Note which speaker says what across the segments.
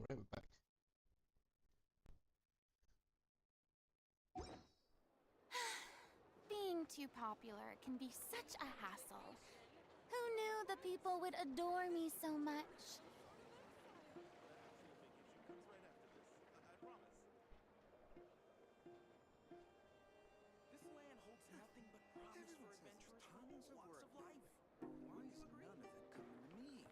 Speaker 1: Alright, we're back.
Speaker 2: Being too popular can be such a hassle. Who knew the people would adore me so much?
Speaker 3: This land holds nothing but promise for adventurers from all walks of life. Why is none of it coming to me?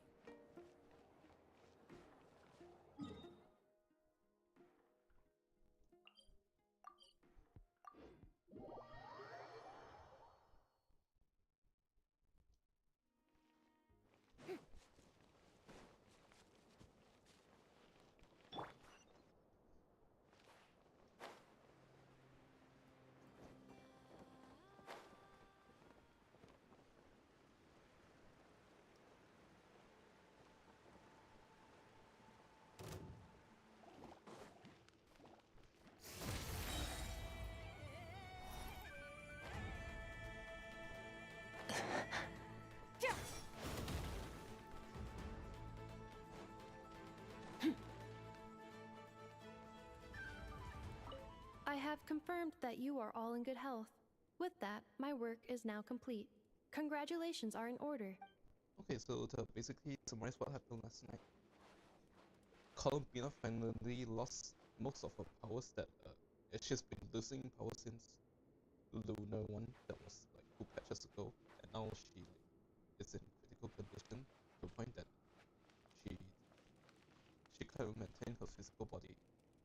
Speaker 4: I have confirmed that you are all in good health. With that, my work is now complete. Congratulations are in order.
Speaker 1: Okay, so to basically summarize what happened last night. Columbina finally lost most of her powers that she's been losing power since Lunar 1, that was like 2 patches ago, and now she is in critical condition to the point that she can't maintain her physical body.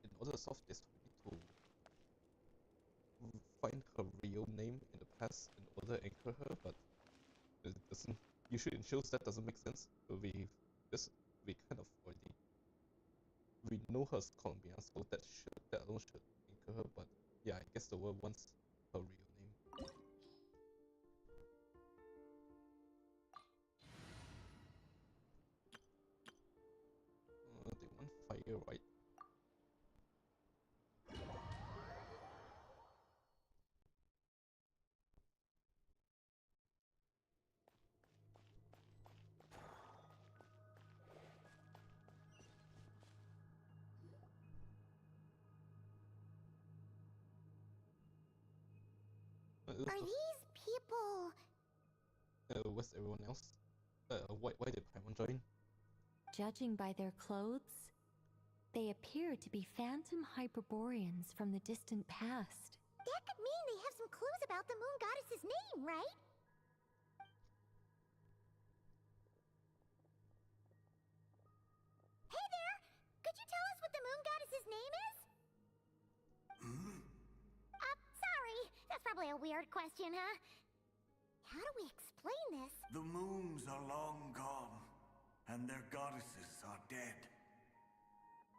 Speaker 1: In order to solve this, we need to find her real name in the past in order to anchor her, but it doesn't. Usually in shows that doesn't make sense. But we kind of already we know her Columbia, so that alone should anchor her. But yeah, I guess the world wants her real name. They want fire, right?
Speaker 2: Are these people...
Speaker 1: Where's everyone else? Why did Paimon join?
Speaker 5: Judging by their clothes, they appear to be phantom Hyperboreans from the distant past.
Speaker 2: That could mean they have some clues about the moon goddess's name, right? Hey there! Could you tell us what the moon goddess's name is? Sorry. That's probably a weird question, huh? How do we explain this?
Speaker 6: The moons are long gone, and their goddesses are dead.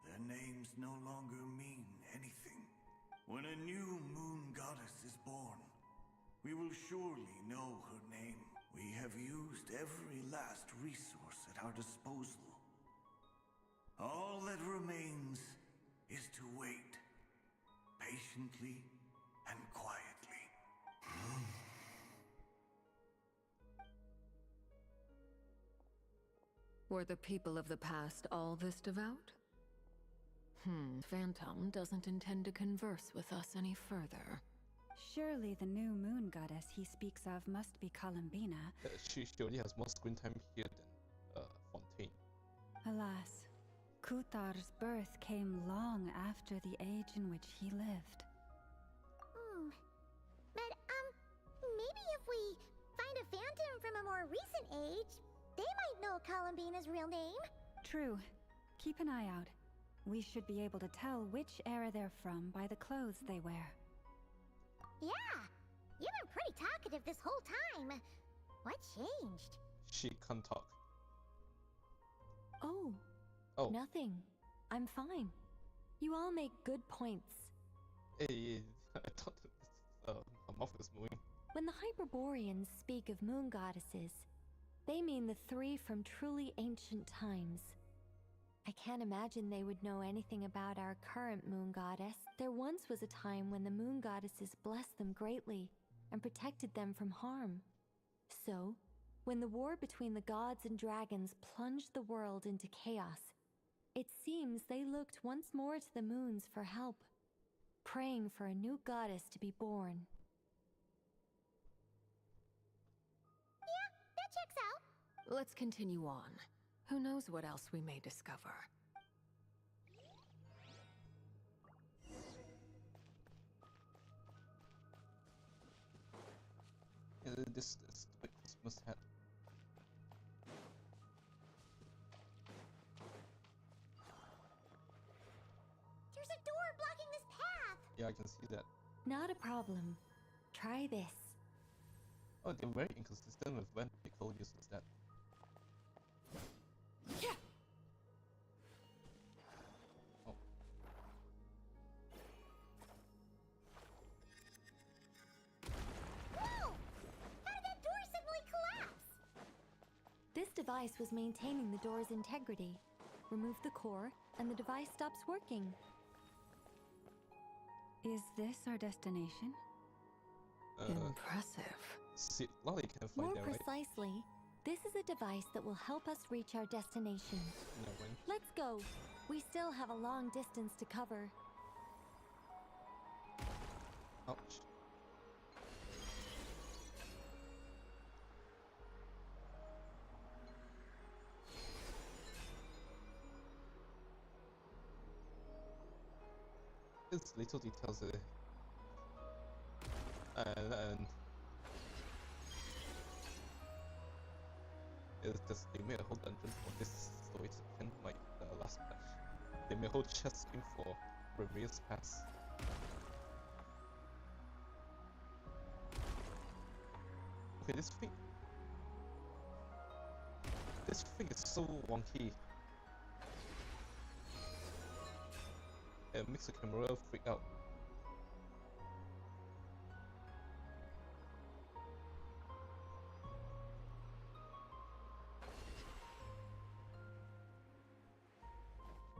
Speaker 6: Their names no longer mean anything. When a new moon goddess is born, we will surely know her name. We have used every last resource at our disposal. All that remains is to wait, patiently and quietly.
Speaker 7: Were the people of the past all this devout? Phantom doesn't intend to converse with us any further.
Speaker 8: Surely the new moon goddess he speaks of must be Columbina.
Speaker 1: She already has more screen time here than Fontaine.
Speaker 8: Alas, Kuthar's birth came long after the age in which he lived.
Speaker 2: But, maybe if we find a phantom from a more recent age, they might know Columbina's real name.
Speaker 8: True. Keep an eye out. We should be able to tell which era they're from by the clothes they wear.
Speaker 2: Yeah, you've been pretty talkative this whole time. What changed?
Speaker 1: She can't talk.
Speaker 5: Oh,
Speaker 1: Oh,
Speaker 5: nothing. I'm fine. You all make good points.
Speaker 1: hey, I thought her mouth was moving.
Speaker 5: When the Hyperboreans speak of moon goddesses, they mean the three from truly ancient times. I can't imagine they would know anything about our current moon goddess. There once was a time when the moon goddesses blessed them greatly and protected them from harm. So, when the war between the gods and dragons plunged the world into chaos, It seems they looked once more to the moons for help, praying for a new goddess to be born.
Speaker 2: Yeah, that checks out.
Speaker 7: Let's continue on. Who knows what else we may discover?
Speaker 1: This stupid Christmas hat.
Speaker 2: There's a door blocking this path.
Speaker 1: Yeah, I can see that.
Speaker 5: Not a problem. Try this.
Speaker 1: Oh, they're very inconsistent with when Pickle uses that. Oh.
Speaker 2: Whoa! How did that door suddenly collapse?
Speaker 5: This device was maintaining the door's integrity. Remove the core, and the device stops working.
Speaker 8: Is this our destination?
Speaker 7: Impressive.
Speaker 1: See, Lolly can fly
Speaker 5: More
Speaker 1: there, right?
Speaker 5: precisely, this is a device that will help us reach our destination.
Speaker 1: No, when?
Speaker 5: Let's go. We still have a long distance to cover.
Speaker 1: Ouch. It's little details there. And it's just they made a whole dungeon for this story to end like the last patch. They made a whole chest screen for Revere's Pass. Okay, this thing is so wonky. It makes the camera freak out.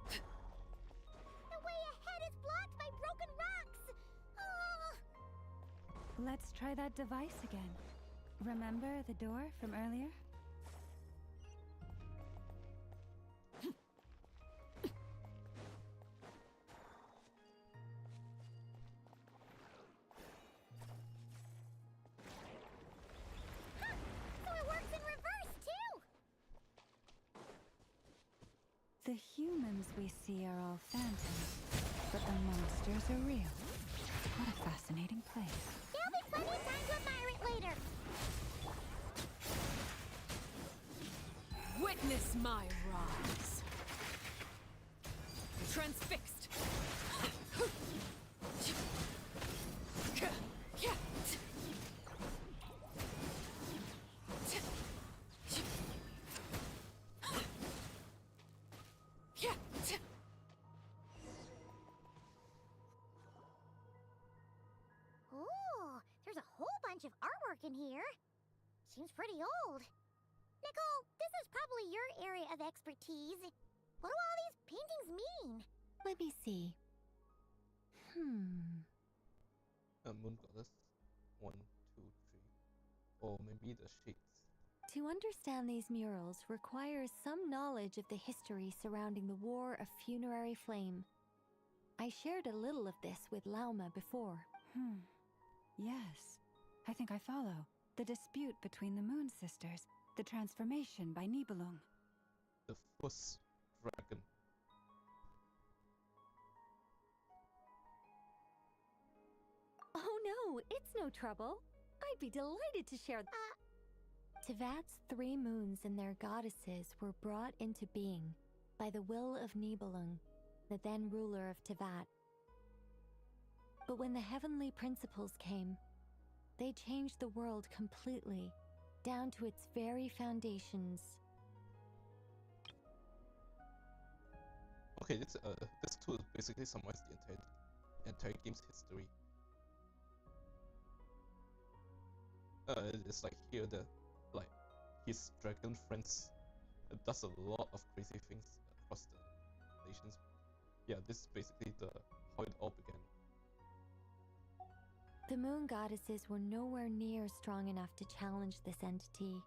Speaker 2: The way ahead is blocked by broken rocks. Oh.
Speaker 8: Let's try that device again. Remember the door from earlier?
Speaker 2: So it works in reverse too.
Speaker 8: The humans we see are all phantoms, but the monsters are real. What a fascinating place.
Speaker 2: There'll be plenty of time to admire it later.
Speaker 7: Witness my rise. Transfixed.
Speaker 2: Ooh, there's a whole bunch of artwork in here. Seems pretty old. Nicole, this is probably your area of expertise. What do all these paintings mean?
Speaker 5: Let me see.
Speaker 1: Moon Goddess. 1, 2, 3. Or maybe the shades.
Speaker 5: To understand these murals requires some knowledge of the history surrounding the War of Funerary Flame. I shared a little of this with Lauma before.
Speaker 8: Yes. I think I follow. The dispute between the Moon Sisters. The transformation by Nibelung.
Speaker 1: The first dragon.
Speaker 5: Oh no, it's no trouble. I'd be delighted to share. Tevat's 3 moons and their goddesses were brought into being by the will of Nibelung, the then ruler of Tevat. But when the heavenly principles came, they changed the world completely, down to its very foundations.
Speaker 1: Okay, this tool basically summarizes the entire game's history. It's like here his dragon friends does a lot of crazy things across the nations. Yeah, this is basically how it all began.
Speaker 5: The moon goddesses were nowhere near strong enough to challenge this entity.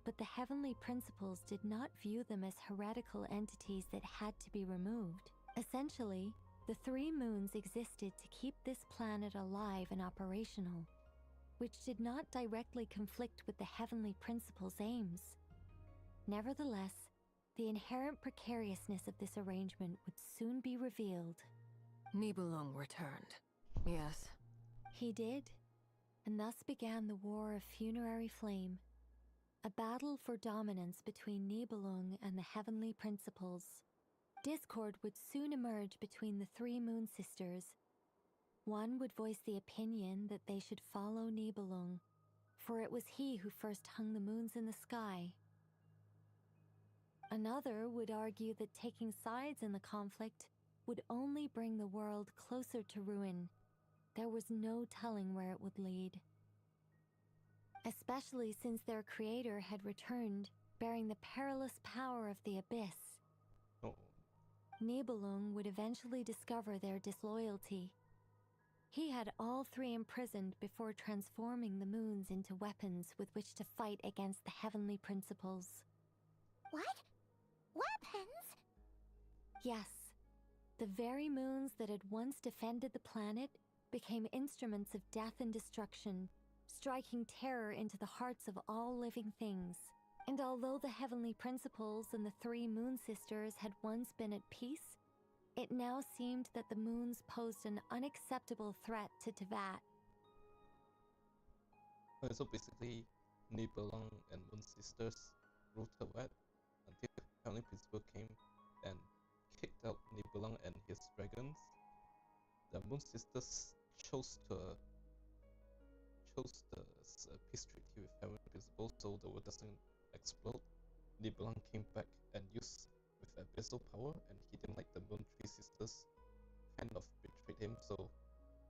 Speaker 5: but the heavenly principles did not view them as heretical entities that had to be removed. Essentially, the three moons existed to keep this planet alive and operational, which did not directly conflict with the heavenly principles' aims. Nevertheless, the inherent precariousness of this arrangement would soon be revealed.
Speaker 7: Nibelung returned. Yes.
Speaker 5: He did, and thus began the War of Funerary Flame, a battle for dominance between Nibelung and the heavenly principles. Discord would soon emerge between the three Moon Sisters. One would voice the opinion that they should follow Nibelung, for it was he who first hung the moons in the sky. Another would argue that taking sides in the conflict would only bring the world closer to ruin. There was no telling where it would lead. Especially since their creator had returned, bearing the perilous power of the abyss.
Speaker 1: Oh,
Speaker 5: Nibelung would eventually discover their disloyalty. He had all three imprisoned before transforming the moons into weapons with which to fight against the heavenly principles.
Speaker 2: What? Weapons?
Speaker 5: Yes, the very moons that had once defended the planet became instruments of death and destruction, striking terror into the hearts of all living things. And although the heavenly principles and the three Moon Sisters had once been at peace, it now seemed that the moons posed an unacceptable threat to Teyvat.
Speaker 1: so basically, Nibelung and Moon Sisters ruled Teyvat until the Heavenly Principle came and kicked out Nibelung and his dragons. The Moon Sisters chose the peace treaty with Heavenly Principle so the world doesn't explode. Nibelung came back and used with abyssal power, and he didn't like the Moon Three Sisters kind of betrayed him, so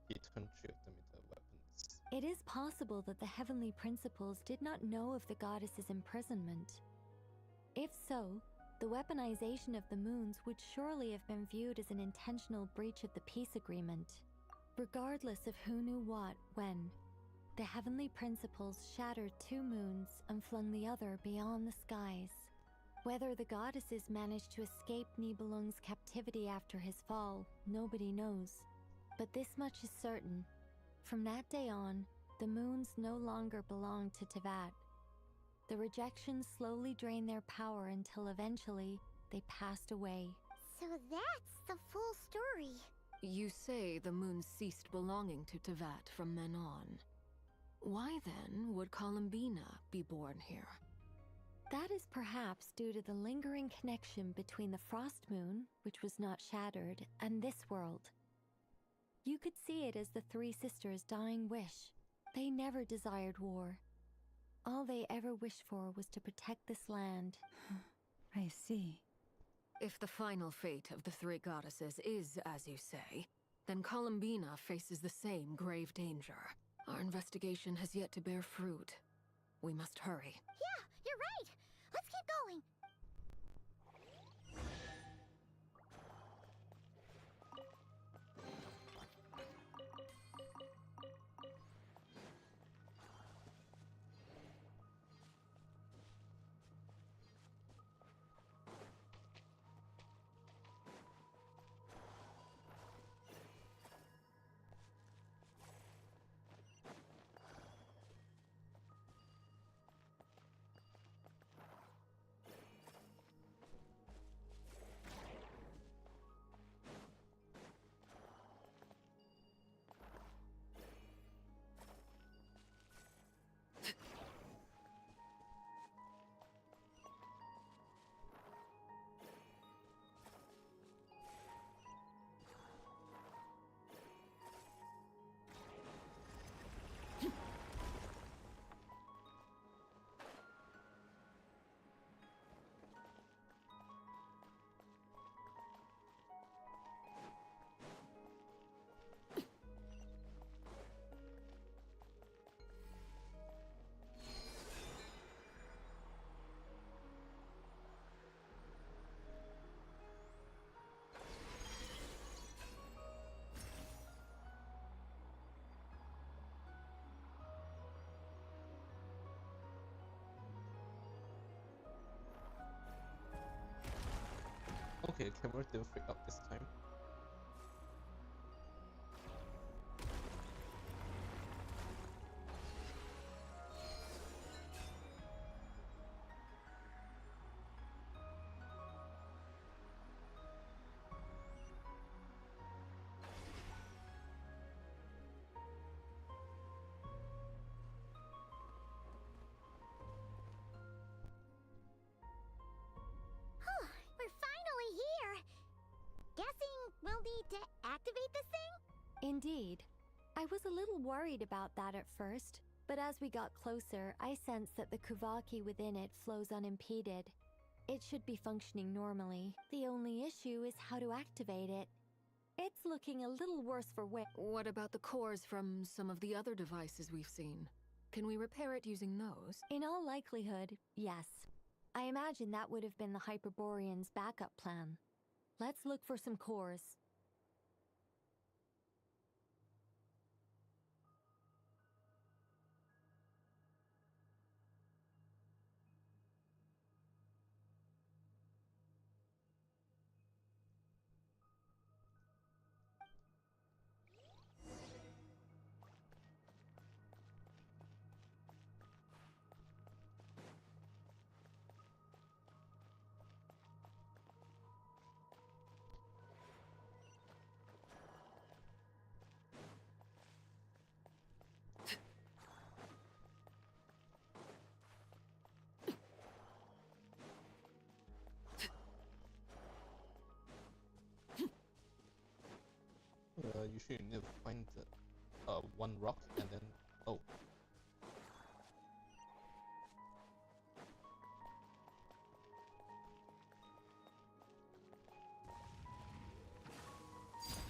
Speaker 1: he turned three of them into weapons.
Speaker 5: It is possible that the heavenly principles did not know of the goddess's imprisonment. If so, the weaponization of the moons would surely have been viewed as an intentional breach of the peace agreement. Regardless of who knew what, when, the heavenly principles shattered two moons and flung the other beyond the skies. Whether the goddesses managed to escape Nibelung's captivity after his fall, nobody knows. But this much is certain. From that day on, the moons no longer belonged to Teyvat. The rejections slowly drained their power until eventually they passed away.
Speaker 2: So that's the full story.
Speaker 7: You say the moon ceased belonging to Teyvat from then on. Why then would Columbina be born here?
Speaker 5: That is perhaps due to the lingering connection between the Frost Moon, which was not shattered, and this world. You could see it as the three sisters' dying wish. They never desired war. All they ever wished for was to protect this land.
Speaker 8: I see.
Speaker 7: If the final fate of the three goddesses is as you say, then Columbina faces the same grave danger. Our investigation has yet to bear fruit. We must hurry.
Speaker 2: Yeah, you're right. Let's keep going.
Speaker 1: Okay, the camera didn't freak out this time.
Speaker 2: We're finally here. Guessing we'll need to activate this thing?
Speaker 5: Indeed. I was a little worried about that at first, but as we got closer, I sensed that the Kuvaki within it flows unimpeded. It should be functioning normally. The only issue is how to activate it. It's looking a little worse for wear.
Speaker 7: What about the cores from some of the other devices we've seen? Can we repair it using those?
Speaker 5: In all likelihood, yes. I imagine that would have been the Hyperborean's backup plan. Let's look for some cores.
Speaker 1: Usually you need to find one rock and then oh.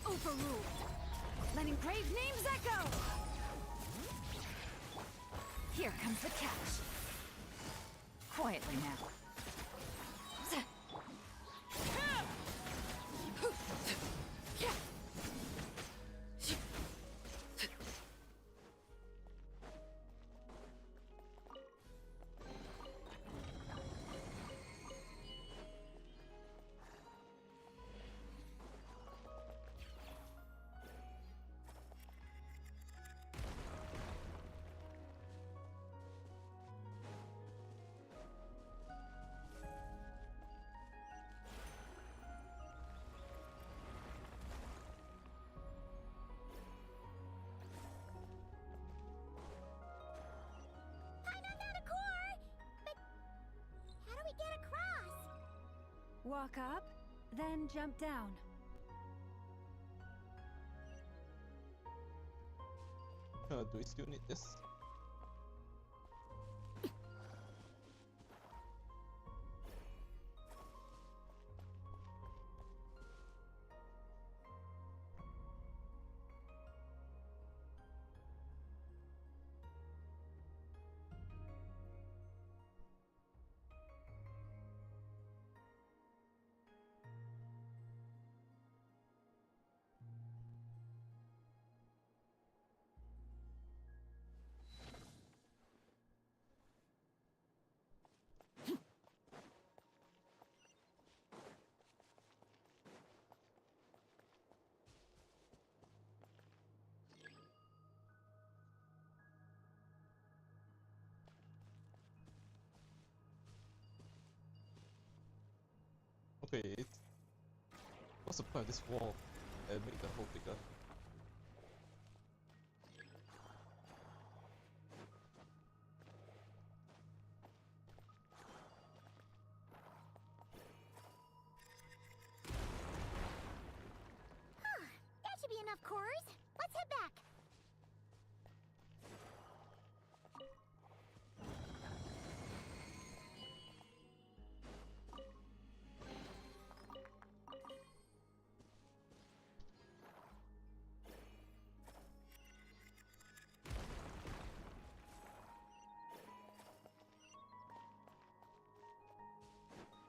Speaker 8: Overruled. Letting brave names echo. Here comes the catch. Quietly now.
Speaker 2: Get across!
Speaker 8: Walk up, then jump down.
Speaker 1: Do we still need this? Okay, what's the point of this wall? Make the hole bigger.
Speaker 2: That should be enough cores. Let's head back.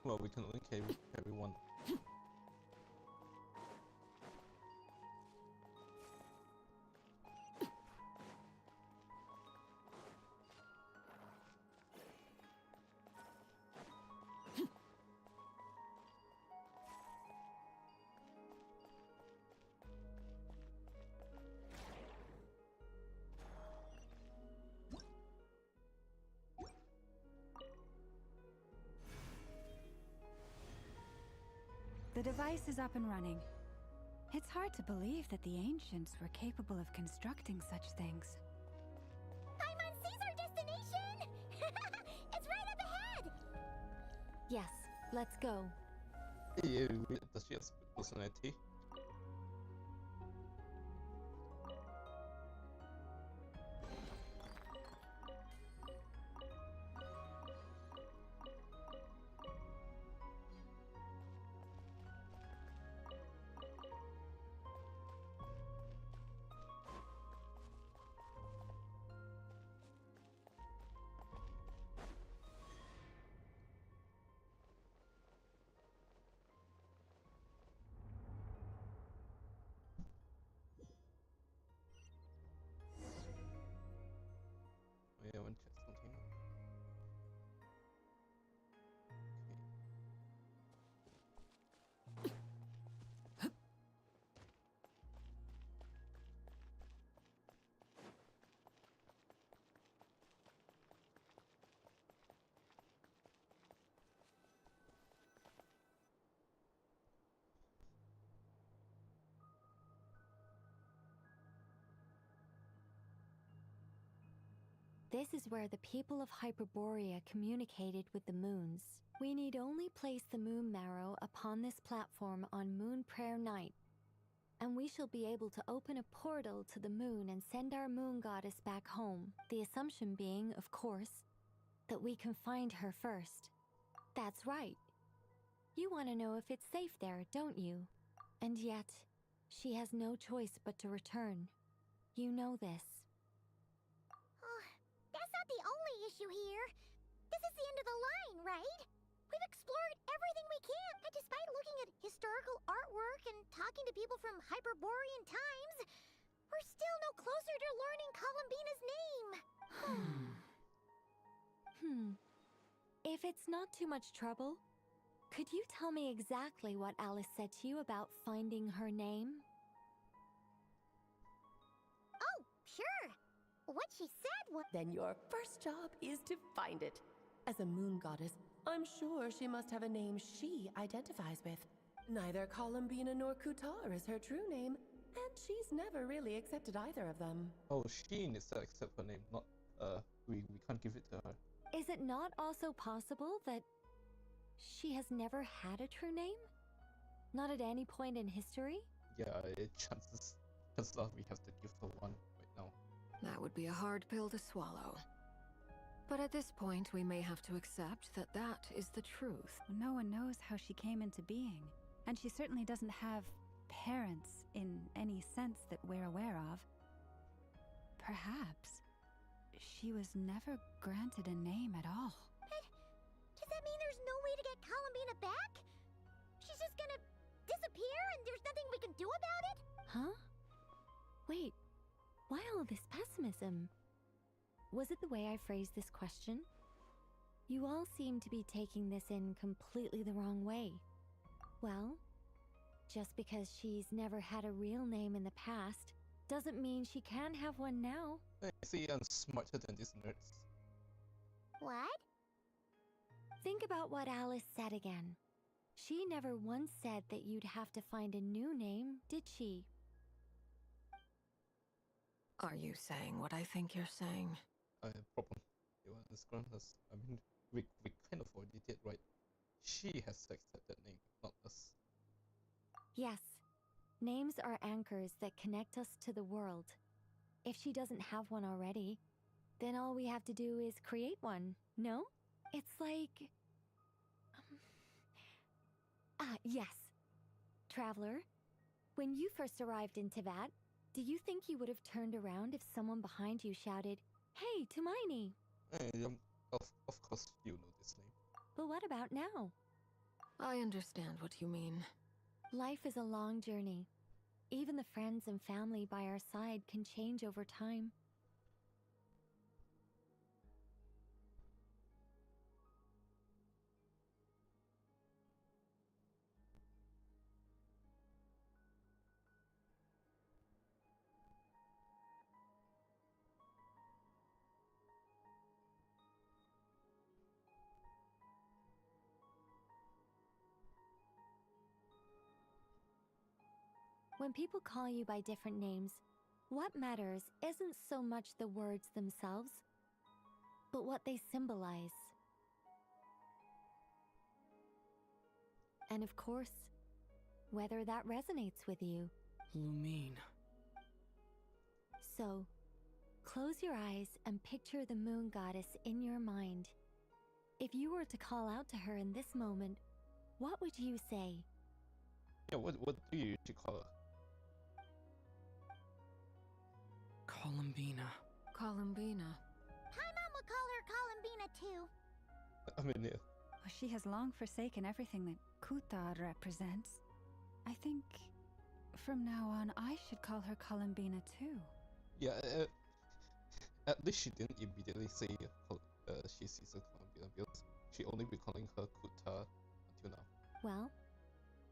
Speaker 1: Well, we can only carry one.
Speaker 8: The device is up and running. It's hard to believe that the ancients were capable of constructing such things.
Speaker 2: Paimon sees our destination! It's right up ahead!
Speaker 5: Yes, let's go.
Speaker 1: Yeah, does she have personality? Oh yeah, I want to check something.
Speaker 5: This is where the people of Hyperborea communicated with the moons. We need only place the moon marrow upon this platform on Moon Prayer Night, and we shall be able to open a portal to the moon and send our moon goddess back home. The assumption being, of course, that we can find her first. That's right. You want to know if it's safe there, don't you? And yet, she has no choice but to return. You know this.
Speaker 2: That's not the only issue here. This is the end of the line, right? We've explored everything we can, and despite looking at historical artwork and talking to people from Hyperborean times, we're still no closer to learning Columbina's name.
Speaker 5: If it's not too much trouble, could you tell me exactly what Alice said to you about finding her name?
Speaker 2: Oh, sure. What she said was...
Speaker 9: Then your first job is to find it. As a moon goddess, I'm sure she must have a name she identifies with. Neither Columbina nor Kutar is her true name, and she's never really accepted either of them.
Speaker 1: Oh, she needs to accept her name, not we can't give it to her.
Speaker 5: Is it not also possible that she has never had a true name? Not at any point in history?
Speaker 1: Yeah, chances are we have to give her one right now.
Speaker 7: That would be a hard pill to swallow. But at this point, we may have to accept that that is the truth.
Speaker 8: No one knows how she came into being, and she certainly doesn't have parents in any sense that we're aware of. Perhaps she was never granted a name at all.
Speaker 2: But does that mean there's no way to get Columbina back? She's just gonna disappear and there's nothing we can do about it?
Speaker 5: Huh? Wait, why all this pessimism? Was it the way I phrased this question? You all seem to be taking this in completely the wrong way. Well, just because she's never had a real name in the past doesn't mean she can't have one now.
Speaker 1: I see I'm smarter than these nerds.
Speaker 2: What?
Speaker 5: Think about what Alice said again. She never once said that you'd have to find a new name, did she?
Speaker 7: Are you saying what I think you're saying?
Speaker 1: I have a problem. You understand us? I mean, we kind of already did, right? She has to accept that name, not us.
Speaker 5: Yes. Names are anchors that connect us to the world. If she doesn't have one already, then all we have to do is create one, no? It's like... yes. Traveler, when you first arrived in Teyvat, do you think you would have turned around if someone behind you shouted, "Hey, Tumaini"?
Speaker 1: Of course you know this name.
Speaker 5: But what about now?
Speaker 7: I understand what you mean.
Speaker 5: Life is a long journey. Even the friends and family by our side can change over time. When people call you by different names, what matters isn't so much the words themselves, but what they symbolize. And of course, whether that resonates with you.
Speaker 3: Lumine.
Speaker 5: So, close your eyes and picture the moon goddess in your mind. If you were to call out to her in this moment, what would you say?
Speaker 1: Yeah, what do you usually call her?
Speaker 3: Columbina.
Speaker 7: Columbina.
Speaker 2: Paimon would call her Columbina too.
Speaker 1: I mean, yeah.
Speaker 8: Well, she has long forsaken everything that Kutar represents. I think from now on I should call her Columbina too.
Speaker 1: Yeah, at least she didn't immediately say she sees her Columbina, because she only been calling her Kuta until now.
Speaker 5: Well,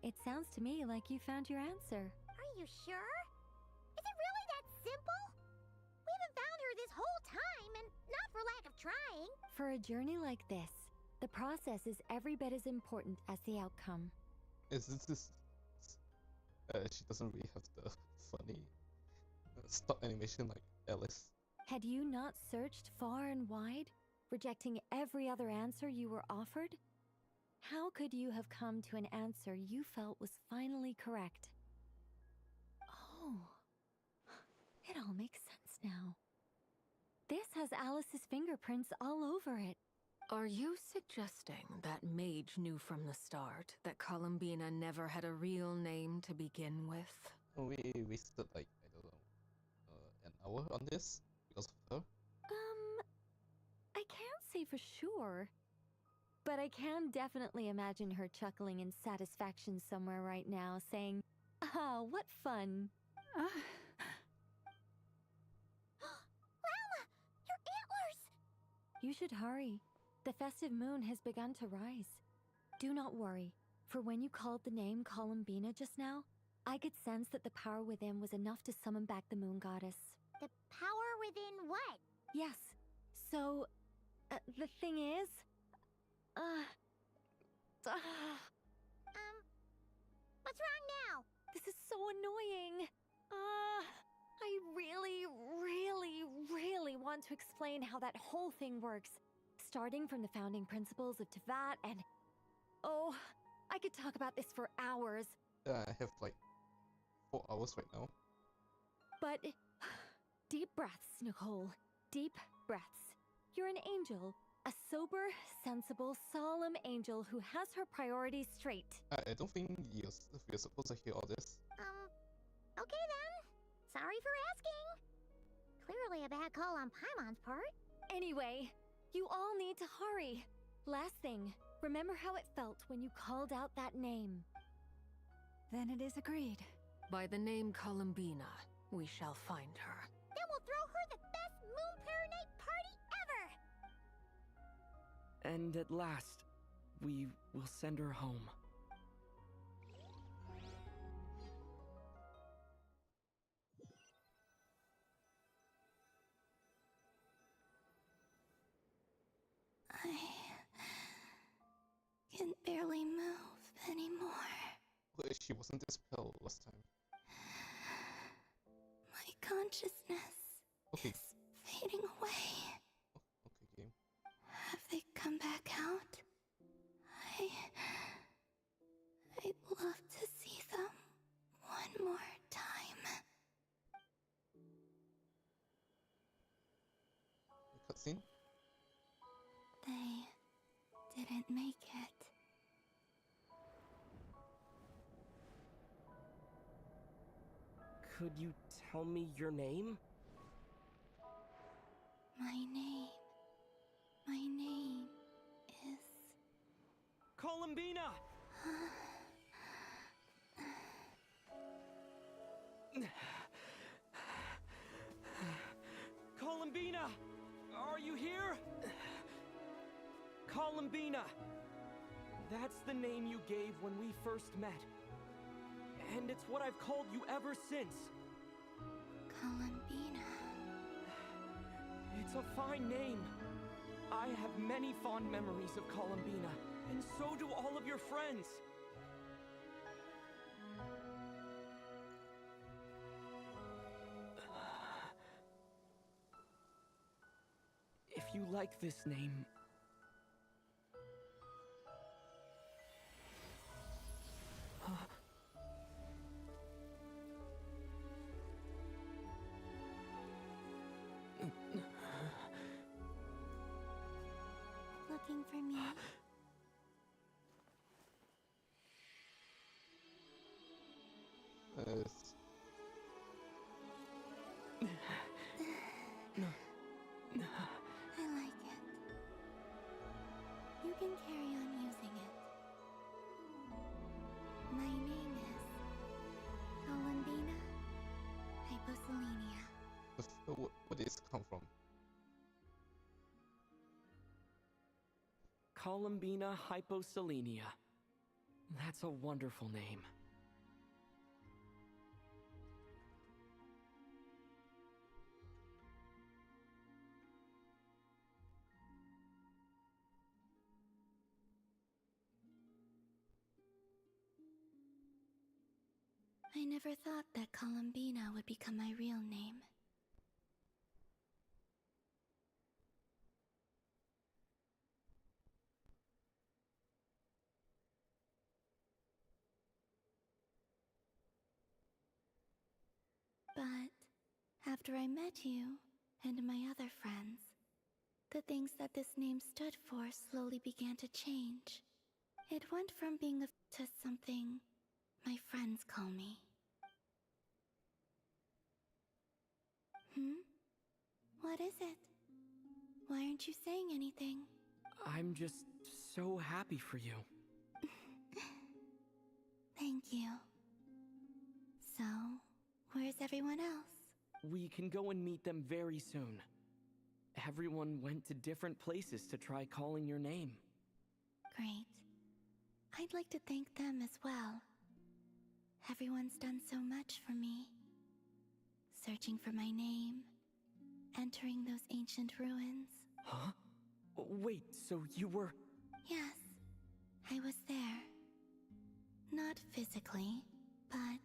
Speaker 5: it sounds to me like you found your answer.
Speaker 2: Are you sure? Is it really that simple? We haven't found her this whole time, and not for lack of trying.
Speaker 5: For a journey like this, the process is every bit as important as the outcome.
Speaker 1: She doesn't really have the funny stop animation like Alice.
Speaker 5: Had you not searched far and wide, rejecting every other answer you were offered? How could you have come to an answer you felt was finally correct? Oh, it all makes sense now. This has Alice's fingerprints all over it.
Speaker 7: Are you suggesting that Mage knew from the start that Columbina never had a real name to begin with?
Speaker 1: We wasted like, I don't know, an hour on this because of her.
Speaker 5: I can't say for sure, but I can definitely imagine her chuckling in satisfaction somewhere right now, saying, "Ah, what fun."
Speaker 2: Llama! Your antlers!
Speaker 5: You should hurry. The festive moon has begun to rise. Do not worry, for when you called the name Columbina just now, I could sense that the power within was enough to summon back the moon goddess.
Speaker 2: The power within what?
Speaker 5: Yes, so, the thing is...
Speaker 2: What's wrong now?
Speaker 5: This is so annoying. I really want to explain how that whole thing works. Starting from the founding principles of Tevat and... Oh, I could talk about this for hours.
Speaker 1: I have like 4 hours right now.
Speaker 5: But... Deep breaths, Nicole. Deep breaths. You're an angel. A sober, sensible, solemn angel who has her priorities straight.
Speaker 1: I don't think you're supposed to hear all this.
Speaker 2: Okay then. Sorry for asking. Clearly a bad call on Paimon's part.
Speaker 5: Anyway, you all need to hurry. Last thing, remember how it felt when you called out that name.
Speaker 8: Then it is agreed.
Speaker 7: By the name Columbina, we shall find her.
Speaker 2: Then we'll throw her the best Moon Paranite party ever!
Speaker 3: And at last, we will send her home.
Speaker 5: I can barely move anymore.
Speaker 1: Well, she wasn't this pale last time.
Speaker 5: My consciousness
Speaker 1: Okay.
Speaker 5: is fading away.
Speaker 1: Okay, game.
Speaker 5: Have they come back out? I'd love to see them one more time.
Speaker 1: The cutscene?
Speaker 5: They didn't make it.
Speaker 3: Could you tell me your name?
Speaker 5: My name is...
Speaker 3: Columbina! Columbina! Are you here? Columbina! That's the name you gave when we first met. And it's what I've called you ever since.
Speaker 5: Columbina.
Speaker 3: It's a fine name. I have many fond memories of Columbina, and so do all of your friends.
Speaker 10: you like this name.
Speaker 2: Looking for me?
Speaker 1: Yes.
Speaker 2: I like it. You can carry on using it. My name is Columbina Hyposelenia.
Speaker 1: Where did this come from?
Speaker 10: Columbina Hyposelenia. That's a wonderful name.
Speaker 2: I never thought that Columbina would become my real name. But after I met you and my other friends, the things that this name stood for slowly began to change. It went from being to something my friends call me. What is it? Why aren't you saying anything?
Speaker 10: I'm just so happy for you.
Speaker 2: Thank you. So, where's everyone else?
Speaker 10: We can go and meet them very soon. Everyone went to different places to try calling your name.
Speaker 2: Great. I'd like to thank them as well. Everyone's done so much for me. Searching for my name, entering those ancient ruins.
Speaker 10: Huh? Wait, so you were...
Speaker 2: Yes, I was there. Not physically, but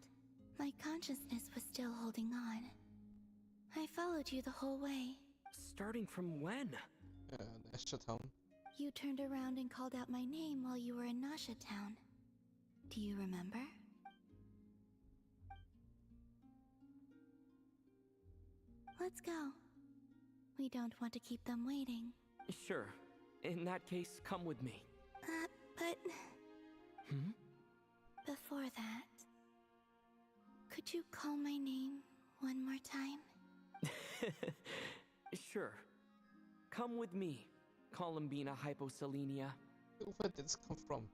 Speaker 2: my consciousness was still holding on. I followed you the whole way.
Speaker 10: Starting from when?
Speaker 1: Nasha Town.
Speaker 2: You turned around and called out my name while you were in Nasha Town. Do you remember? Let's go. We don't want to keep them waiting.
Speaker 10: Sure. In that case, come with me.
Speaker 2: But...
Speaker 10: Hmm?
Speaker 2: Before that... Could you call my name one more time?
Speaker 10: Sure. Come with me, Columbina Hyposelenia.
Speaker 1: Where did this come from?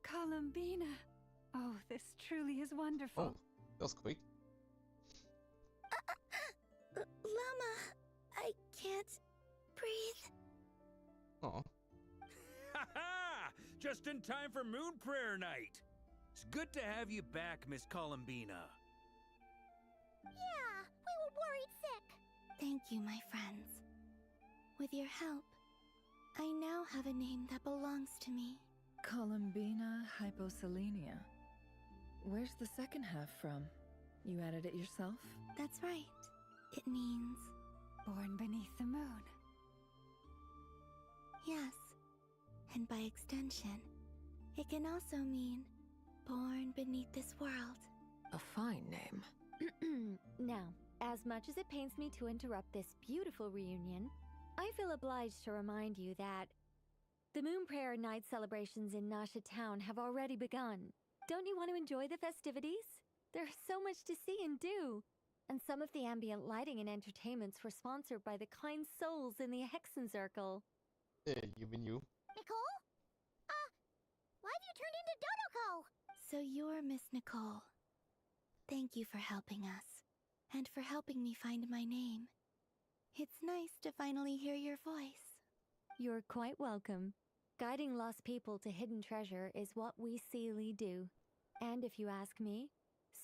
Speaker 8: Columbina. Oh, this truly is wonderful.
Speaker 1: Oh, that was quick.
Speaker 2: Llama, I can't breathe.
Speaker 1: Oh,
Speaker 3: Ha-ha! Just in time for Moon Prayer Night. It's good to have you back, Miss Columbina.
Speaker 2: Yeah, we were worried sick. Thank you, my friends. With your help, I now have a name that belongs to me.
Speaker 11: Columbina Hyposelenia. Where's the second half from? You added it yourself?
Speaker 2: That's right. It means...
Speaker 8: Born beneath the moon.
Speaker 2: Yes. And by extension, it can also mean born beneath this world.
Speaker 7: A fine name.
Speaker 5: Now, as much as it pains me to interrupt this beautiful reunion, I feel obliged to remind you that the Moon Prayer Night celebrations in Nasha Town have already begun. Don't you want to enjoy the festivities? There's so much to see and do. And some of the ambient lighting and entertainments were sponsored by the kind souls in the Hexen Circle.
Speaker 1: you mean you?
Speaker 2: Nicole? Why have you turned into Dodoko? So you're Miss Nicole. Thank you for helping us, and for helping me find my name. It's nice to finally hear your voice.
Speaker 5: You're quite welcome. Guiding lost people to hidden treasure is what we Seelie do. And if you ask me,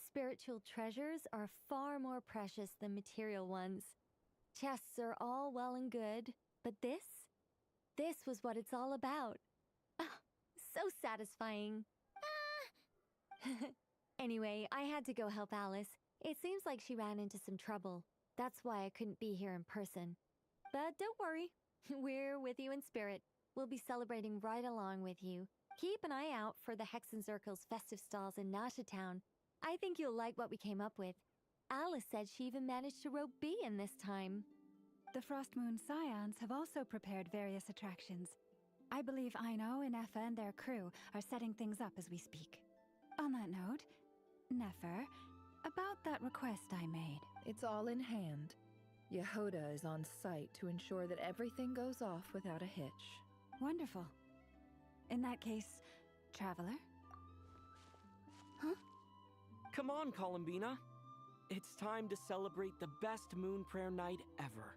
Speaker 5: Spiritual treasures are far more precious than material ones. Chests are all well and good, but this was what it's all about. Ah, so satisfying. Anyway, I had to go help Alice. It seems like she ran into some trouble. That's why I couldn't be here in person. But don't worry, we're with you in spirit. We'll be celebrating right along with you. Keep an eye out for the Hexenzirkel's festive stalls in Nasha Town. I think you'll like what we came up with. Alice said she even managed to rope B in this time.
Speaker 8: The Frostmoon Scions have also prepared various attractions. I believe Aino and Effa and their crew are setting things up as we speak. On that note, Nefer, about that request I made.
Speaker 11: It's all in hand. Yehoda is on site to ensure that everything goes off without a hitch.
Speaker 8: Wonderful. In that case, Traveler? Huh?
Speaker 10: Come on, Columbina. It's time to celebrate the best Moon Prayer Night ever.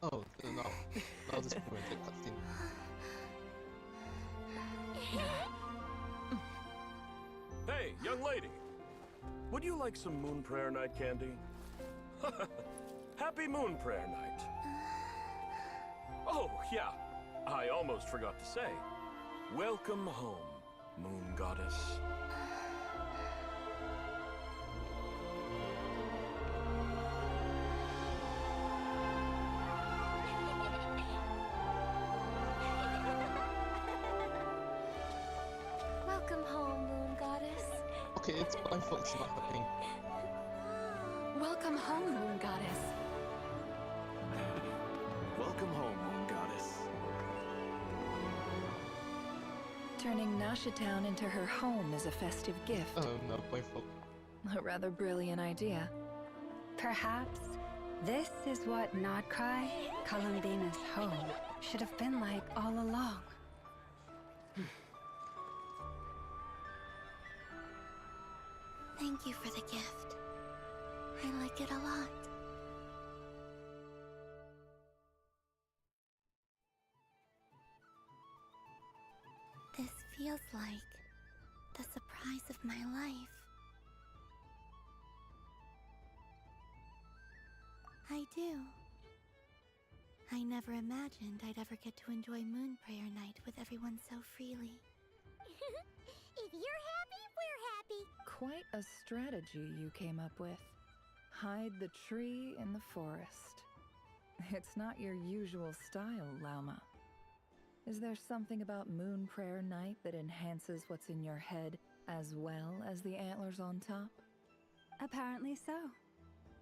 Speaker 1: Oh, no. Now this romantic cutscene.
Speaker 12: Hey, young lady. Would you like some Moon Prayer Night candy? Happy Moon Prayer Night. Oh, yeah. I almost forgot to say. Welcome home, Moon Goddess.
Speaker 5: Welcome home, Moon Goddess.
Speaker 1: Okay, it's my fault it's not happening.
Speaker 7: Welcome home, Moon Goddess.
Speaker 3: Welcome home, Moon Goddess.
Speaker 11: Turning Nasha Town into her home is a festive gift.
Speaker 1: Oh, no, my fault.
Speaker 11: A rather brilliant idea.
Speaker 8: Perhaps this is what Nodcry, Columbina's home, should have been like all along.
Speaker 2: Thank you for the gift. I like it a lot. This feels like the surprise of my life. I do. I never imagined I'd ever get to enjoy Moon Prayer Night with everyone so freely. If you're happy, we're happy.
Speaker 11: Quite a strategy you came up with. Hide the tree in the forest. It's not your usual style, Lauma. Is there something about Moon Prayer Night that enhances what's in your head as well as the antlers on top?
Speaker 8: Apparently so.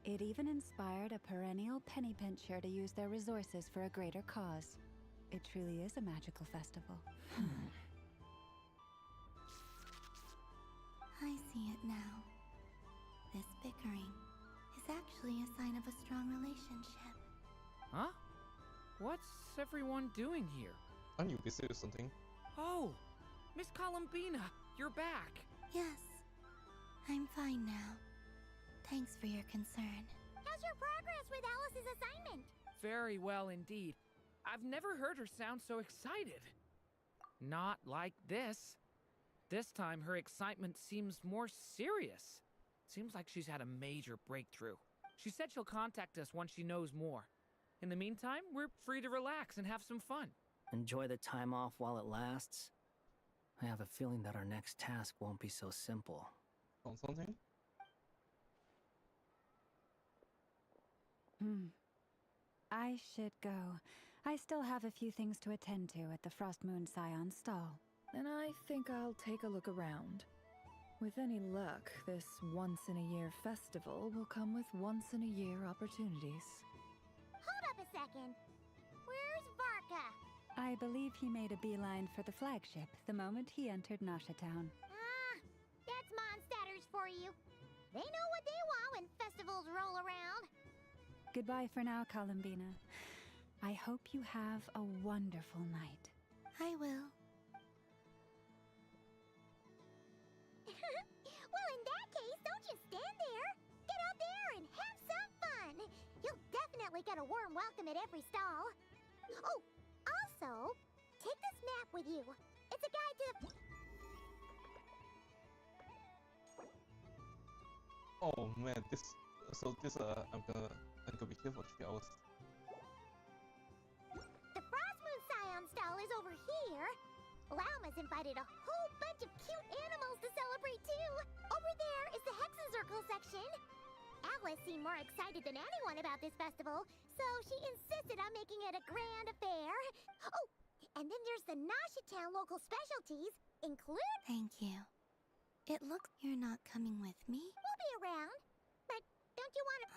Speaker 8: It even inspired a perennial penny pincher to use their resources for a greater cause. It truly is a magical festival.
Speaker 2: I see it now. This bickering is actually a sign of a strong relationship.
Speaker 13: Huh? What's everyone doing here?
Speaker 1: Aren't you busy with something?
Speaker 13: Oh, Miss Columbina, you're back.
Speaker 2: Yes, I'm fine now. Thanks for your concern. How's your progress with Alice's assignment?
Speaker 13: Very well indeed. I've never heard her sound so excited. Not like this. This time her excitement seems more serious. Seems like she's had a major breakthrough. She said she'll contact us once she knows more. In the meantime, we're free to relax and have some fun.
Speaker 14: Enjoy the time off while it lasts. I have a feeling that our next task won't be so simple.
Speaker 1: On something?
Speaker 8: I should go. I still have a few things to attend to at the Frostmoon Scion stall.
Speaker 11: And I think I'll take a look around. With any luck, this once-in-a-year festival will come with once-in-a-year opportunities.
Speaker 2: Hold up a second. Where's Varka?
Speaker 8: I believe he made a beeline for the flagship the moment he entered Nasha Town.
Speaker 2: Ah, that's Mondstadters for you. They know what they want when festivals roll around.
Speaker 8: Goodbye for now, Columbina. I hope you have a wonderful night.
Speaker 2: I will. Well, in that case, don't just stand there. Get out there and have some fun. definitely get a warm welcome at every stall. Oh, also, take this map with you. It's a guide to the...
Speaker 1: Oh man, I'm gonna be here for 3 hours.
Speaker 2: The Frost Moon Scion stall is over here. Lauma's invited a whole bunch of cute animals to celebrate too. Over there is the Hexencircle section. Alice seemed more excited than anyone about this festival, so she insisted on making it a grand affair. Oh, and then there's the Nasha Town local specialties, include...
Speaker 15: Thank you. It looks you're not coming with me.
Speaker 2: We'll be around, but don't you want to...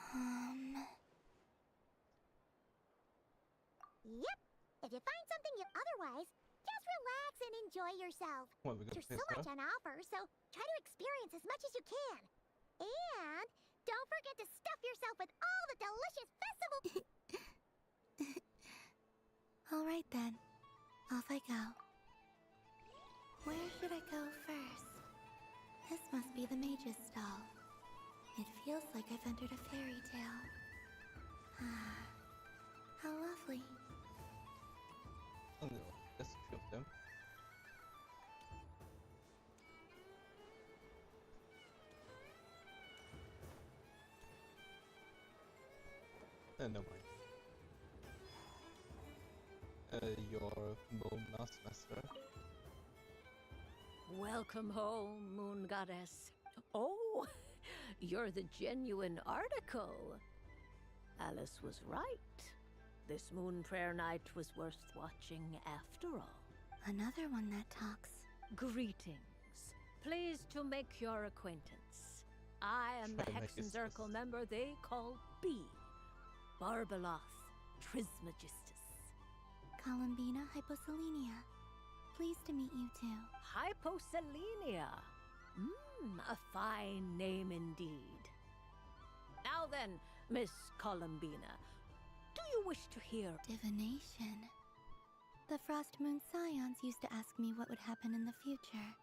Speaker 2: Yep. If you find something you otherwise, just relax and enjoy yourself.
Speaker 1: What, we gonna
Speaker 2: There's
Speaker 1: play
Speaker 2: so much
Speaker 1: stuff?
Speaker 2: on offer, so try to experience as much as you can. And don't forget to stuff yourself with all the delicious festival...
Speaker 15: All right then. Off I go. Where should I go first? This must be the mage's stall. It feels like I've entered a fairy tale. Ah, how lovely.
Speaker 1: Oh no, there's 3 of them. Never mind. Your Moon Master.
Speaker 16: Welcome home, Moon Goddess. Oh, you're the genuine article. Alice was right. This moon prayer night was worth watching after all.
Speaker 15: Another one that talks.
Speaker 16: Greetings. Pleased to make your acquaintance. I am the Hexencircle member they call B. Barbeloth Trismegistus.
Speaker 15: Columbina Hyposelenia. Pleased to meet you too.
Speaker 16: Hyposelenia. A fine name indeed. Now then, Miss Columbina, do you wish to hear
Speaker 15: divination? The Frost Moon Scions used to ask me what would happen in the future.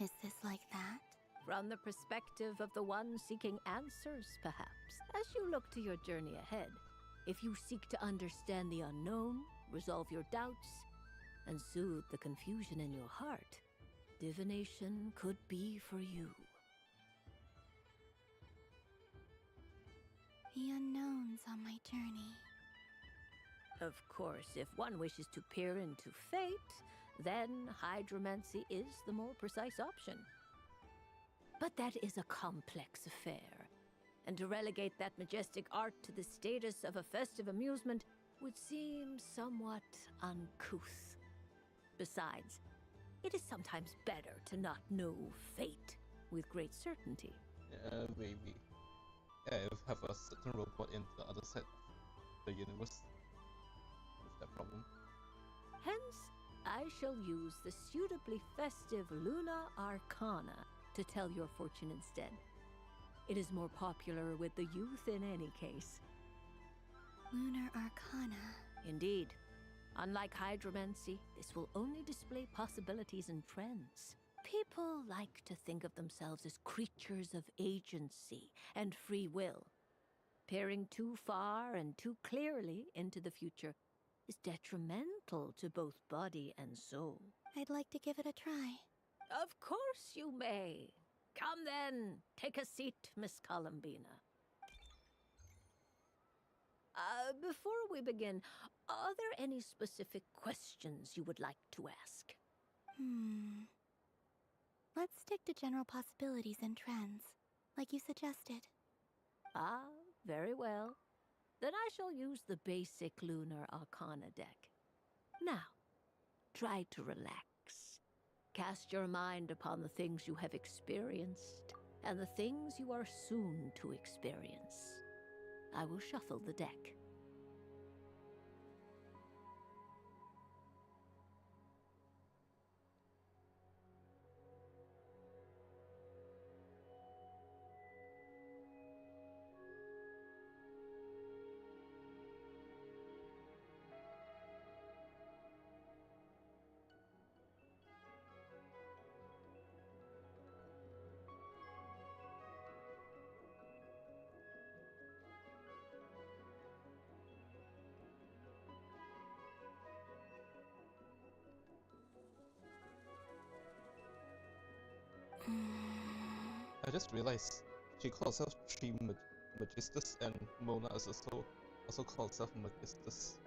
Speaker 15: Is this like that?
Speaker 16: From the perspective of the one seeking answers, perhaps. As you look to your journey ahead, if you seek to understand the unknown, resolve your doubts, and soothe the confusion in your heart, divination could be for you.
Speaker 15: The unknowns on my journey.
Speaker 16: Of course, if one wishes to peer into fate, then hydromancy is the more precise option. But that is a complex affair, and to relegate that majestic art to the status of a festive amusement would seem somewhat uncouth. Besides, it is sometimes better to not know fate with great certainty.
Speaker 1: Maybe. Yeah, have a certain robot in the other side of the universe with that problem.
Speaker 16: Hence, I shall use the suitably festive Lunar Arcana to tell your fortune instead. It is more popular with the youth in any case.
Speaker 15: Lunar Arcana.
Speaker 16: Indeed. Unlike hydromancy, this will only display possibilities and trends. People like to think of themselves as creatures of agency and free will. Peering too far and too clearly into the future is detrimental to both body and soul.
Speaker 15: I'd like to give it a try.
Speaker 16: Of course you may. Come then, take a seat, Miss Columbina. Before we begin, are there any specific questions you would like to ask?
Speaker 15: Let's stick to general possibilities and trends, like you suggested.
Speaker 16: Ah, very well. Then I shall use the basic Lunar Arcana deck. Now, try to relax. Cast your mind upon the things you have experienced and the things you are soon to experience. I will shuffle the deck.
Speaker 1: I just realized she called herself Tree Magistus, and Mona is also called herself Magistus.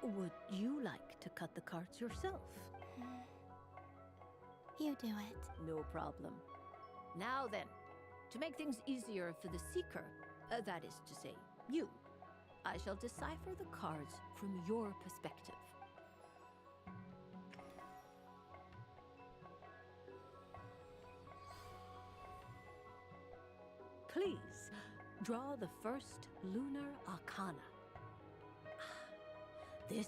Speaker 16: Would you like to cut the cards yourself?
Speaker 15: You do it.
Speaker 16: No problem. Now then, to make things easier for the Seeker, that is to say, you, I shall decipher the cards from your perspective. Please, draw the first Lunar Arcana. This...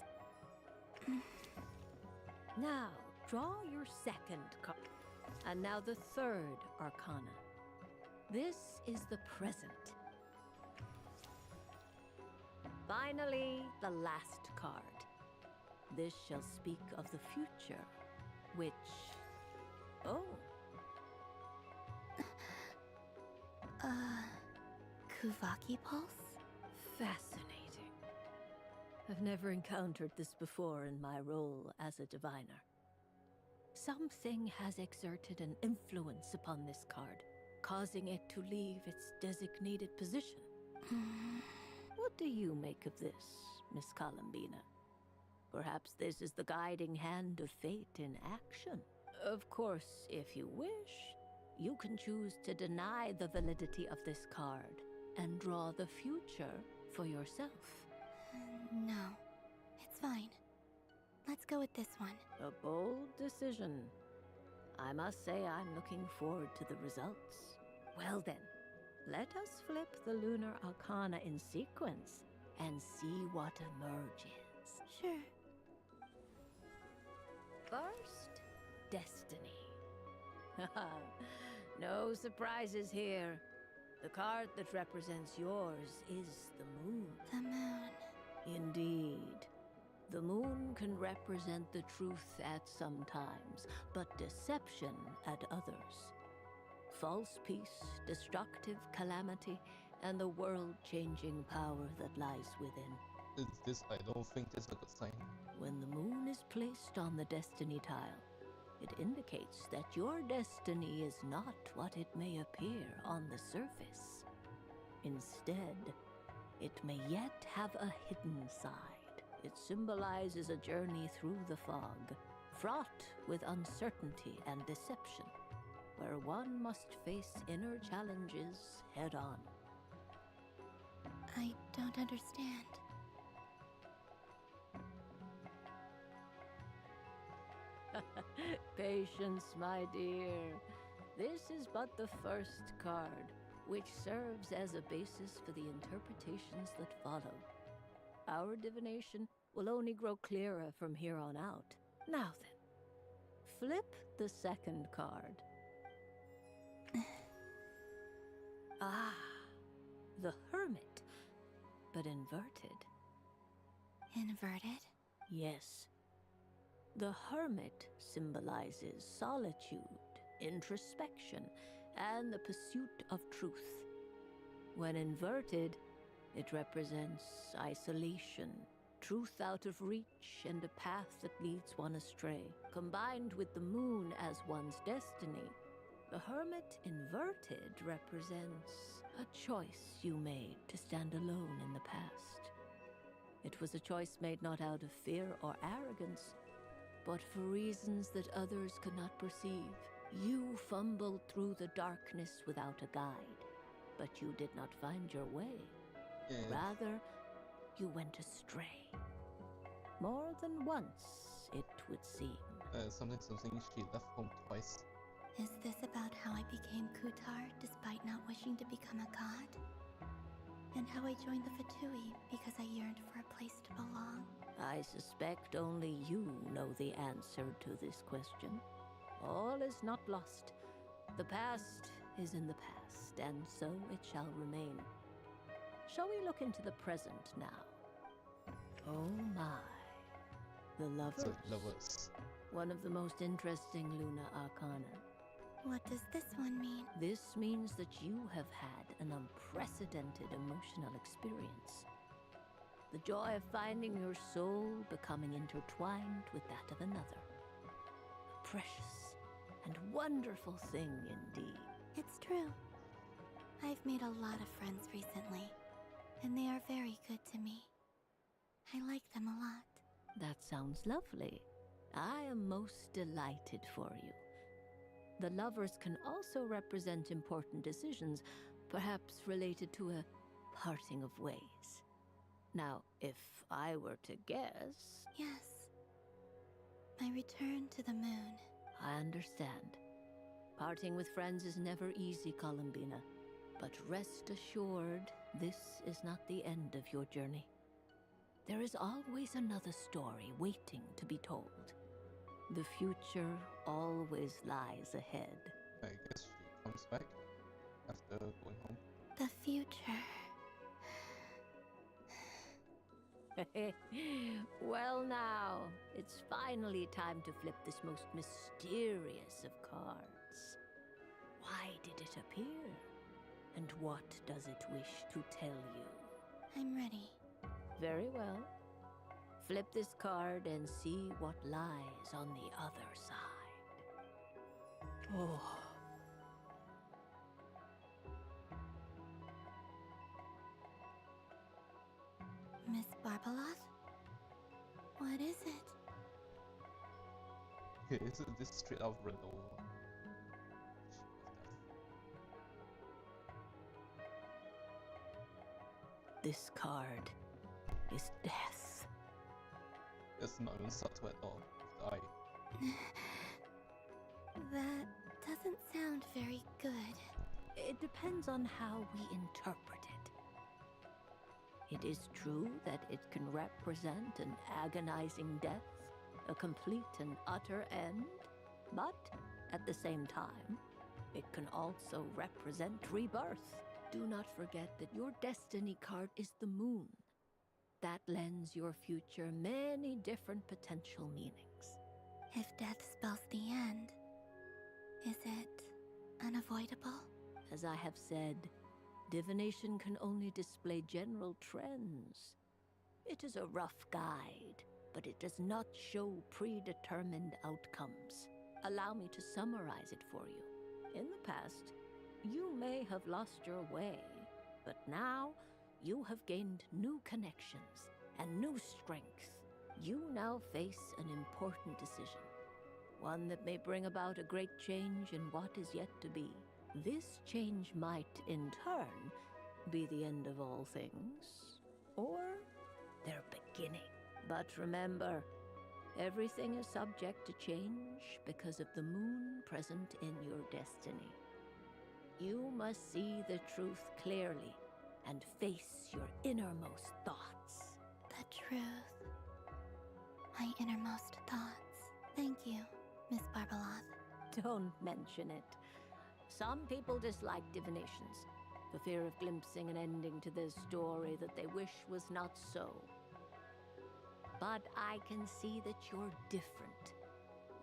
Speaker 16: Now, draw your second card. And now the third Arcana. This is the present. Finally, the last card. This shall speak of the future, which... Oh.
Speaker 15: Kuvaki Pulse?
Speaker 16: Fascinating. I've never encountered this before in my role as a diviner. Something has exerted an influence upon this card, causing it to leave its designated position. What do you make of this, Miss Columbina? Perhaps this is the guiding hand of fate in action. Of course, if you wish, you can choose to deny the validity of this card and draw the future for yourself.
Speaker 15: No, it's fine. Let's go with this one.
Speaker 16: A bold decision. I must say I'm looking forward to the results. Well then, let us flip the Lunar Arcana in sequence and see what emerges.
Speaker 15: Sure.
Speaker 16: First, Destiny. No surprises here. The card that represents yours is the moon.
Speaker 15: The moon.
Speaker 16: Indeed. The moon can represent the truth at some times, but deception at others. False peace, destructive calamity, and the world-changing power that lies within.
Speaker 1: I don't think this is a good sign.
Speaker 16: When the moon is placed on the destiny tile, it indicates that your destiny is not what it may appear on the surface. Instead, it may yet have a hidden side. It symbolizes a journey through the fog, fraught with uncertainty and deception, where one must face inner challenges head-on.
Speaker 15: I don't understand.
Speaker 16: Patience, my dear. This is but the first card, which serves as a basis for the interpretations that follow. Our divination will only grow clearer from here on out. Now then, flip the second card. Ah, the Hermit, but inverted.
Speaker 15: Inverted?
Speaker 16: Yes. The Hermit symbolizes solitude, introspection, and the pursuit of truth. When inverted, it represents isolation, truth out of reach, and a path that leads one astray. Combined with the moon as one's destiny, the Hermit inverted represents a choice you made to stand alone in the past. It was a choice made not out of fear or arrogance, but for reasons that others could not perceive. You fumbled through the darkness without a guide, but you did not find your way. Rather, you went astray. More than once, it would seem.
Speaker 1: Something she left home twice.
Speaker 15: Is this about how I became Kutar despite not wishing to become a god? And how I joined the Fatui because I yearned for a place to belong?
Speaker 16: I suspect only you know the answer to this question. All is not lost. The past is in the past, and so it shall remain. Shall we look into the present now? Oh my. The Lovers.
Speaker 1: The Lovers.
Speaker 16: One of the most interesting Lunar Arcana.
Speaker 15: What does this one mean?
Speaker 16: This means that you have had an unprecedented emotional experience. The joy of finding your soul becoming intertwined with that of another. A precious and wonderful thing indeed.
Speaker 15: It's true. I've made a lot of friends recently, and they are very good to me. I like them a lot.
Speaker 16: That sounds lovely. I am most delighted for you. The lovers can also represent important decisions, perhaps related to a parting of ways. Now, if I were to guess...
Speaker 15: Yes. My return to the moon.
Speaker 16: I understand. Parting with friends is never easy, Columbina. But rest assured, this is not the end of your journey. There is always another story waiting to be told. The future always lies ahead.
Speaker 1: I guess she comes back after going home.
Speaker 15: The future.
Speaker 16: Well now, it's finally time to flip this most mysterious of cards. Why did it appear? And what does it wish to tell you?
Speaker 15: I'm ready.
Speaker 16: Very well. Flip this card and see what lies on the other side. Oh.
Speaker 15: Miss Barbeloth? What is it?
Speaker 1: Isn't this straight out of Renault?
Speaker 16: This card is death.
Speaker 1: It's not even subtle at all. The eye.
Speaker 15: That doesn't sound very good.
Speaker 16: It depends on how we interpret it. It is true that it can represent an agonizing death, a complete and utter end, but at the same time, it can also represent rebirth. Do not forget that your destiny card is the moon. That lends your future many different potential meanings.
Speaker 15: If death spells the end, is it unavoidable?
Speaker 16: As I have said, divination can only display general trends. It is a rough guide, but it does not show predetermined outcomes. Allow me to summarize it for you. In the past, you may have lost your way, but now you have gained new connections and new strength. You now face an important decision, one that may bring about a great change in what is yet to be. This change might, in turn, be the end of all things, or their beginning. But remember, everything is subject to change because of the moon present in your destiny. You must see the truth clearly and face your innermost thoughts.
Speaker 15: The truth. My innermost thoughts. Thank you, Miss Barbeloth.
Speaker 16: Don't mention it. Some people dislike divinations, for fear of glimpsing an ending to their story that they wish was not so. But I can see that you're different.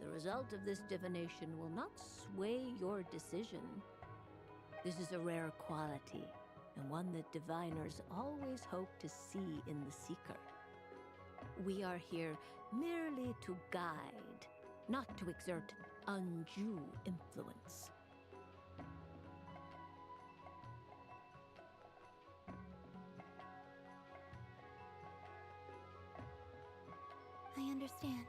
Speaker 16: The result of this divination will not sway your decision. This is a rare quality, and one that diviners always hope to see in the seeker. We are here merely to guide, not to exert undue influence.
Speaker 15: I understand.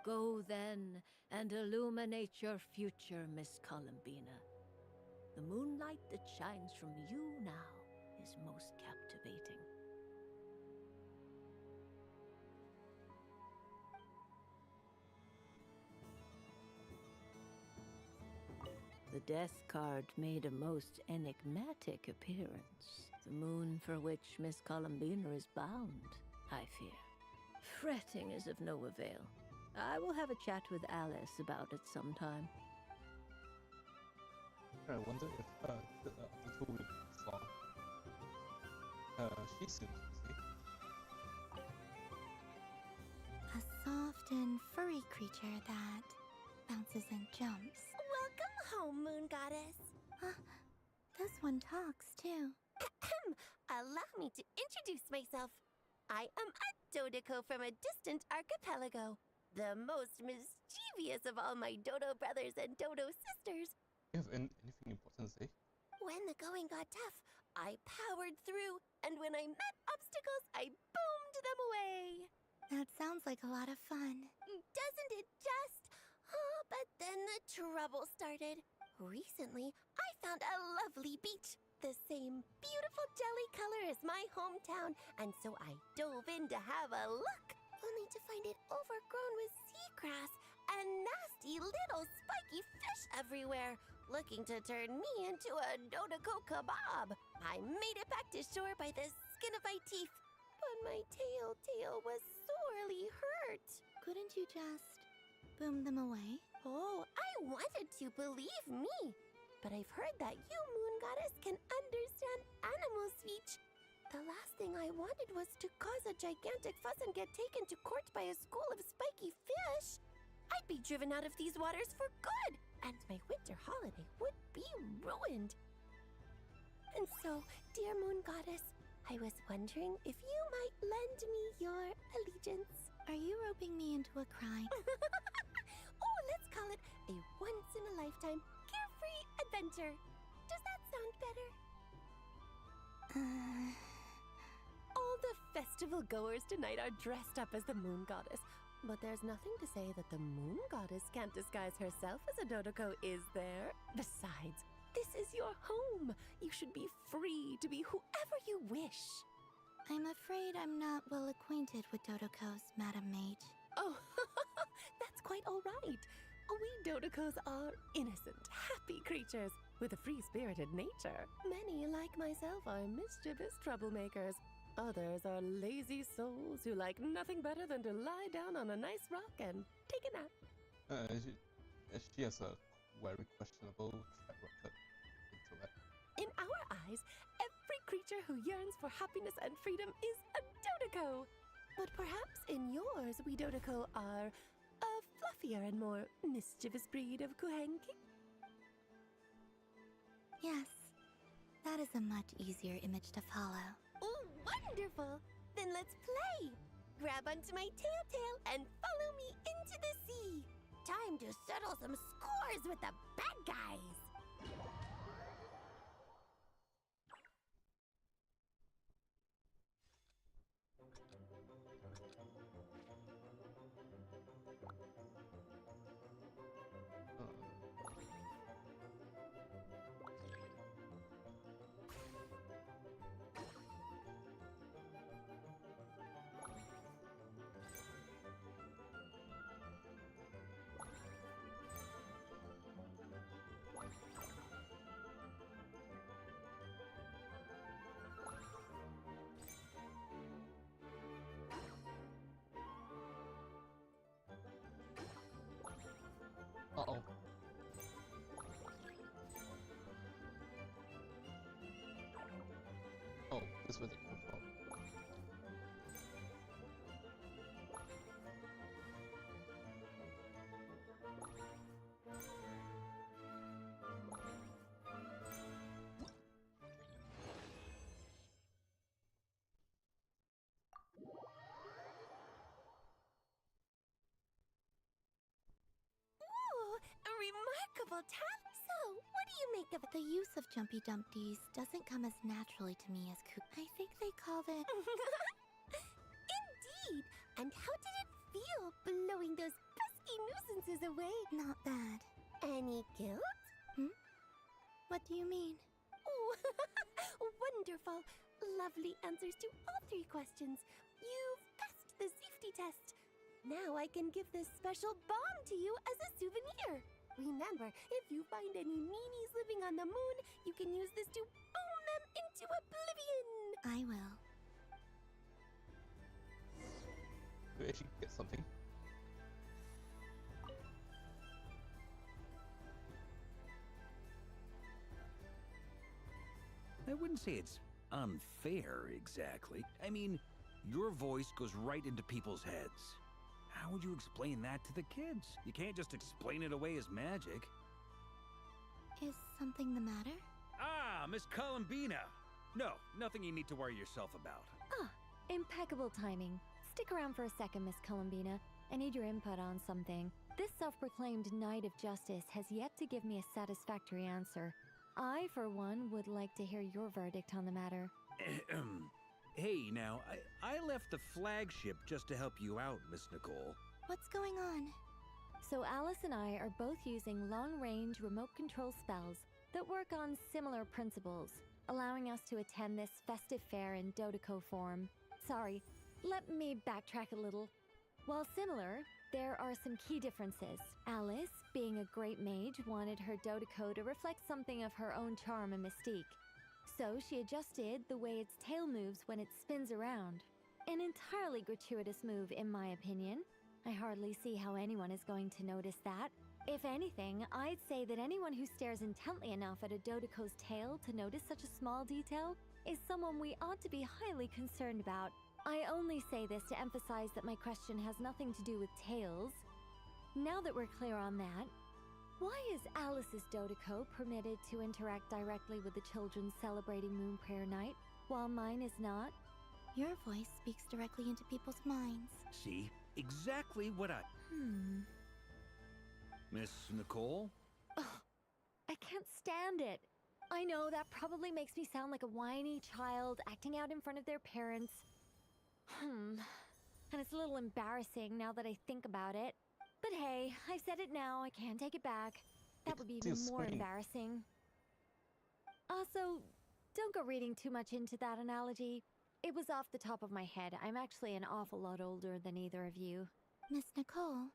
Speaker 16: Go then and illuminate your future, Miss Columbina. The moonlight that shines from you now is most captivating. The death card made a most enigmatic appearance. The moon for which Miss Columbina is bound, I fear. Fretting is of no avail. I will have a chat with Alice about it sometime.
Speaker 1: I wonder if the two will be long. She seems busy.
Speaker 15: A soft and furry creature that bounces and jumps.
Speaker 2: Welcome home, Moon Goddess.
Speaker 15: This one talks too.
Speaker 2: Allow me to introduce myself.
Speaker 9: I am a Dodoco from a distant archipelago, the most mischievous of all my Dodo brothers and Dodo sisters.
Speaker 1: You have anything important to say?
Speaker 9: When the going got tough, I powered through, and when I met obstacles, I boomed them away.
Speaker 15: That sounds like a lot of fun.
Speaker 9: Doesn't it just? Oh, but then the trouble started. Recently, I found a lovely beach, the same beautiful jelly color as my hometown, and so I dove in to have a look, only to find it overgrown with seagrass and nasty little spiky fish everywhere, looking to turn me into a Dodoco kebab. I made it back to shore by the skin of my teeth, but my tail was sorely hurt.
Speaker 15: Couldn't you just boom them away?
Speaker 9: Oh, I wanted to, believe me. But I've heard that you, Moon Goddess, can understand animal speech. The last thing I wanted was to cause a gigantic fuss and get taken to court by a school of spiky fish. I'd be driven out of these waters for good, and my winter holiday would be ruined. And so, dear Moon Goddess, I was wondering if you might lend me your allegiance.
Speaker 15: Are you roping me into a crime?
Speaker 9: Oh, let's call it a once-in-a-lifetime carefree adventure. Does that sound better? All the festival goers tonight are dressed up as the Moon Goddess. But there's nothing to say that the Moon Goddess can't disguise herself as a Dodoco, is there? Besides, this is your home. You should be free to be whoever you wish.
Speaker 15: I'm afraid I'm not well acquainted with Dodocos, Madam Mage.
Speaker 9: Oh, that's quite all right. We Dodocos are innocent, happy creatures with a free-spirited nature. Many, like myself, are mischievous troublemakers. Others are lazy souls who like nothing better than to lie down on a nice rock and take a nap.
Speaker 1: She has a very questionable track record intellect.
Speaker 9: In our eyes, every creature who yearns for happiness and freedom is a Dodoco. But perhaps in yours, we Dodoco are a fluffier and more mischievous breed of Kuhenki?
Speaker 15: Yes, that is a much easier image to follow.
Speaker 9: Oh, wonderful! Then let's play! Grab onto my tail and follow me into the sea! Time to settle some scores with the bad guys!
Speaker 1: Uh-oh. Oh, this is where they come from.
Speaker 9: A remarkable talent. So, what do you make of it?
Speaker 15: The use of Jumpy Dumpties doesn't come as naturally to me as I think they called it...
Speaker 9: Indeed! And how did it feel blowing those pesky nuisances away?
Speaker 15: Not bad.
Speaker 9: Any guilt?
Speaker 15: What do you mean?
Speaker 9: Oh, wonderful. Lovely answers to all three questions. You've passed the safety test. Now I can give this special bomb to you as a souvenir. Remember, if you find any meanies living on the moon, you can use this to boom them into oblivion.
Speaker 15: I will.
Speaker 1: Do we actually get something?
Speaker 17: I wouldn't say it's unfair, exactly. I mean, your voice goes right into people's heads. How would you explain that to the kids? You can't just explain it away as magic.
Speaker 15: Is something the matter?
Speaker 17: Ah, Miss Columbina! No, nothing you need to worry yourself about.
Speaker 9: Ah,
Speaker 5: Impeccable timing. Stick around for a second, Miss Columbina. I need your input on something. This self-proclaimed Knight of Justice has yet to give me a satisfactory answer. I, for one, would like to hear your verdict on the matter.
Speaker 17: Hey, now, I left the flagship just to help you out, Miss Nicole.
Speaker 15: What's going on?
Speaker 5: So Alice and I are both using long-range remote control spells that work on similar principles, allowing us to attend this festive fair in Dodeco form. Sorry, let me backtrack a little. While similar, there are some key differences. Alice, being a great mage, wanted her Dodeco to reflect something of her own charm and mystique. So she adjusted the way its tail moves when it spins around. An entirely gratuitous move, in my opinion. I hardly see how anyone is going to notice that. If anything, I'd say that anyone who stares intently enough at a Dodeco's tail to notice such a small detail is someone we ought to be highly concerned about. I only say this to emphasize that my question has nothing to do with tails. Now that we're clear on that, why is Alice's Dodeco permitted to interact directly with the children celebrating Moon Prayer Night, while mine is not?
Speaker 15: Your voice speaks directly into people's minds.
Speaker 17: See? Exactly what I... Miss Nicole?
Speaker 5: Ugh, I can't stand it. I know that probably makes me sound like a whiny child acting out in front of their parents. And it's a little embarrassing now that I think about it. But hey, I've said it now, I can't take it back. That would be even more embarrassing. Also, don't go reading too much into that analogy. It was off the top of my head. I'm actually an awful lot older than either of you.
Speaker 15: Miss Nicole,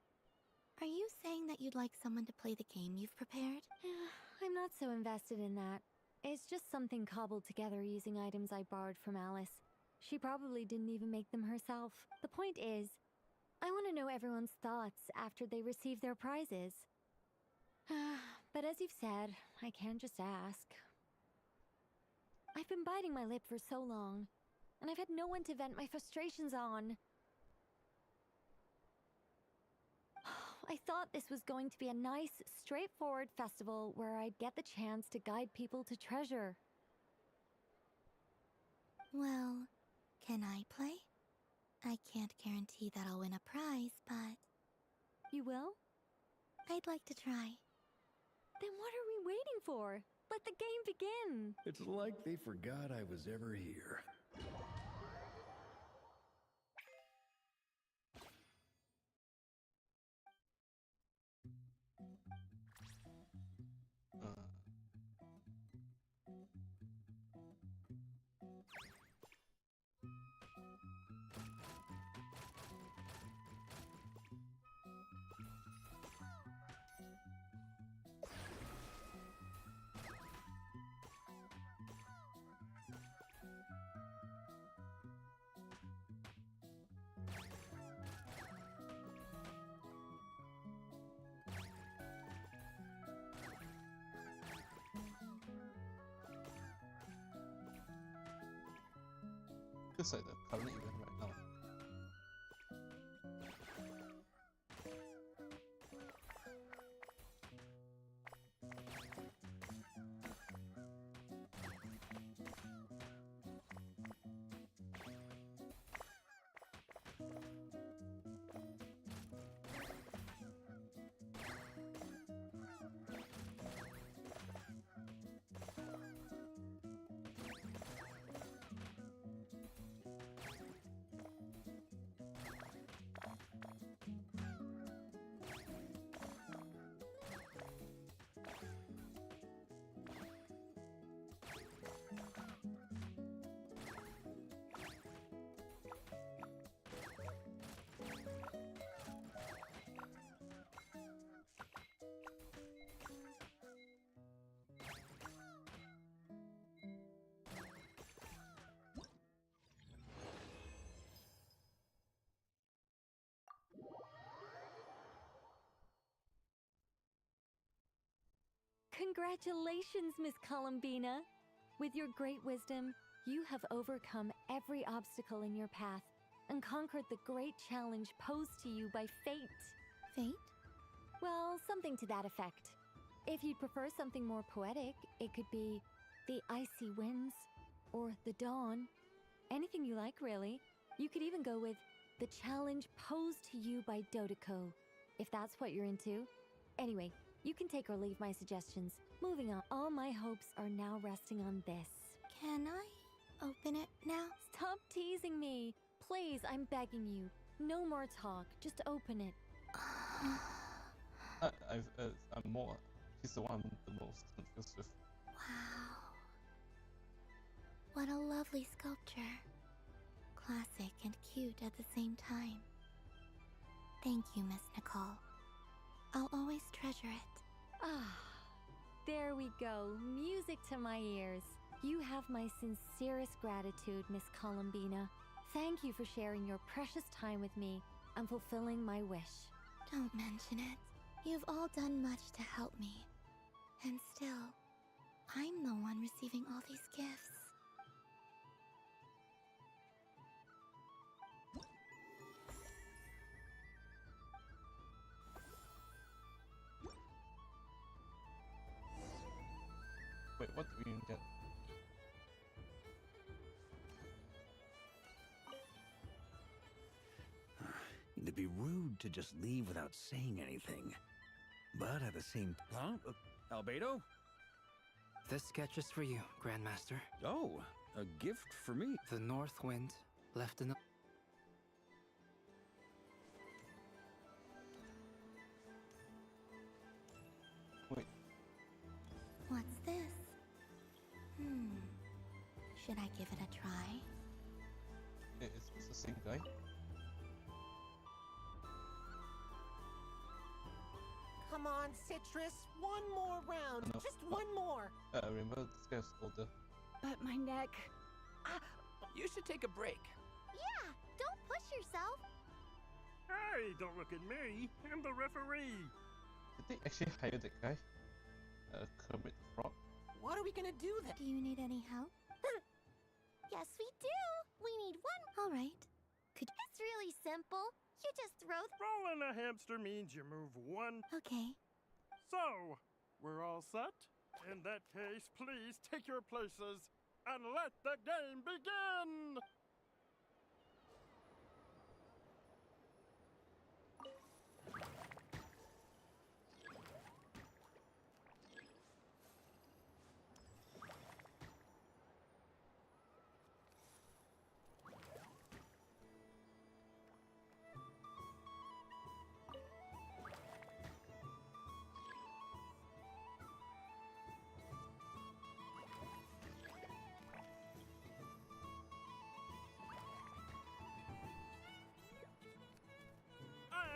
Speaker 15: are you saying that you'd like someone to play the game you've prepared?
Speaker 5: I'm not so invested in that. It's just something cobbled together using items I borrowed from Alice. She probably didn't even make them herself. The point is, I want to know everyone's thoughts after they receive their prizes. But as you've said, I can't just ask. I've been biting my lip for so long, and I've had no one to vent my frustrations on. I thought this was going to be a nice, straightforward festival where I'd get the chance to guide people to treasure.
Speaker 15: Well, can I play? I can't guarantee that I'll win a prize, but...
Speaker 5: You will?
Speaker 15: I'd like to try.
Speaker 5: Then what are we waiting for? Let the game begin!
Speaker 18: It's like they forgot I was ever here.
Speaker 1: Feels like the current event right now.
Speaker 5: Congratulations, Miss Columbina! With your great wisdom, you have overcome every obstacle in your path and conquered the great challenge posed to you by fate.
Speaker 15: Fate?
Speaker 5: Well, something to that effect. If you'd prefer something more poetic, it could be the icy winds or the dawn. Anything you like, really. You could even go with the challenge posed to you by Dodeko, if that's what you're into. Anyway, you can take or leave my suggestions. Moving on, all my hopes are now resting on this.
Speaker 15: Can I open it now?
Speaker 5: Stop teasing me. Please, I'm begging you. No more talk. Just open it.
Speaker 1: I'm more. He's the one I'm the most confused with.
Speaker 15: Wow. What a lovely sculpture. Classic and cute at the same time. Thank you, Miss Nicole. I'll always treasure it.
Speaker 5: Ah, there we go. Music to my ears. You have my sincerest gratitude, Miss Columbina. Thank you for sharing your precious time with me and fulfilling my wish.
Speaker 15: Don't mention it. You've all done much to help me. And still, I'm the one receiving all these gifts.
Speaker 1: Wait, what do we get?
Speaker 17: It'd be rude to just leave without saying anything. But at the same time... Albedo?
Speaker 10: This sketch is for you, Grandmaster.
Speaker 17: Oh, a gift for me.
Speaker 10: The North Wind left in the...
Speaker 1: Wait.
Speaker 15: What's this? Should I give it a try?
Speaker 1: It's the same guy.
Speaker 19: Come on, Citrus. One more round.
Speaker 1: No,
Speaker 19: Just one more.
Speaker 1: Remember this guy's older.
Speaker 8: But my neck.
Speaker 13: You should take a break.
Speaker 2: Yeah, don't push yourself.
Speaker 12: Hey, don't look at me. I'm the referee.
Speaker 1: Did they actually hire that guy? Kermit the Frog?
Speaker 19: What are we gonna do then?
Speaker 15: Do you need any help?
Speaker 2: Yes, we do. We need one.
Speaker 15: All right.
Speaker 2: It's really simple. You just throw.
Speaker 12: Rolling a hamster means you move one.
Speaker 15: Okay.
Speaker 12: So, we're all set? In that case, please take your places and let the game begin!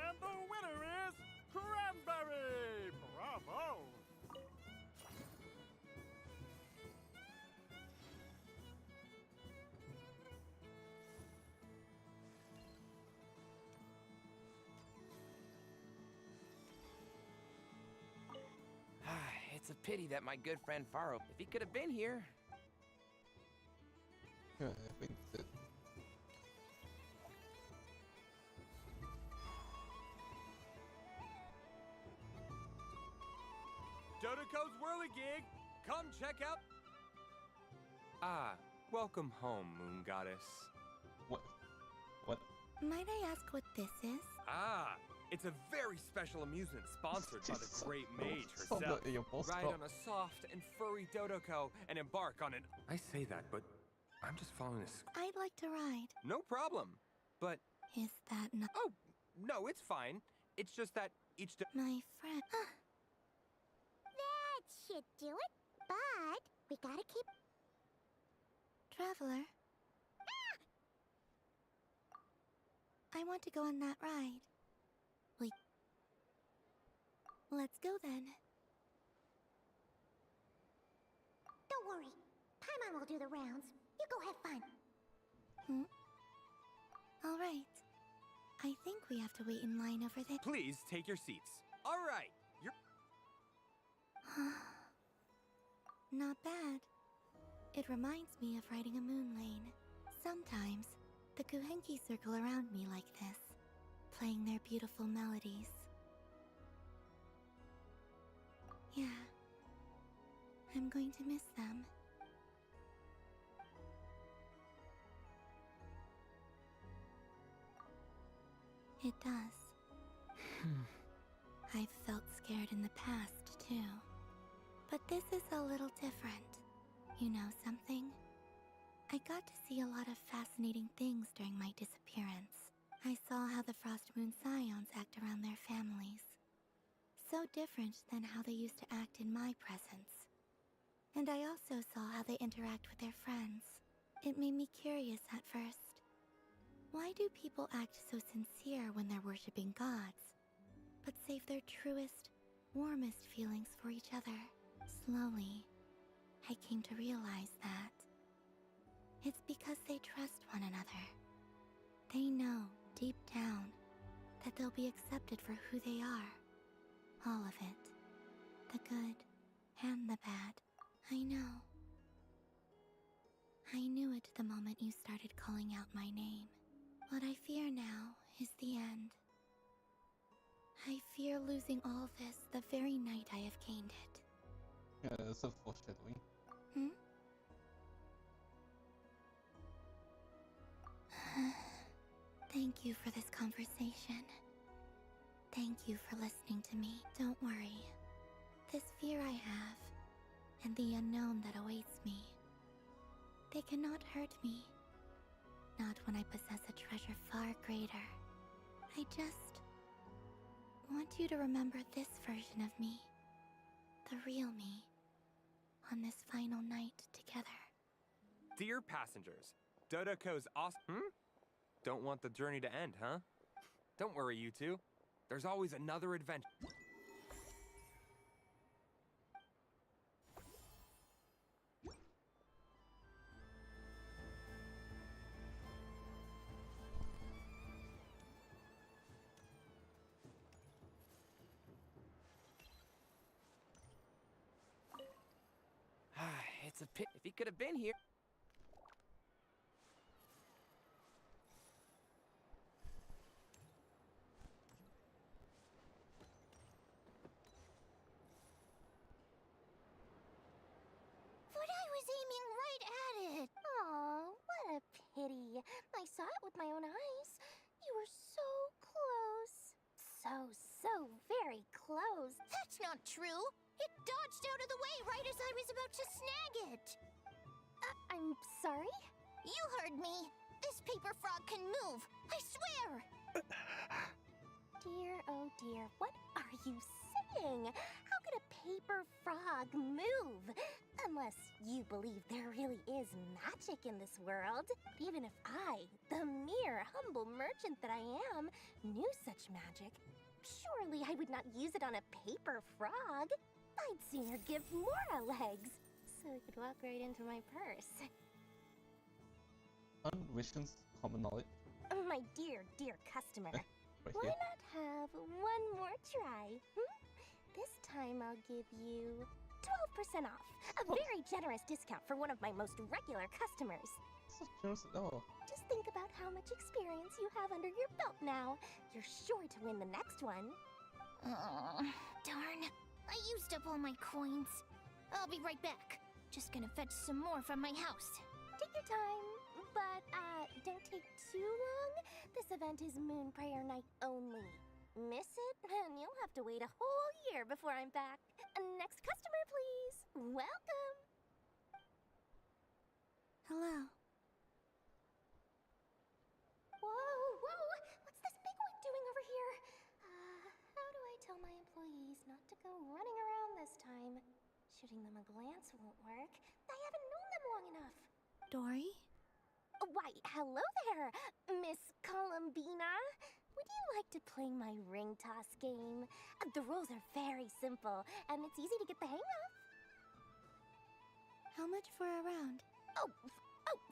Speaker 12: And the winner is Cranberry! Bravo!
Speaker 13: It's a pity that my good friend Faro, if he could have been here.
Speaker 1: Yeah, I think that.
Speaker 20: Dodoko's Whirligig! Come check out... Ah, welcome home, Moon Goddess.
Speaker 1: What? What?
Speaker 15: Might I ask what this is?
Speaker 20: Ah, it's a very special amusement sponsored by the great mage
Speaker 1: Stop
Speaker 20: herself.
Speaker 1: that, your boss
Speaker 20: Ride
Speaker 1: stop.
Speaker 20: on a soft and furry Dodoko and embark on an... I say that, but I'm just following a...
Speaker 15: I'd like to ride.
Speaker 20: No problem, but...
Speaker 15: Is that not...
Speaker 20: Oh, no, it's fine. It's just that each...
Speaker 15: My friend...
Speaker 2: That should do it. But we gotta keep.
Speaker 15: Traveler. I want to go on that ride. Let's go then.
Speaker 2: Don't worry. Paimon will do the rounds. You go have fun.
Speaker 15: All right. I think we have to wait in line over there.
Speaker 20: Please take your seats. All right, you're...
Speaker 15: Not bad. It reminds me of riding a moon lane. Sometimes, the Kuhenki circle around me like this, playing their beautiful melodies. Yeah. I'm going to miss them. too. But this is a little different. You know something? I got to see a lot of fascinating things during my disappearance. I saw how the Frost Moon Scions act around their families. So different than how they used to act in my presence. And I also saw how they interact with their friends. It made me curious at first. Why do people act so sincere when they're worshipping gods, but save their truest, warmest feelings for each other? Slowly, I came to realize that it's because they trust one another. They know, deep down, that they'll be accepted for who they are. All of it. The good and the bad. I know. I knew it the moment you started calling out my name. What I fear now is the end. I fear losing all this the very night I have gained it.
Speaker 1: Yeah, that's a foreshadowing.
Speaker 15: Thank you for this conversation. Thank you for listening to me. Don't worry. This fear I have, and the unknown that awaits me, they cannot hurt me. Not when I possess a treasure far greater. I just want you to remember this version of me. The real me. On this final night together.
Speaker 20: Dear passengers, Dodoko's awesome. Don't want the journey to end, huh? Don't worry, you two. There's always another adventure.
Speaker 10: It's a pit. If he could have been here.
Speaker 2: But I was aiming right at it. Aw, what a pity. I saw it with my own eyes. You were so close. So very close. That's not true. It dodged out of the way right as I was about to snag it. I'm sorry? You heard me. This paper frog can move. I swear. Dear, oh dear, what are you saying? How could a paper frog move? Unless you believe there really is magic in this world. Even if I, the mere humble merchant that I am, knew such magic, surely I would not use it on a paper frog. I'd sooner give Mora legs, so it could walk right into my purse.
Speaker 1: Unwishen's common knowledge.
Speaker 2: My dear customer,
Speaker 1: Right
Speaker 2: why
Speaker 1: here.
Speaker 2: not have one more try? This time I'll give you 12% off. A very generous discount for one of my most regular customers.
Speaker 1: So generous at all.
Speaker 2: Just think about how much experience you have under your belt now. You're sure to win the next one. Darn. I used up all my coins. I'll be right back. Just gonna fetch some more from my house. Take your time, but don't take too long. This event is Moon Prayer Night only. Miss it, and you'll have to wait a whole year before I'm back. Next customer, please. Welcome.
Speaker 15: Hello.
Speaker 2: Whoa! What's this bigwig doing over here? How do I tell my employees not to go running around this time? Shooting them a glance won't work. I haven't known them long enough.
Speaker 15: Dory?
Speaker 2: Why, hello there, Miss Columbina. Would you like to play my ring toss game? The rules are very simple, and it's easy to get the hang of.
Speaker 15: How much for a round?
Speaker 2: Oh,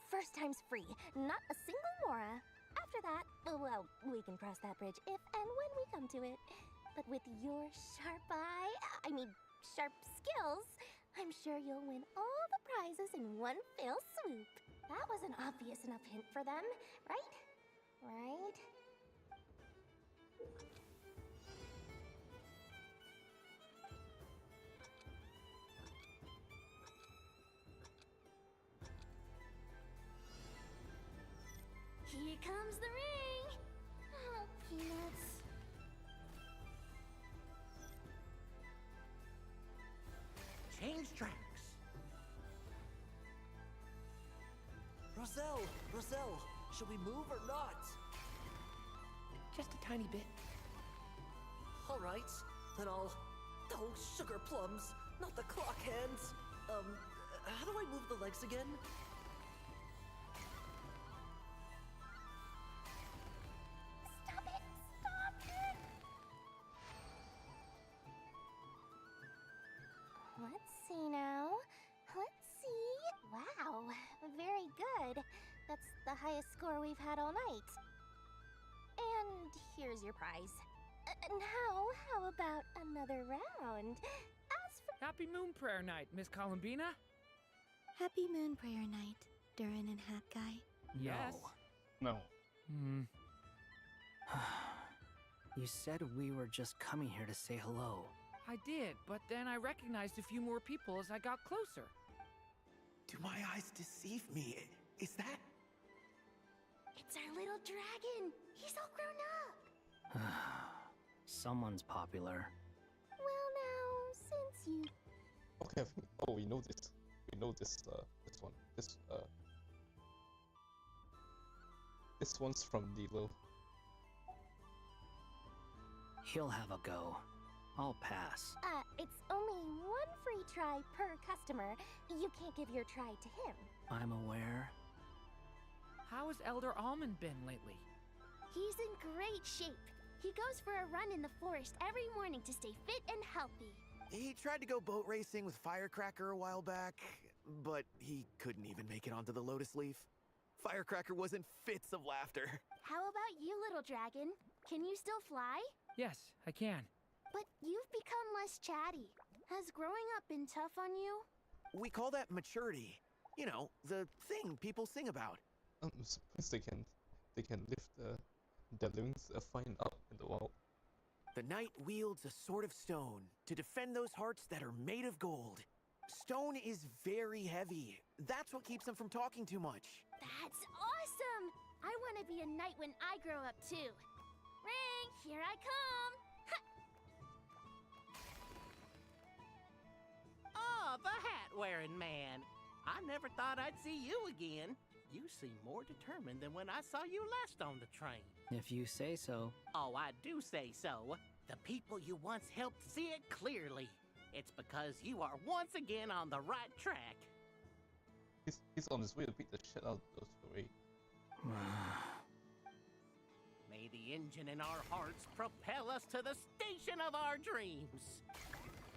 Speaker 2: first time's free. Not a single mora. After that, well, we can cross that bridge if and when we come to it. But with your sharp sharp skills, I'm sure you'll win all the prizes in one fell swoop. That was an obvious enough hint for them, right? Right? Here comes the ring! Oh, peanuts.
Speaker 19: tracks. Roselle, should we move or not?
Speaker 13: Just a tiny bit.
Speaker 19: All right, then I'll... Oh, sugar plums, not the clock hands. How do I move the legs again?
Speaker 2: Stop it! Stop it! Let's see now. Let's see. Wow, very good. That's the highest score we've had all night. And here's your prize. Now, how about another round? As for...
Speaker 13: Happy Moon Prayer Night, Miss Columbina.
Speaker 15: Happy Moon Prayer Night, Durin and Hat Guy.
Speaker 13: Yes.
Speaker 1: No.
Speaker 14: You said we were just coming here to say hello.
Speaker 13: I did, but then I recognized a few more people as I got closer.
Speaker 19: Do my eyes deceive me? Is that...
Speaker 2: It's our little dragon. He's all grown up.
Speaker 14: Someone's popular.
Speaker 2: Well now, since you...
Speaker 1: Okay, I think... Oh, we know this. We know this, this one. This one's from Dilo.
Speaker 14: He'll have a go. I'll pass.
Speaker 2: It's only one free try per customer. You can't give your try to him.
Speaker 14: I'm aware.
Speaker 13: How has Elder Almond been lately?
Speaker 2: He's in great shape. He goes for a run in the forest every morning to stay fit and healthy.
Speaker 19: He tried to go boat racing with Firecracker a while back, but he couldn't even make it onto the Lotus Leaf. Firecracker was in fits of laughter.
Speaker 2: How about you, little dragon? Can you still fly?
Speaker 13: Yes, I can.
Speaker 2: But you've become less chatty. Has growing up been tough on you?
Speaker 19: We call that maturity. You know, the thing people sing about.
Speaker 1: I'm surprised they can lift their livings fine up in the wild.
Speaker 19: The knight wields a sword of stone to defend those hearts that are made of gold. Stone is very heavy. That's what keeps them from talking too much.
Speaker 2: That's awesome! I want to be a knight when I grow up too. Ring, here I come!
Speaker 21: Oh, the hat-wearing man. I never thought I'd see you again. You seem more determined than when I saw you last on the train.
Speaker 14: If you say so.
Speaker 21: Oh, I do say so. The people you once helped see it clearly. It's because you are once again on the right track.
Speaker 1: He's on his way to beat the shit out of those three.
Speaker 21: May the engine in our hearts propel us to the station of our dreams.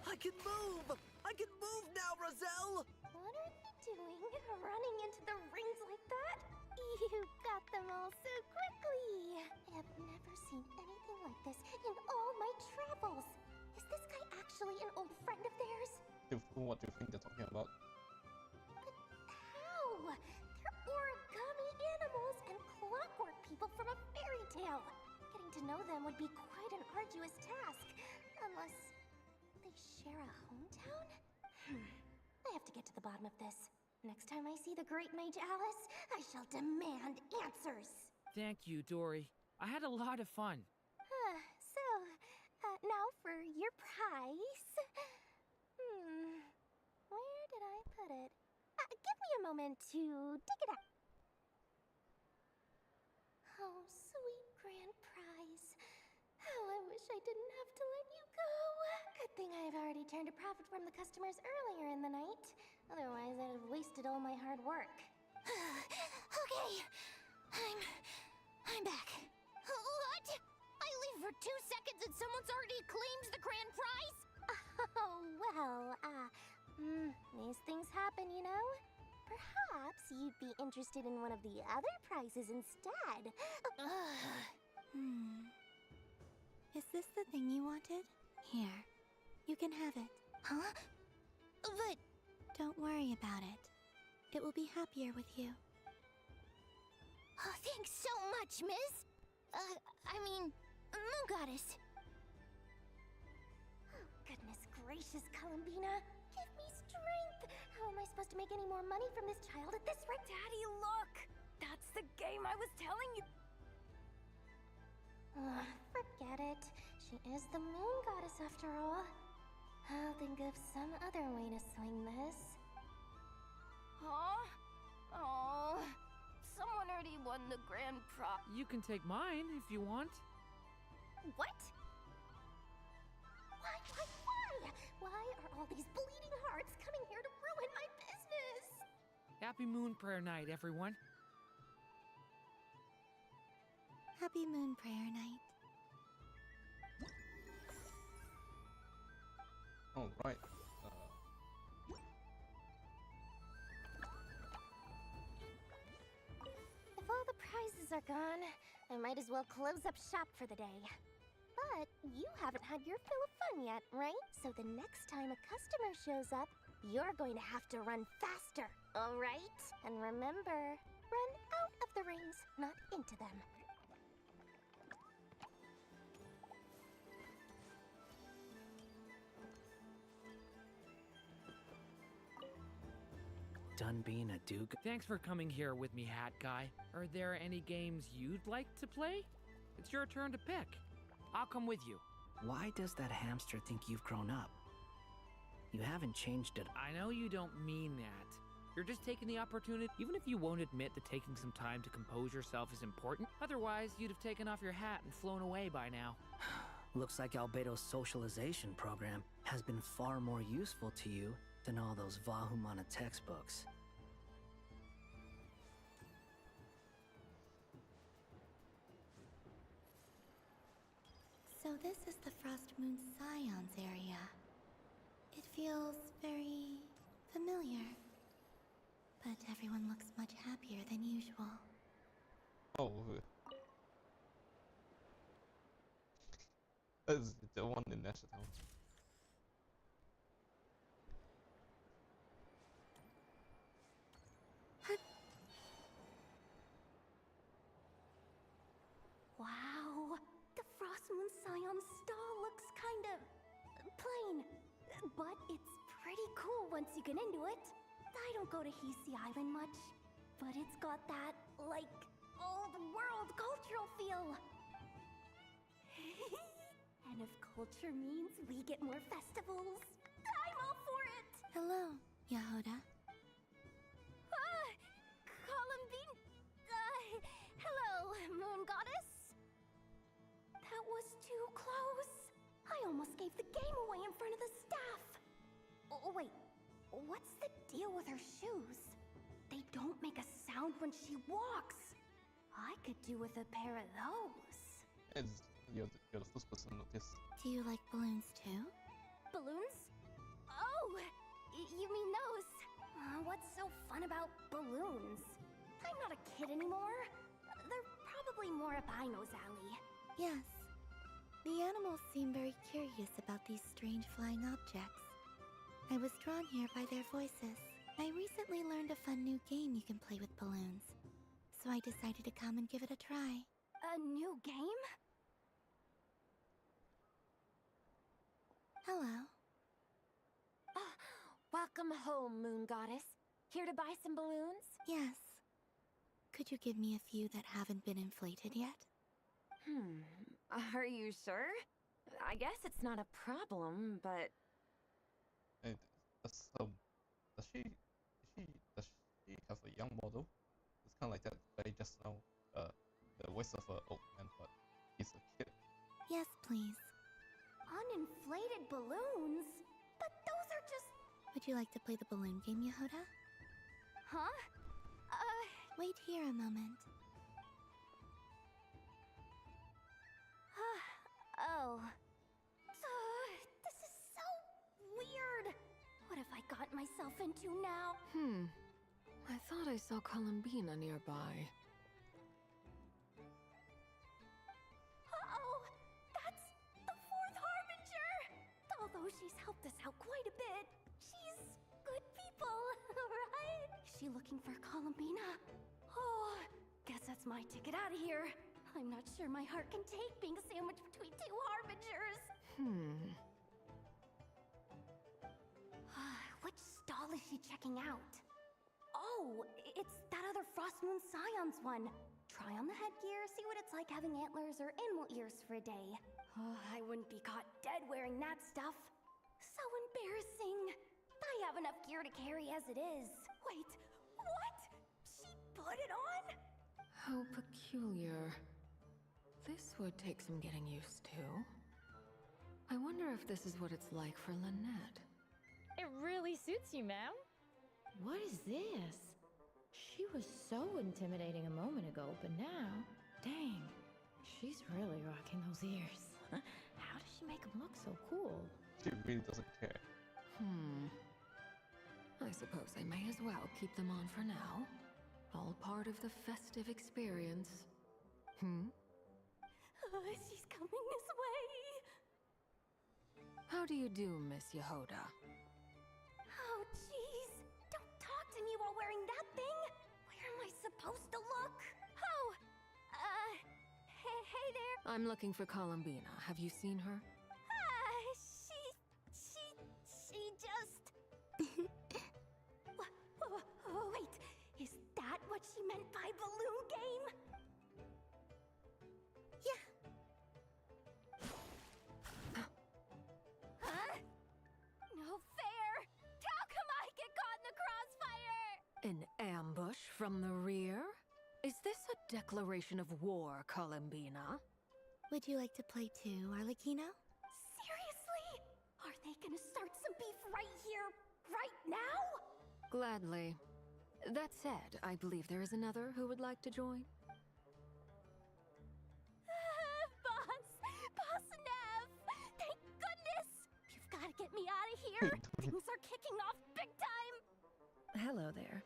Speaker 19: I can move! I can move now, Roselle!
Speaker 2: What are you doing? Running into the rings like that? You got them all so quickly. I have never seen anything like this in all my travels. Is this guy actually an old friend of theirs?
Speaker 1: What do you think they're talking about?
Speaker 2: But how? They're origami animals and clockwork people from a fairy tale. Getting to know them would be quite an arduous task. Unless they share a hometown? I have to get to the bottom of this. Next time I see the great mage Alice, I shall demand answers.
Speaker 13: Thank you, Dory. I had a lot of fun.
Speaker 2: Now for your prize. Where did I put it? Give me a moment to dig it out. Oh, sweet grand prize. How I wish I didn't have to let you go. Good thing I've already turned a profit from the customers earlier in the night. Otherwise, I'd have wasted all my hard work. Okay, I'm back. What? I leave for 2 seconds and someone's already claimed the grand prize? Oh, well, these things happen, you know? Perhaps you'd be interested in one of the other prizes instead.
Speaker 15: Is this the thing you wanted? Here, you can have it.
Speaker 2: Huh? But...
Speaker 15: Don't worry about it. It will be happier with you.
Speaker 2: Oh, thanks so much, miss. Moon Goddess. Oh, goodness gracious, Columbina. Give me strength. How am I supposed to make any more money from this child at this rate?
Speaker 22: Daddy, look! That's the game I was telling you.
Speaker 2: Forget it. She is the Moon Goddess after all.
Speaker 22: I'll think of some other way to swing this. Huh? Oh, someone already won the grand prize.
Speaker 13: You can take mine if you want.
Speaker 2: What? Why? Why are all these bleeding hearts coming here to ruin my business?
Speaker 13: Happy Moon Prayer Night, everyone.
Speaker 15: Happy Moon Prayer Night.
Speaker 1: All right.
Speaker 2: If all the prizes are gone, I might as well close up shop for the day. But you haven't had your fill of fun yet, right? So the next time a customer shows up, you're going to have to run faster, all right? And remember, run out of the rings, not into them.
Speaker 14: Done being a duke?
Speaker 13: Thanks for coming here with me, Hat Guy. Are there any games you'd like to play? It's your turn to pick. I'll come with you.
Speaker 14: Why does that hamster think you've grown up? You haven't changed it.
Speaker 13: I know you don't mean that. You're just taking the opportunity, even if you won't admit that taking some time to compose yourself is important. Otherwise, you'd have taken off your hat and flown away by now.
Speaker 14: Looks like Albedo's socialization program has been far more useful to you than all those Vahumana textbooks.
Speaker 15: So this is the Frost Moon Scions area. It feels very familiar. But everyone looks much happier than usual.
Speaker 1: Oh. That's the one in National.
Speaker 2: Wow, the Frost Moon Scion stall looks kind of plain, but it's pretty cool once you get into it. I don't go to Hisi Island much, but it's got that, like, old world cultural feel. And if culture means we get more festivals, I'm all for it!
Speaker 15: Hello, Yahoda.
Speaker 2: Columbine... hello, Moon Goddess? That was too close. I almost gave the game away in front of the staff. Oh, wait. What's the deal with her shoes? They don't make a sound when she walks. I could do with a pair of those.
Speaker 1: You're the first person to notice.
Speaker 15: Do you like balloons too?
Speaker 2: Balloons? Oh, you mean those? What's so fun about balloons? I'm not a kid anymore. They're probably more up Aino's alley.
Speaker 15: Yes. The animals seem very curious about these strange flying objects. I was drawn here by their voices. I recently learned a fun new game you can play with balloons. So I decided to come and give it a try.
Speaker 2: A new game?
Speaker 15: Hello.
Speaker 22: Welcome home, Moon Goddess. Here to buy some balloons?
Speaker 15: Yes. Could you give me a few that haven't been inflated yet?
Speaker 22: Are you sure? I guess it's not a problem, but...
Speaker 1: And does she have a young model? It's kind of like that guy just now, the voice of an old man, but he's a kid.
Speaker 15: Yes, please.
Speaker 2: Uninflated balloons? But those are just...
Speaker 15: Would you like to play the balloon game, Yahoda?
Speaker 2: Huh?
Speaker 15: Wait here a moment.
Speaker 2: Oh. This is so weird. What have I gotten myself into now?
Speaker 7: I thought I saw Columbina nearby.
Speaker 2: Uh-oh! That's the Fourth Harbinger! Although she's helped us out quite a bit, she's good people, right? Is she looking for Columbina? Oh, guess that's my ticket out of here. I'm not sure my heart can take being sandwiched between two Harbingers. Which stall is she checking out? Oh, it's that other Frost Moon Scions one. Try on the headgear, see what it's like having antlers or animal ears for a day. Oh, I wouldn't be caught dead wearing that stuff. So
Speaker 22: enough gear to carry as it is.
Speaker 4: Wait, what? She put it on?
Speaker 7: How peculiar. This would take some getting used to. I wonder if this is what it's like for Lynette.
Speaker 6: It really suits you, ma'am. What is this? She was so intimidating a moment ago, but now, dang, she's really rocking those ears. How does she make them look so cool?
Speaker 1: She really doesn't care.
Speaker 7: I suppose I may as well keep them on for now. All part of the festive experience.
Speaker 4: She's coming this way.
Speaker 7: How do you do, Miss Yehoda?
Speaker 4: Oh, jeez. Don't talk to me while wearing that thing. Where am I supposed to look? Oh, hey there.
Speaker 7: I'm looking for Columbina. Have you seen her?
Speaker 4: She just... Wait, is that what she meant by balloon game? Yeah. Huh? No fair! How come I get caught in the crossfire?
Speaker 7: An ambush from the rear? Is this a declaration of war, Columbina?
Speaker 15: Would you like to play too, Arlecchino?
Speaker 4: Seriously? Are they gonna start some beef right here, right now?
Speaker 7: Gladly. That said, I believe there is another who would like to join.
Speaker 4: Boss Nev! Thank goodness! You've gotta get me out of here! Things are kicking off big time!
Speaker 11: Hello there.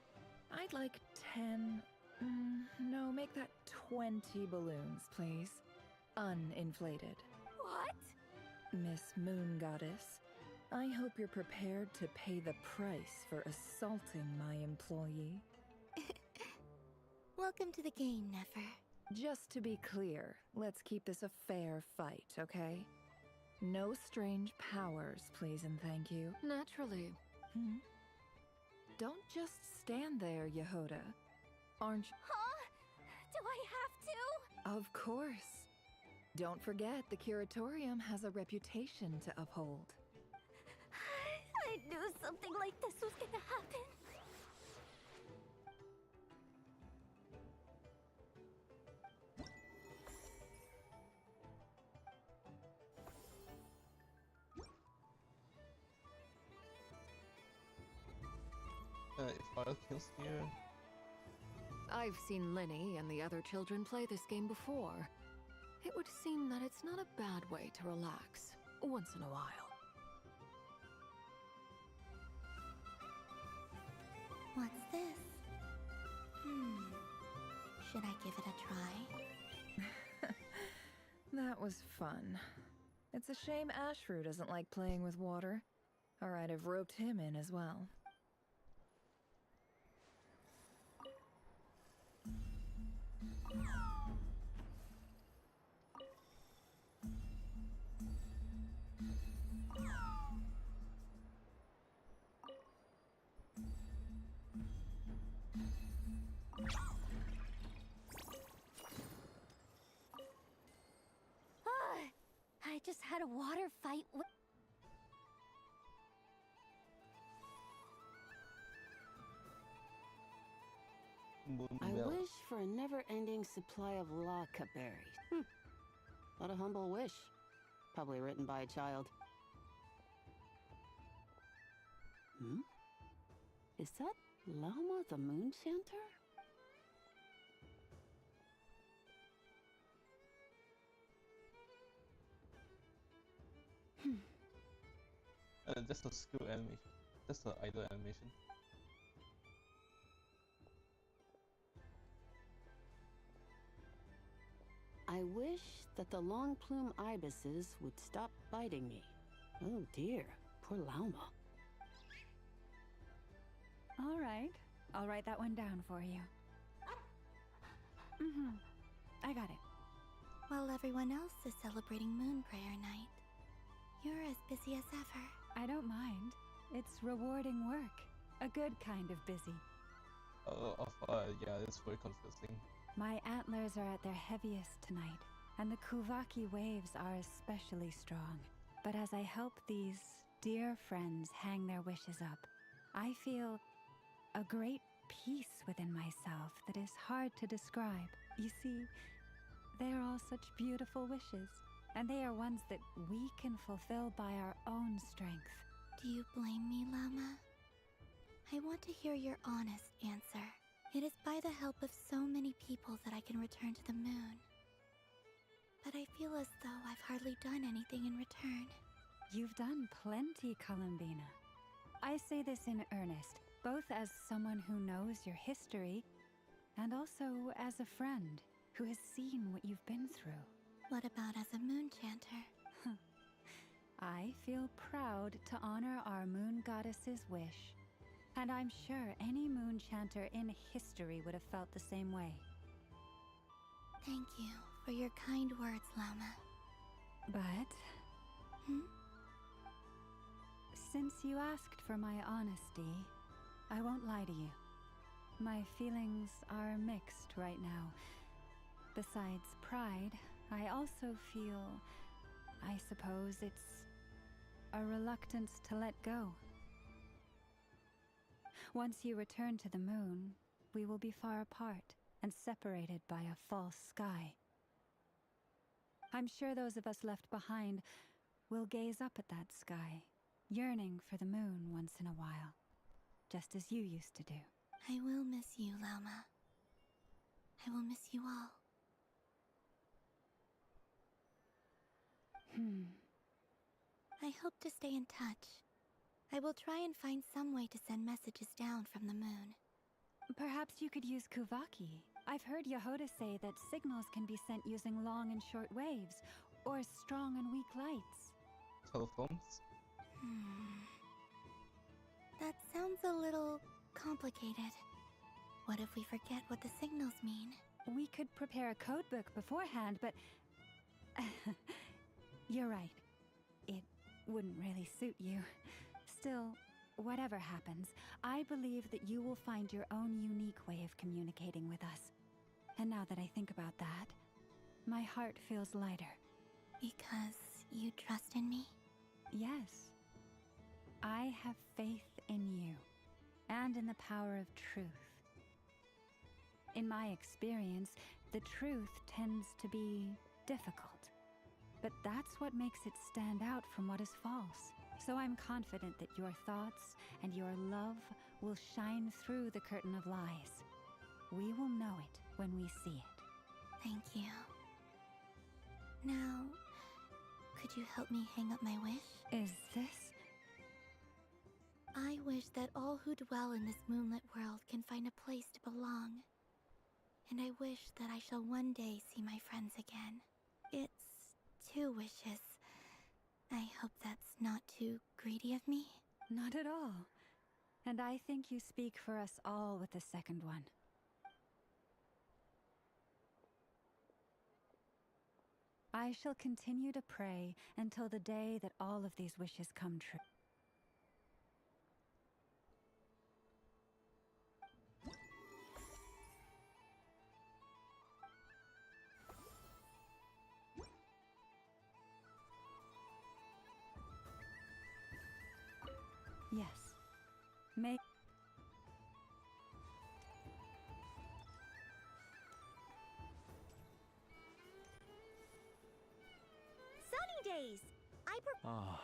Speaker 11: I'd like 10... no, make that 20 balloons, please. Uninflated.
Speaker 4: What?
Speaker 11: Miss Moon Goddess, I hope you're prepared to pay the price for assaulting my employee.
Speaker 15: Welcome to the game, Nefer.
Speaker 11: Just to be clear, let's keep this a fair fight, okay? No strange powers, please and thank you.
Speaker 7: Naturally.
Speaker 11: Don't just stand there, Yehoda. Aren't you?
Speaker 4: Huh? Do I have to?
Speaker 11: Of course. Don't forget, the Curatorium has a reputation to uphold.
Speaker 4: I knew something like this was gonna happen.
Speaker 1: If fire kills here...
Speaker 7: I've seen Lenny and the other children play this game before. It would seem that it's not a bad way to relax, once in a while.
Speaker 15: What's this? Should I give it a try?
Speaker 11: That was fun. It's a shame Ashru doesn't like playing with water. Or I'd have roped him in as well.
Speaker 4: I just had a water fight with...
Speaker 23: I wish for a never-ending supply of Laka berries. What a humble wish. Probably written by a child. Is that Lama the Moon Chanter?
Speaker 1: That's a skill animation. That's the idle animation.
Speaker 23: I wish that the long plume ibises would stop biting me. Oh dear, poor Lauma.
Speaker 8: All right, I'll write that one down for you. I got it.
Speaker 15: While everyone else is celebrating Moon Prayer Night, you're as busy as ever.
Speaker 8: I don't mind. It's rewarding work. A good kind of busy.
Speaker 1: Yeah, it's very confusing.
Speaker 8: My antlers are at their heaviest tonight, and the Kuvaki waves are especially strong. But as I help these dear friends hang their wishes up, I feel a great peace within myself that is hard to describe. You see, they are all such beautiful wishes, and they are ones that we can fulfill by our own strength.
Speaker 15: Do you blame me, Llama? I want to hear your honest answer. It is by the help of so many people that I can return to the moon. But I feel as though I've hardly done anything in return.
Speaker 8: You've done plenty, Columbina. I say this in earnest, both as someone who knows your history, and also as a friend who has seen what you've been through.
Speaker 15: What about as a moon chanter?
Speaker 8: I feel proud to honor our moon goddess's wish, and I'm sure any moon chanter in history would have felt the same way.
Speaker 15: Thank you for your kind words, Llama.
Speaker 8: But... Since you asked for my honesty, I won't lie to you. My feelings are mixed right now. Besides pride, I also feel, I suppose it's a reluctance to let go. Once you return to the moon, we will be far apart and separated by a false sky. I'm sure those of us left behind will gaze up at that sky, yearning for the moon once in a while, just as you used to do.
Speaker 15: I will miss you, Llama. I will miss you all. I hope to stay in touch. I will try and find some way to send messages down from the moon.
Speaker 8: Perhaps you could use Kuvaki. I've heard Yehoda say that signals can be sent using long and short waves, or strong and weak lights.
Speaker 1: Telephones?
Speaker 15: That sounds a little complicated. What if we forget what the signals mean?
Speaker 8: We could prepare a codebook beforehand, but... You're right. It wouldn't really suit you. Still, whatever happens, I believe that you will find your own unique way of communicating with us. And now that I think about that, my heart feels lighter.
Speaker 15: Because you trust in me?
Speaker 8: Yes. I have faith in you, and in the power of truth. In my experience, the truth tends to be difficult. But that's what makes it stand out from what is false. So I'm confident that your thoughts and your love will shine through the curtain of lies. We will know it when we see it.
Speaker 15: Thank you. Now, could you help me hang up my wish?
Speaker 8: Is this?
Speaker 15: I wish that all who dwell in this moonlit world can find a place to belong. And I wish that I shall one day see my friends again. It's 2 wishes. I hope that's not too greedy of me.
Speaker 8: Not at all. And I think you speak for us all with the second one. I shall continue to pray until the day that all of these wishes come true. Yes. May...
Speaker 2: Sunny days!
Speaker 10: Ah,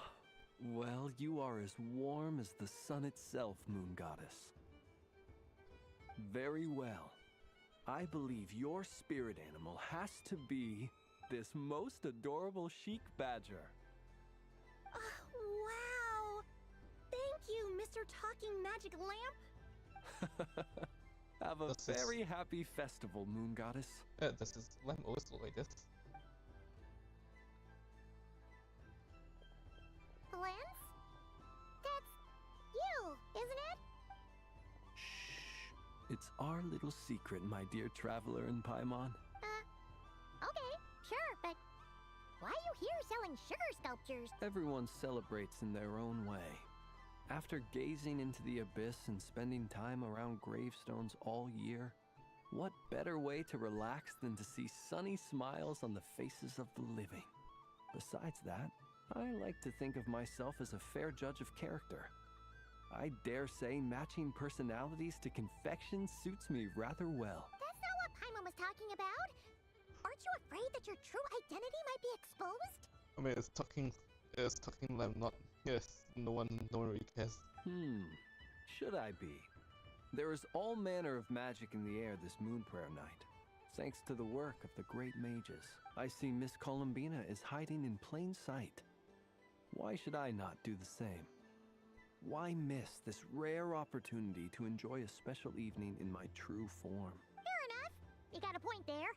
Speaker 10: well, you are as warm as the sun itself, Moon Goddess. Very well. I believe your spirit animal has to be this most adorable chic badger.
Speaker 2: Wow! Thank you, Mr. Talking Magic Lamp!
Speaker 10: Have a very happy festival, Moon Goddess.
Speaker 1: Yeah, does his lamp always look like this?
Speaker 2: Lance? That's you, isn't it?
Speaker 10: It's our little secret, my dear traveler in Paimon.
Speaker 2: Okay, sure, but why are you here selling sugar sculptures?
Speaker 10: Everyone celebrates in their own way. After gazing into the abyss and spending time around gravestones all year, what better way to relax than to see sunny smiles on the faces of the living? Besides that, I like to think of myself as a fair judge of character. I dare say matching personalities to confection suits me rather well.
Speaker 2: That's not what Paimon was talking about. Aren't you afraid that your true identity might be exposed?
Speaker 1: I mean, it's talking like not. Yes, no one really cares.
Speaker 10: Should I be? There is all manner of magic in the air this moon prayer night. Thanks to the work of the great mages, I see Miss Columbina is hiding in plain sight. Why should I not do the same? Why miss this rare opportunity to enjoy a special evening in my true form?
Speaker 2: Fair enough. You got a point there.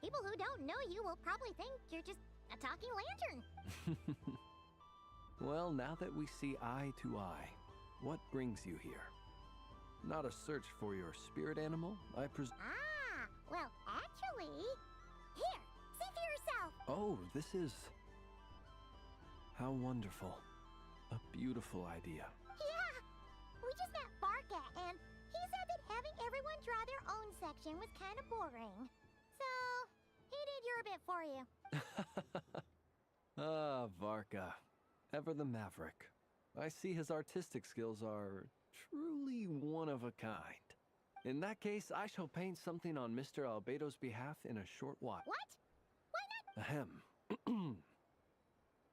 Speaker 2: People who don't know you will probably think you're just a talking lantern.
Speaker 10: Well, now that we see eye to eye, what brings you here? Not a search for your spirit animal, I presume?
Speaker 2: Ah, well, actually... Here, see for yourself!
Speaker 10: Oh, this is... How wonderful. A beautiful idea.
Speaker 2: Yeah! We just met Barca, and he said that having everyone draw their own section was kind of boring. So, he did your bit for you.
Speaker 10: Ah, Varka. Ever the maverick. I see his artistic skills are truly one of a kind. In that case, I shall paint something on Mr. Albedo's behalf in a short while.
Speaker 2: What? Why not?
Speaker 10: Ahem.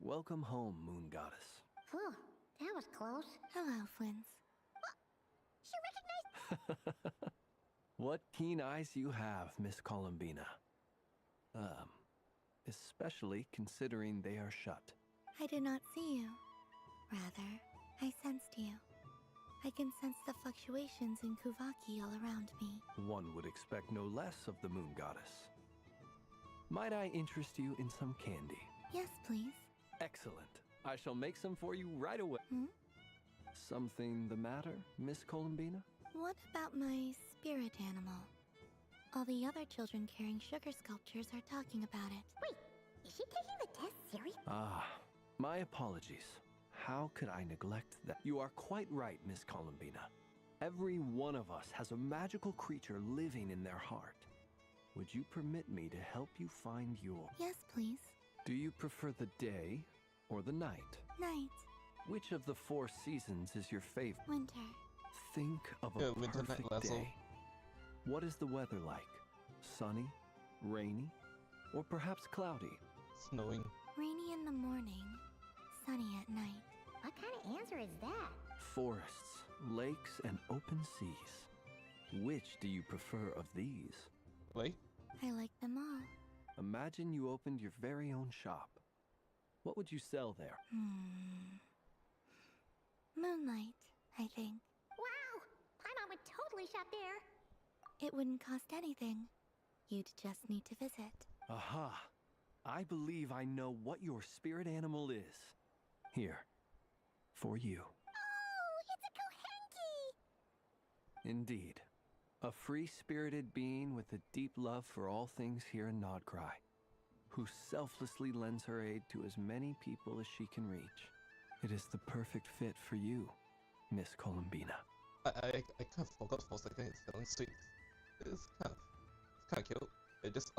Speaker 10: Welcome home, Moon Goddess.
Speaker 2: Phew, that was close.
Speaker 15: Hello, Flins.
Speaker 2: She recognized...
Speaker 10: What keen eyes you have, Miss Columbina. Especially considering they are shut.
Speaker 15: I did not see you. Rather, I sensed you. I can sense the fluctuations in Kuvaki all around me.
Speaker 10: One would expect no less of the Moon Goddess. Might I interest you in some candy?
Speaker 15: Yes, please.
Speaker 10: Excellent. I shall make some for you right away. Something the matter, Miss Columbina?
Speaker 15: What about my spirit animal? All the other children carrying sugar sculptures are talking about it.
Speaker 2: Wait, is she taking the test seriously?
Speaker 10: Ah, my apologies. How could I neglect that? You are quite right, Miss Columbina. Every one of us has a magical creature living in their heart. Would you permit me to help you find yours?
Speaker 15: Yes, please.
Speaker 10: Do you prefer the day or the night?
Speaker 15: Night.
Speaker 10: Which of the 4 seasons is your favorite?
Speaker 15: Winter.
Speaker 10: Think of a
Speaker 1: winter night
Speaker 10: perfect
Speaker 1: lasso.
Speaker 10: day. What is the weather like? Sunny? Rainy? Or perhaps cloudy?
Speaker 1: Snowing.
Speaker 15: Rainy in the morning, sunny at night.
Speaker 2: What kind of answer is that?
Speaker 10: Forests, lakes, and open seas. Which do you prefer of these?
Speaker 1: Wait.
Speaker 15: I like them all.
Speaker 10: Imagine you opened your very own shop. What would you sell there?
Speaker 15: Moonlight, I think.
Speaker 2: Wow! Paimon would totally shop there.
Speaker 15: It wouldn't cost anything. You'd just need to visit.
Speaker 10: Aha! I believe I know what your spirit animal is. Here. For you.
Speaker 2: Oh, it's a Kohenki!
Speaker 10: Indeed. A free-spirited being with a deep love for all things here in Nodcry, who selflessly lends her aid to as many people as she can reach. It is the perfect fit for you, Miss Columbina.
Speaker 1: I kind of forgot for a second it's selling sweets. It's kind of cute. It just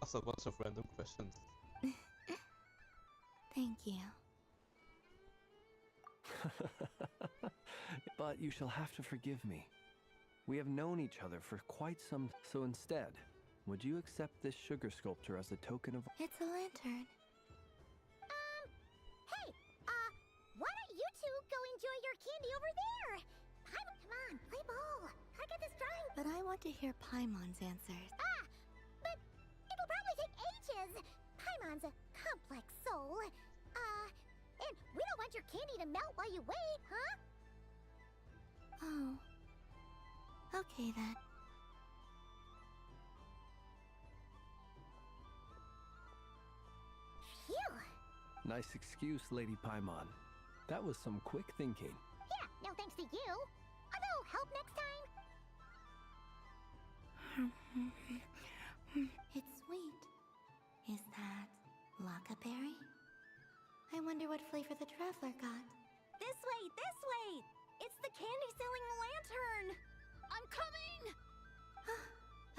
Speaker 1: ask a bunch of random questions.
Speaker 15: Thank you.
Speaker 10: But you shall have to forgive me. We have known each other for quite some... So instead, would you accept this sugar sculpture as a token of...
Speaker 15: It's a lantern.
Speaker 2: Hey, why don't you two go enjoy your candy over there? Paimon, come on, play ball. I got this drawing.
Speaker 15: But I want to hear Paimon's answers.
Speaker 2: But it'll probably take ages. Paimon's a complex soul. And we don't want your candy to melt while you wait, huh?
Speaker 15: Oh. Okay then.
Speaker 2: Phew.
Speaker 10: Nice excuse, Lady Paimon. That was some quick thinking.
Speaker 2: Yeah, no thanks to you. Although, help next time.
Speaker 15: It's sweet. Is that Lockaberry? I wonder what flavor the traveler got.
Speaker 4: This way, this way! It's the candy-selling lantern! I'm coming!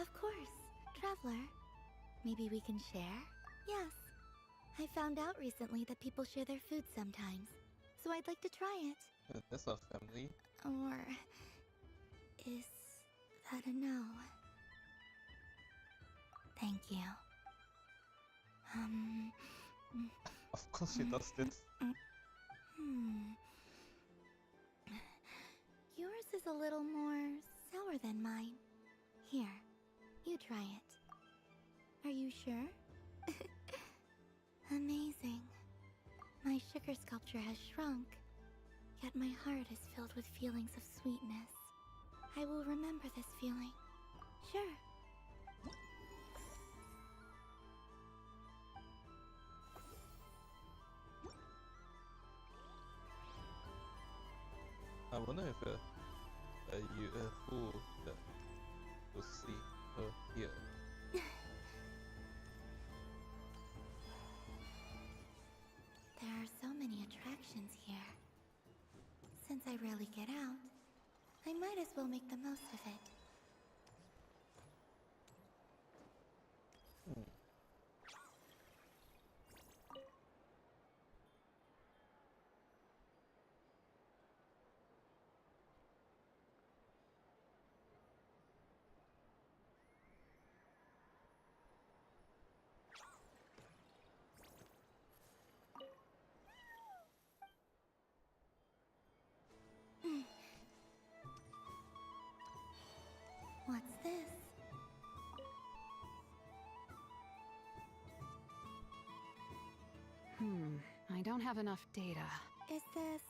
Speaker 15: Of course. Traveler, maybe we can share? Yes. I found out recently that people share their food sometimes. so I'd like to try it.
Speaker 1: That's our family.
Speaker 15: Or is that a no? Thank you.
Speaker 1: Of course she does this.
Speaker 15: Yours is a little more sour than mine. Here, you try it. Are you sure? Amazing. My sugar sculpture has shrunk, yet my heart is filled with feelings of sweetness. I will remember this feeling. Sure.
Speaker 1: I wonder if who will see her here.
Speaker 15: There are so many attractions here. Since I rarely get out, I might as well make the most of it. What's this?
Speaker 11: I don't have enough data.
Speaker 15: Is this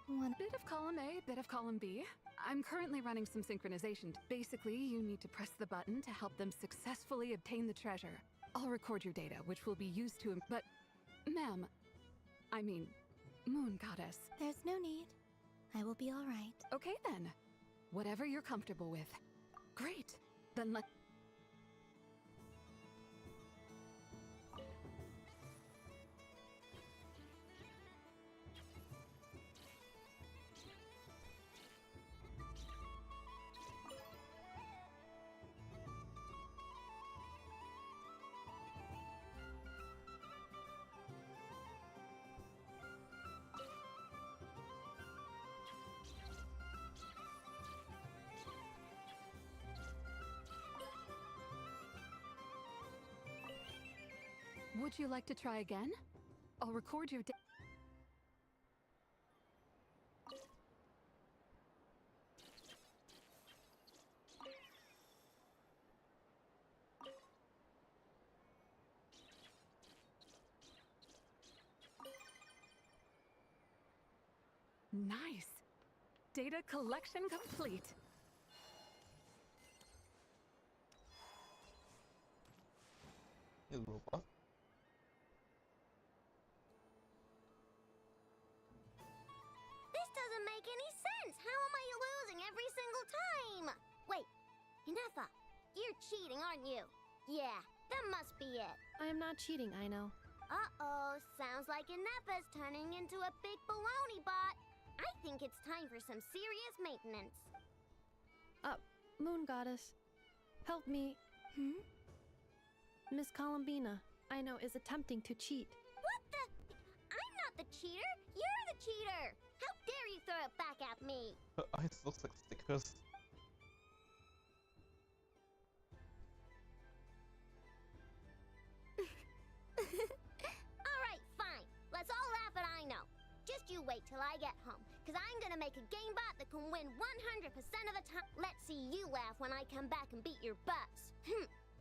Speaker 15: one
Speaker 11: bit of column A, bit of column B? I'm currently running some synchronization. Basically, you need to press the button to help them successfully obtain the treasure. I'll record your data, which will be used to... But, ma'am, I mean, Moon Goddess.
Speaker 15: There's no need. I will be all right.
Speaker 11: Okay then. Whatever you're comfortable with. Great. Then let... Would you like to try again? I'll record your Nice! Data collection complete!
Speaker 1: Robot.
Speaker 2: This doesn't make any sense! How am I losing every single time? Wait, Inefa, you're cheating, aren't you? Yeah, that must be it.
Speaker 3: I am not cheating, I know.
Speaker 2: Uh-oh, sounds like Inefa's turning into a big baloney bot. I think it's time for some serious maintenance.
Speaker 3: Moon Goddess, help me. Miss Columbina, I know, is attempting to cheat.
Speaker 2: What the? I'm not the cheater! You're the cheater! How dare you throw it back at me?
Speaker 1: Her eyes look like stickers.
Speaker 2: Alright, fine. Let's all laugh at I know. Just you wait till I get home, because I'm gonna make a game bot that can win 100% of the time. Let's see you laugh when I come back and beat your butts.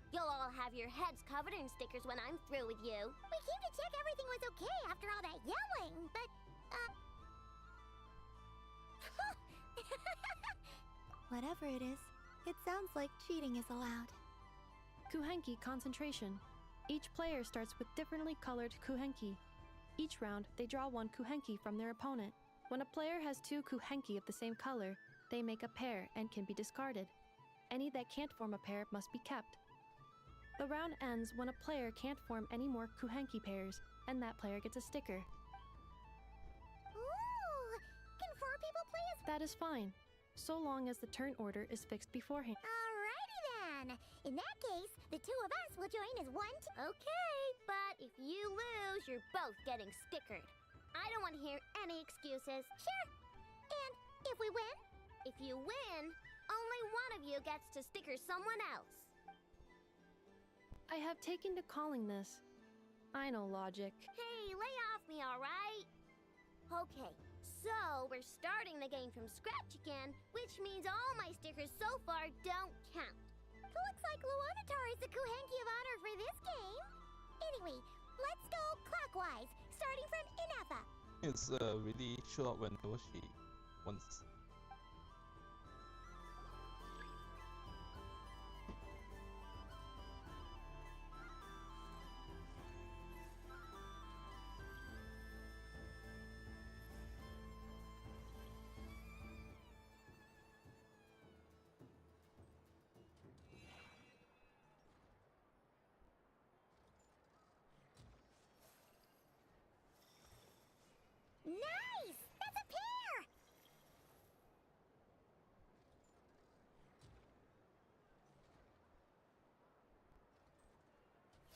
Speaker 2: You'll all have your heads covered in stickers when I'm through with you. We came to check everything was okay after all that yelling, but,
Speaker 15: Whatever it is, it sounds like cheating is allowed.
Speaker 3: Kuhenki concentration. Each player starts with differently colored Kuhenki. Each round, they draw one Kuhenki from their opponent. When a player has two Kuhenki of the same color, they make a pair and can be discarded. Any that can't form a pair must be kept. The round ends when a player can't form any more Kuhenki pairs, and that player gets a sticker.
Speaker 2: Ooh! Can 4 people play as...
Speaker 3: That is fine, so long as the turn order is fixed beforehand.
Speaker 2: Alrighty then! In that case, the 2 of us will join as one Okay, but if you lose, you're both getting stickered. I don't want to hear any excuses. Sure. And if we win, if you win, only one of you gets to sticker someone else.
Speaker 3: I have taken to calling this. I know logic.
Speaker 2: Hey, lay off me, alright? Okay, so we're starting the game from scratch again, which means all my stickers so far don't count. Looks like Luanatar is the Kuhenki of honor for this game. Anyway, let's go clockwise, starting from Inefa.
Speaker 1: It's really short whenever she wants.
Speaker 2: Nice! That's a pair!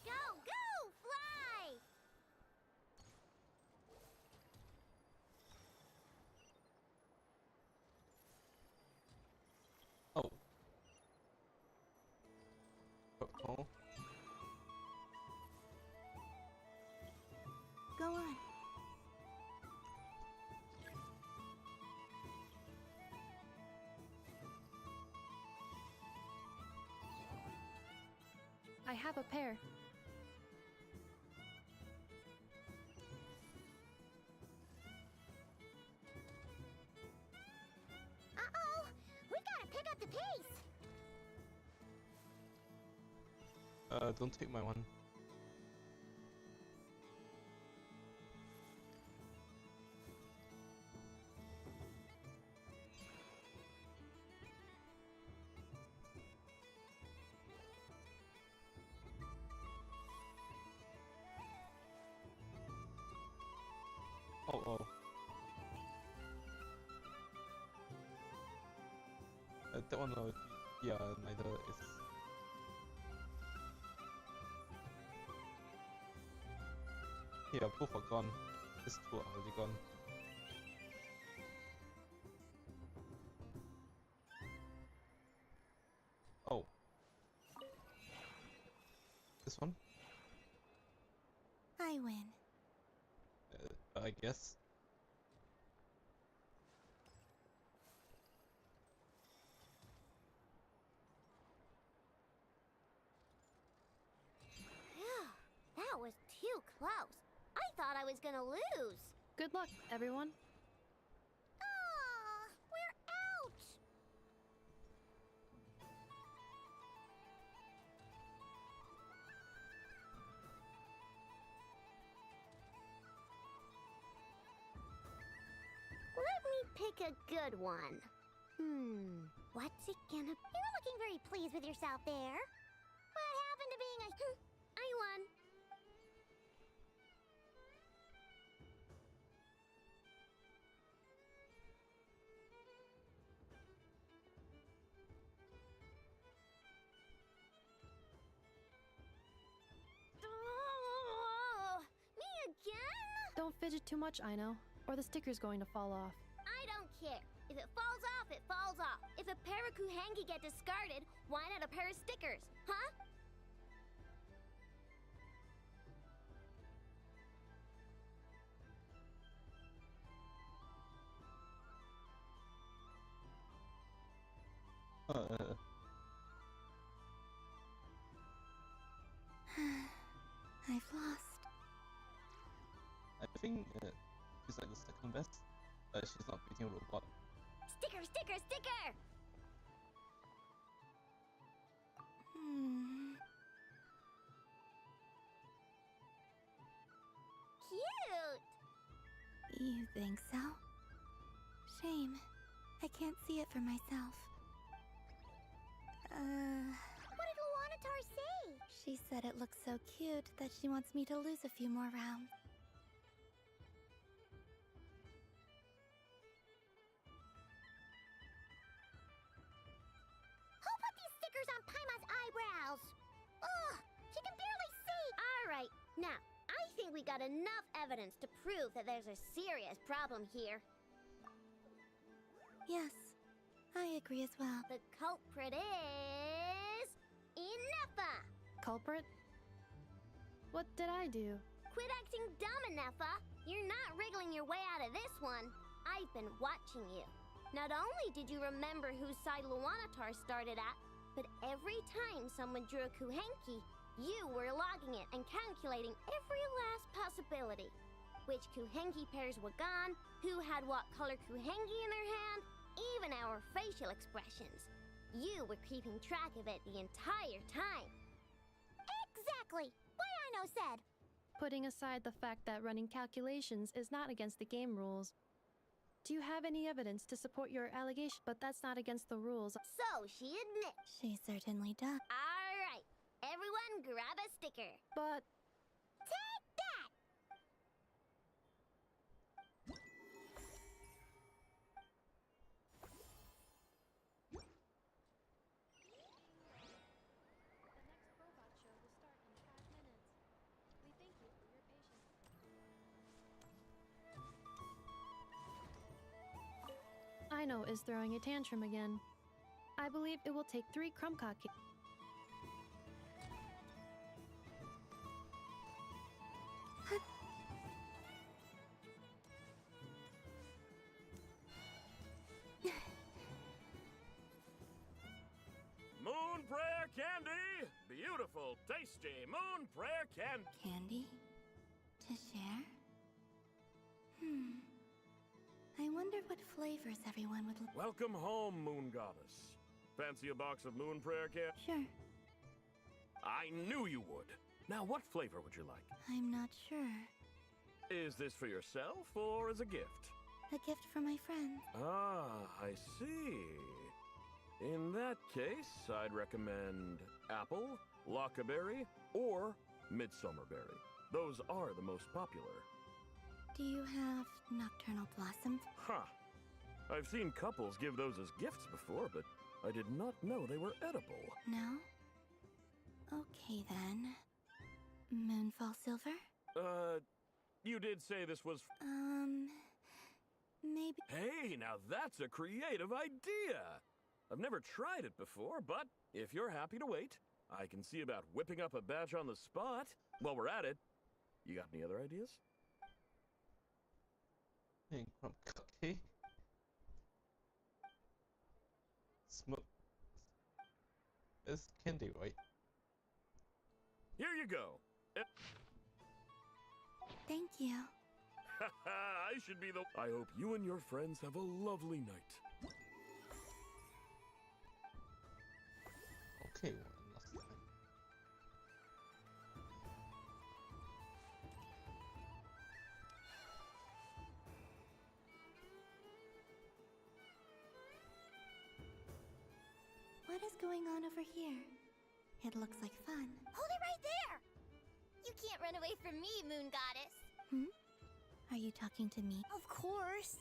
Speaker 2: Go, go, fly!
Speaker 1: Oh. Oh.
Speaker 15: Go on.
Speaker 3: I have a pair.
Speaker 2: Uh-oh! We gotta pick up the pace!
Speaker 1: Don't take my one. Oh. That one, yeah, neither is. Yeah, both are gone. These two are already gone. Oh. This one?
Speaker 15: I win.
Speaker 1: I guess.
Speaker 2: Phew, that was too close. I thought I was gonna lose.
Speaker 3: Good luck, everyone.
Speaker 2: Aw, we're out! Let me pick a good one. What's it gonna be? You're looking very pleased with yourself there. What happened to being a... I won. Me again?
Speaker 3: Don't fidget too much, Ino, or the sticker's going to fall off.
Speaker 2: I don't care. If it falls off, it falls off. If a pair of Kuhengi get discarded, why not a pair of stickers? Huh?
Speaker 15: I've lost.
Speaker 1: I think she's like the second best. She's not beating a robot.
Speaker 2: Sticker, sticker, sticker! Cute!
Speaker 15: You think so? Shame. I can't see it for myself.
Speaker 2: What did Luanatar say?
Speaker 15: She said it looks so cute that she wants me to lose a few more rounds.
Speaker 2: Who put these stickers on Paima's eyebrows? Ugh, she can barely see! Alright, now, I think we got enough evidence to prove that there's a serious problem here.
Speaker 15: Yes, I agree as well.
Speaker 2: The culprit is... Ineffa!
Speaker 3: Culprit? What did I do?
Speaker 2: Quit acting dumb, Ineffa! You're not wriggling your way out of this one. I've been watching you. Not only did you remember whose side Luanatar started at, but every time someone drew a Kuhenki, you were logging it and calculating every last possibility. Which Kuhenki pairs were gone, who had what color Kuhenki in their hand, even our facial expressions. You were keeping track of it the entire time. Exactly! Why I no said.
Speaker 3: Putting aside the fact that running calculations is not against the game rules, do you have any evidence to support your allegation? But that's not against the rules.
Speaker 2: So she admits.
Speaker 15: She certainly does.
Speaker 2: Alright, everyone grab a sticker.
Speaker 3: But...
Speaker 2: Take that!
Speaker 3: Aino is throwing a tantrum again. I believe it will take 3 Krumkake.
Speaker 12: Moon prayer candy! Beautiful, tasty moon prayer candy.
Speaker 15: Candy? To share? I wonder what flavors everyone would like.
Speaker 12: Welcome home, Moon Goddess. Fancy a box of moon prayer candy?
Speaker 15: Sure.
Speaker 12: I knew you would. Now, what flavor would you like?
Speaker 15: I'm not sure.
Speaker 12: Is this for yourself or as a gift?
Speaker 15: A gift for my friend.
Speaker 12: Ah, I see. In that case, I'd recommend apple, lockaberry, or midsummerberry. Those are the most popular.
Speaker 15: Do you have nocturnal blossom?
Speaker 12: Ha! I've seen couples give those as gifts before, but I did not know they were edible.
Speaker 15: No? Okay then. Moonfall silver?
Speaker 12: You did say this was...
Speaker 15: Maybe...
Speaker 12: Hey, now that's a creative idea! I've never tried it before, but if you're happy to wait, I can see about whipping up a batch on the spot. While we're at it, you got any other ideas?
Speaker 1: Hey, Krumkake. Smoke. It's candy, right?
Speaker 12: Here you go.
Speaker 15: Thank you.
Speaker 12: I should be the... I hope you and your friends have a lovely night.
Speaker 1: Okay, one last time.
Speaker 15: What is going on over here? It looks like fun.
Speaker 2: Hold it right there! You can't run away from me, Moon Goddess.
Speaker 15: Are you talking to me?
Speaker 2: Of course.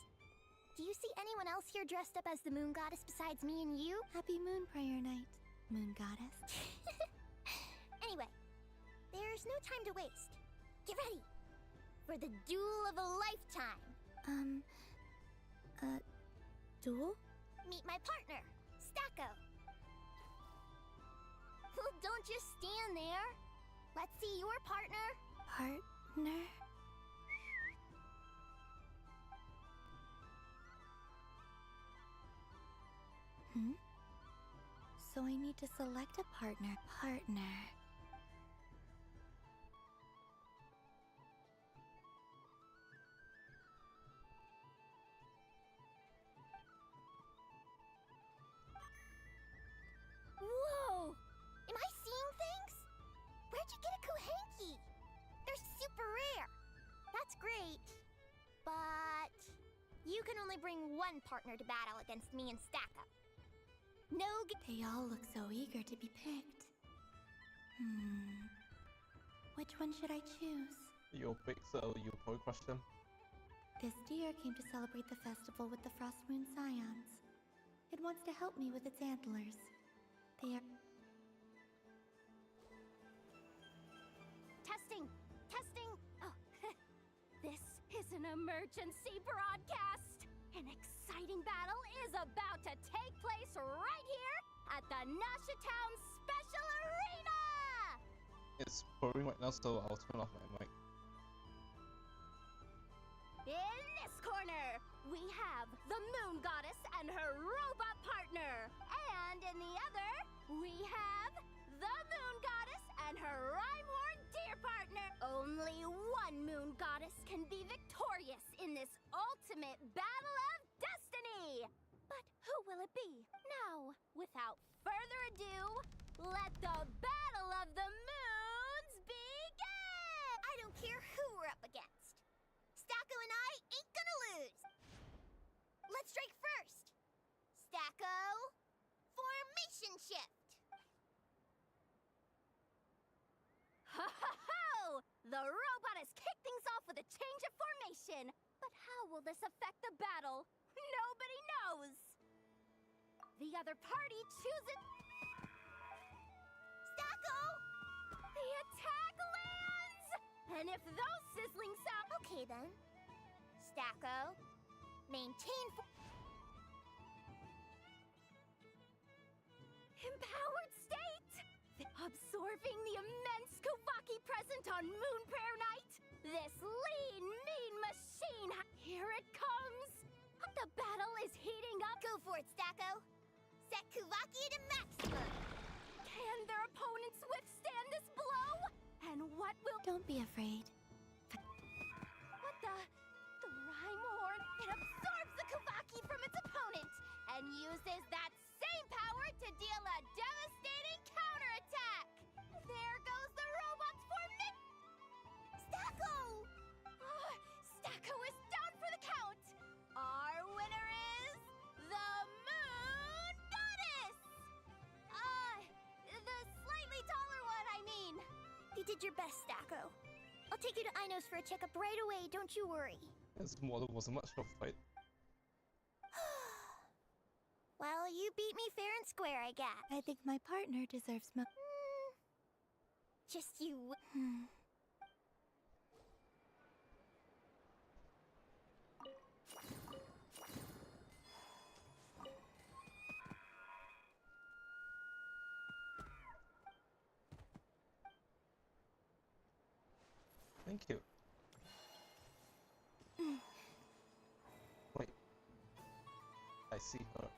Speaker 2: Do you see anyone else here dressed up as the Moon Goddess besides me and you?
Speaker 15: Happy Moon Prayer Night, Moon Goddess.
Speaker 2: Anyway, there's no time to waste. Get ready for the duel of a lifetime.
Speaker 15: Duel?
Speaker 2: Meet my partner, Stacko. Well, don't just stand there. Let's see your partner.
Speaker 15: Partner? So I need to select a partner.
Speaker 2: Whoa! Am I seeing things? Where'd you get a Kuhenki? They're super rare. That's great. But you can only bring one partner to battle against me and Stacko. No
Speaker 15: They all look so eager to be picked. Which one should I choose?
Speaker 1: You'll pick, so you probably crush them.
Speaker 15: This deer came to celebrate the festival with the Frost Moon Scions. It wants to help me with its antlers. They are...
Speaker 2: Testing! Testing! Oh,
Speaker 4: emergency broadcast! An exciting battle is about to take place right here at the Nasha Town Special Arena!
Speaker 1: It's pouring right now, so I'll turn off my mic.
Speaker 4: In this corner, we have the Moon Goddess and her robot partner. And in the other, we have the Moon Goddess and her Rhymehorn deer partner. Only one Moon Goddess can be victorious in this ultimate battle of destiny. But who will it be? Now, without further ado, let the Battle of the Moons begin!
Speaker 2: I don't care who we're up against. Stacko and I ain't gonna lose. Let's strike first. Stacko, formation shift.
Speaker 4: Ho ho ho! The robot has kicked things off with a change of formation. But how will this affect the battle? Nobody knows. The other party chooses...
Speaker 2: Stacko!
Speaker 4: The attack lands! And if those sizzling sounds...
Speaker 2: Okay then. Stacko, maintain...
Speaker 4: Empowered state! Absorbing the immense Kuvaki present on Moon Prayer Night! This lean, mean machine! Here it comes! The battle is heating up!
Speaker 2: Go for it, Stacko! Set Kuvaki to maximum!
Speaker 4: Can their opponents withstand this blow? And what will...
Speaker 15: Don't be afraid.
Speaker 4: What the... The Rhymehorn, it absorbs the Kuvaki from its opponent and uses that same power to deal a devastating counterattack! There goes the robot's formation!
Speaker 2: Stacko!
Speaker 4: Stacko is down for the count! Our winner is... the Moon Goddess! The slightly taller one, I mean.
Speaker 2: You did your best, Stacko. I'll take you to Ino's for a checkup right away, don't you worry.
Speaker 1: This model wasn't much of a fight.
Speaker 2: Well, you beat me fair and square, I guess.
Speaker 15: I think my partner deserves
Speaker 2: Just you...
Speaker 1: Thank you. Wait. I see her.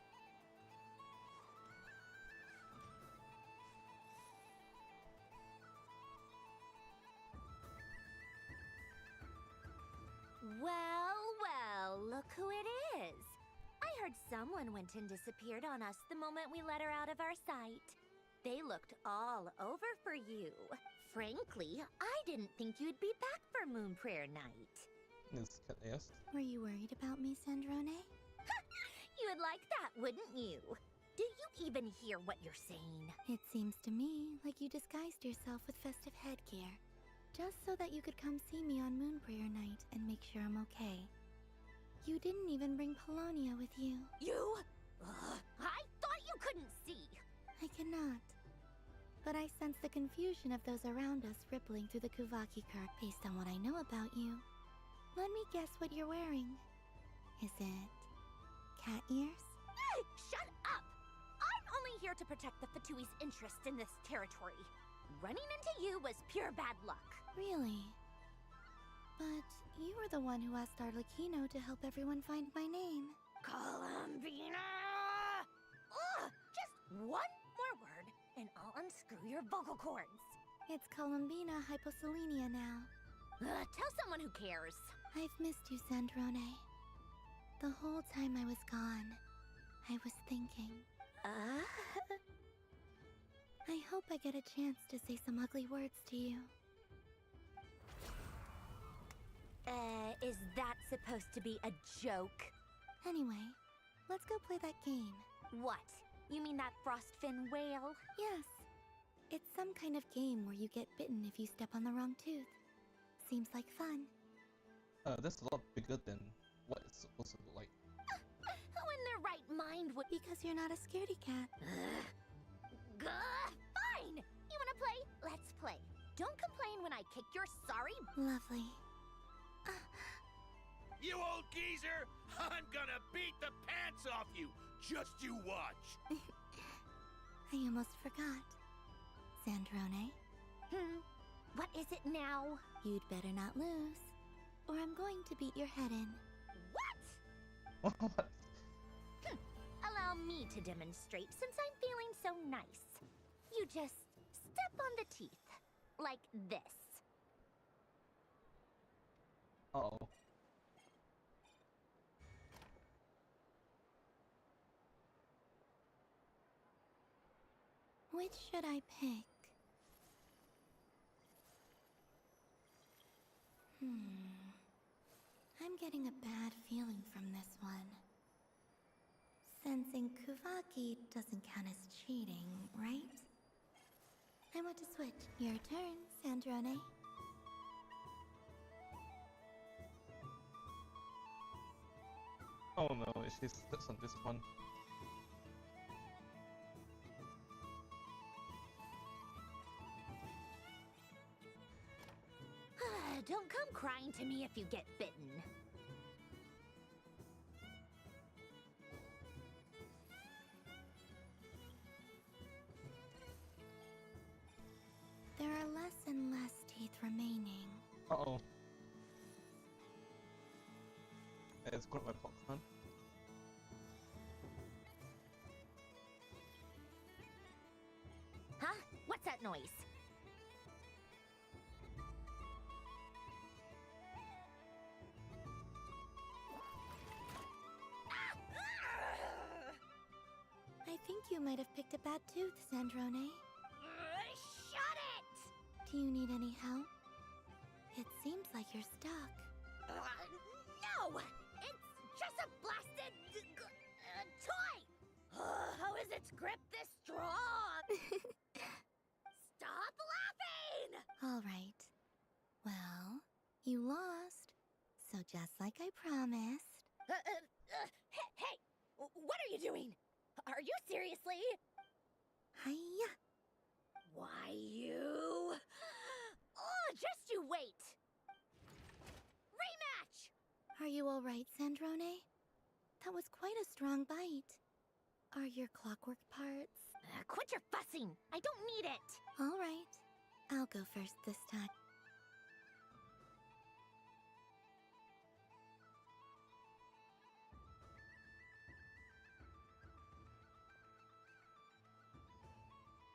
Speaker 9: Well, look who it is. I heard someone went and disappeared on us the moment we let her out of our sight. They looked all over for you. Frankly, I didn't think you'd be back for Moon Prayer Night.
Speaker 1: Ms. Cat asked.
Speaker 15: Were you worried about me, Sandrone?
Speaker 9: You would like that, wouldn't you? Do you even hear what you're saying?
Speaker 15: It seems to me like you disguised yourself with festive headgear, just so that you could come see me on Moon Prayer Night and make sure I'm okay. You didn't even bring Polonia with you.
Speaker 9: You? I thought you couldn't see.
Speaker 15: I cannot. But I sense the confusion of those around us rippling through the Kuvaki current based on what I know about you. Let me guess what you're wearing. Is it cat ears?
Speaker 9: Shut up! I'm only here to protect the Fatui's interest in this territory. Running into you was pure bad luck.
Speaker 15: Really? But you were the one who asked Arlecchino to help everyone find my name.
Speaker 9: Columbina! Ugh! Just one more word, and I'll unscrew your vocal cords.
Speaker 15: It's Columbina Hyposelenia now.
Speaker 9: Tell someone who cares.
Speaker 15: I've missed you, Sandrone. The whole time I was gone, I was thinking. I hope I get a chance to say some ugly words to you.
Speaker 9: Is that supposed to be a joke?
Speaker 15: Anyway, let's go play that game.
Speaker 9: What? You mean that frostfin whale?
Speaker 15: Yes. It's some kind of game where you get bitten if you step on the wrong tooth. Seems like fun.
Speaker 1: That's a lot bigger than what it's supposed to look like.
Speaker 9: Who in their right mind would...
Speaker 15: Because you're not a scaredy cat.
Speaker 9: Fine! You wanna play? Let's play. Don't complain when I kick your sorry...
Speaker 15: Lovely.
Speaker 17: You old geezer! I'm gonna beat the pants off you! Just you watch!
Speaker 15: I almost forgot. Sandrone?
Speaker 9: What is it now?
Speaker 15: You'd better not lose, or I'm going to beat your head in.
Speaker 9: What? Allow me to demonstrate since I'm feeling so nice. You just step on the teeth, like this.
Speaker 1: Uh-oh.
Speaker 15: Which should I pick? I'm getting a bad feeling from this one. Sensing Kuvaki doesn't count as cheating, right? I want to switch. Your turn, Sandrone.
Speaker 1: Oh no, she slips on this one.
Speaker 9: Don't come crying to me if you get bitten.
Speaker 15: There are less and less teeth remaining.
Speaker 1: Uh-oh. It's got my popcorn.
Speaker 9: Huh? What's that noise?
Speaker 15: I think you might have picked a bad tooth, Sandrone.
Speaker 9: Shut it!
Speaker 15: Do you need any help? It seems like you're stuck.
Speaker 9: No! It's just a blasted toy! How is its grip this strong? Stop laughing!
Speaker 15: All right. Well, you lost. So just like I promised.
Speaker 9: Hey! What are you doing? Are you seriously?
Speaker 15: Hiya!
Speaker 9: Why you? Oh, just you wait! Rematch!
Speaker 15: Are you all right, Sandrone? That was quite a strong bite. Are your clockwork parts?
Speaker 9: Quit your fussing! I don't need it!
Speaker 15: All right. I'll go first this time.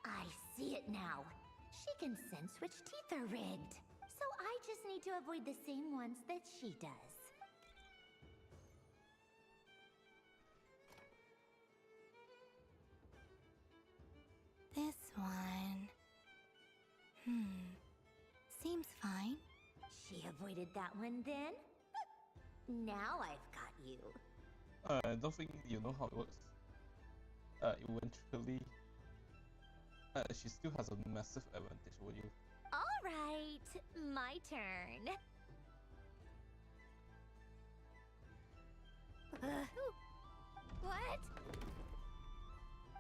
Speaker 9: I see it now. She can sense which teeth are rigged. So I just need to avoid the same ones that she does.
Speaker 15: This one. Seems fine.
Speaker 9: She avoided that one then? Now I've got you.
Speaker 1: I don't think you know how it works. Eventually, she still has a massive advantage over you.
Speaker 9: Alright, my turn. What?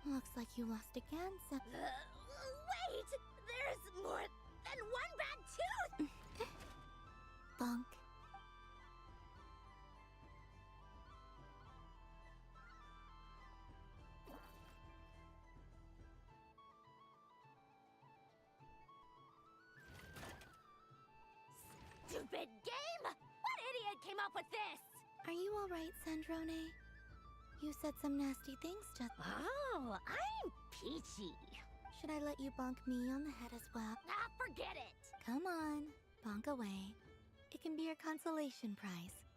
Speaker 15: Looks like you lost again,
Speaker 9: Wait! There's more than one bad tooth!
Speaker 15: Bonk.
Speaker 9: Stupid game! What idiot came up with this?
Speaker 15: Are you all right, Sandrone? You said some nasty things just...
Speaker 9: Oh, I'm peachy.
Speaker 15: Should I let you bonk me on the head as well?
Speaker 9: Forget it!
Speaker 15: Come on, bonk away. It can be your consolation prize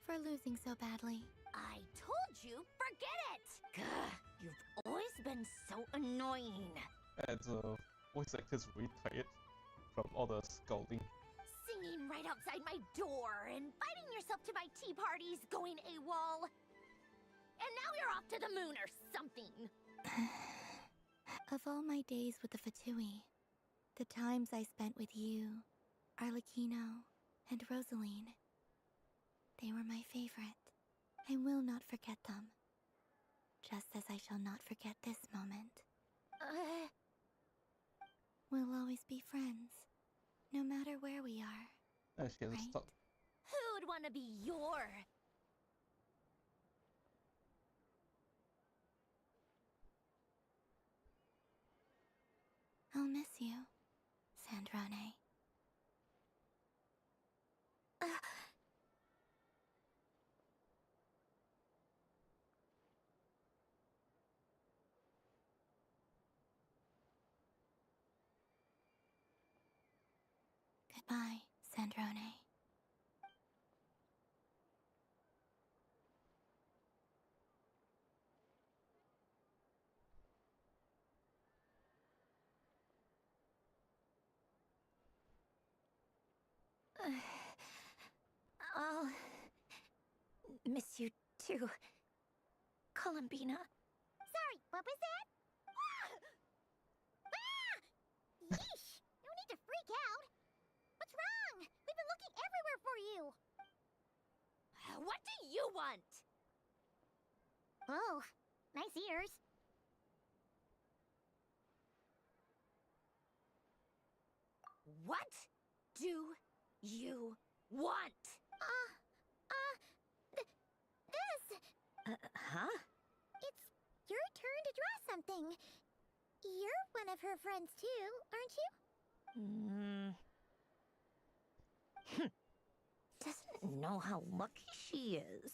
Speaker 15: for losing so badly.
Speaker 9: I told you, forget it! Gah, you've always been so annoying.
Speaker 1: And voice actor's really tired from all the scolding.
Speaker 9: Singing right outside my door, inviting yourself to my tea parties, going AWOL. And now you're off to the moon or something.
Speaker 15: Of all my days with the Fatui, the times I spent with you, Arlecchino, and Rosaline, they were my favorite. I will not forget them. Just as I shall not forget this moment. We'll always be friends, no matter where we are.
Speaker 1: She hasn't stopped
Speaker 9: Who'd want to be your...
Speaker 15: I'll miss you, Sandrone. Goodbye, Sandrone.
Speaker 9: I'll miss you too, Columbina.
Speaker 2: Sorry, what was that? Yeesh! No need to freak out. What's wrong? We've been looking everywhere for you.
Speaker 9: What do you want?
Speaker 2: Oh, nice ears.
Speaker 9: What do you want?
Speaker 2: This.
Speaker 9: Huh?
Speaker 2: It's your turn to draw something. You're one of her friends too, aren't you?
Speaker 9: Doesn't know how lucky she is.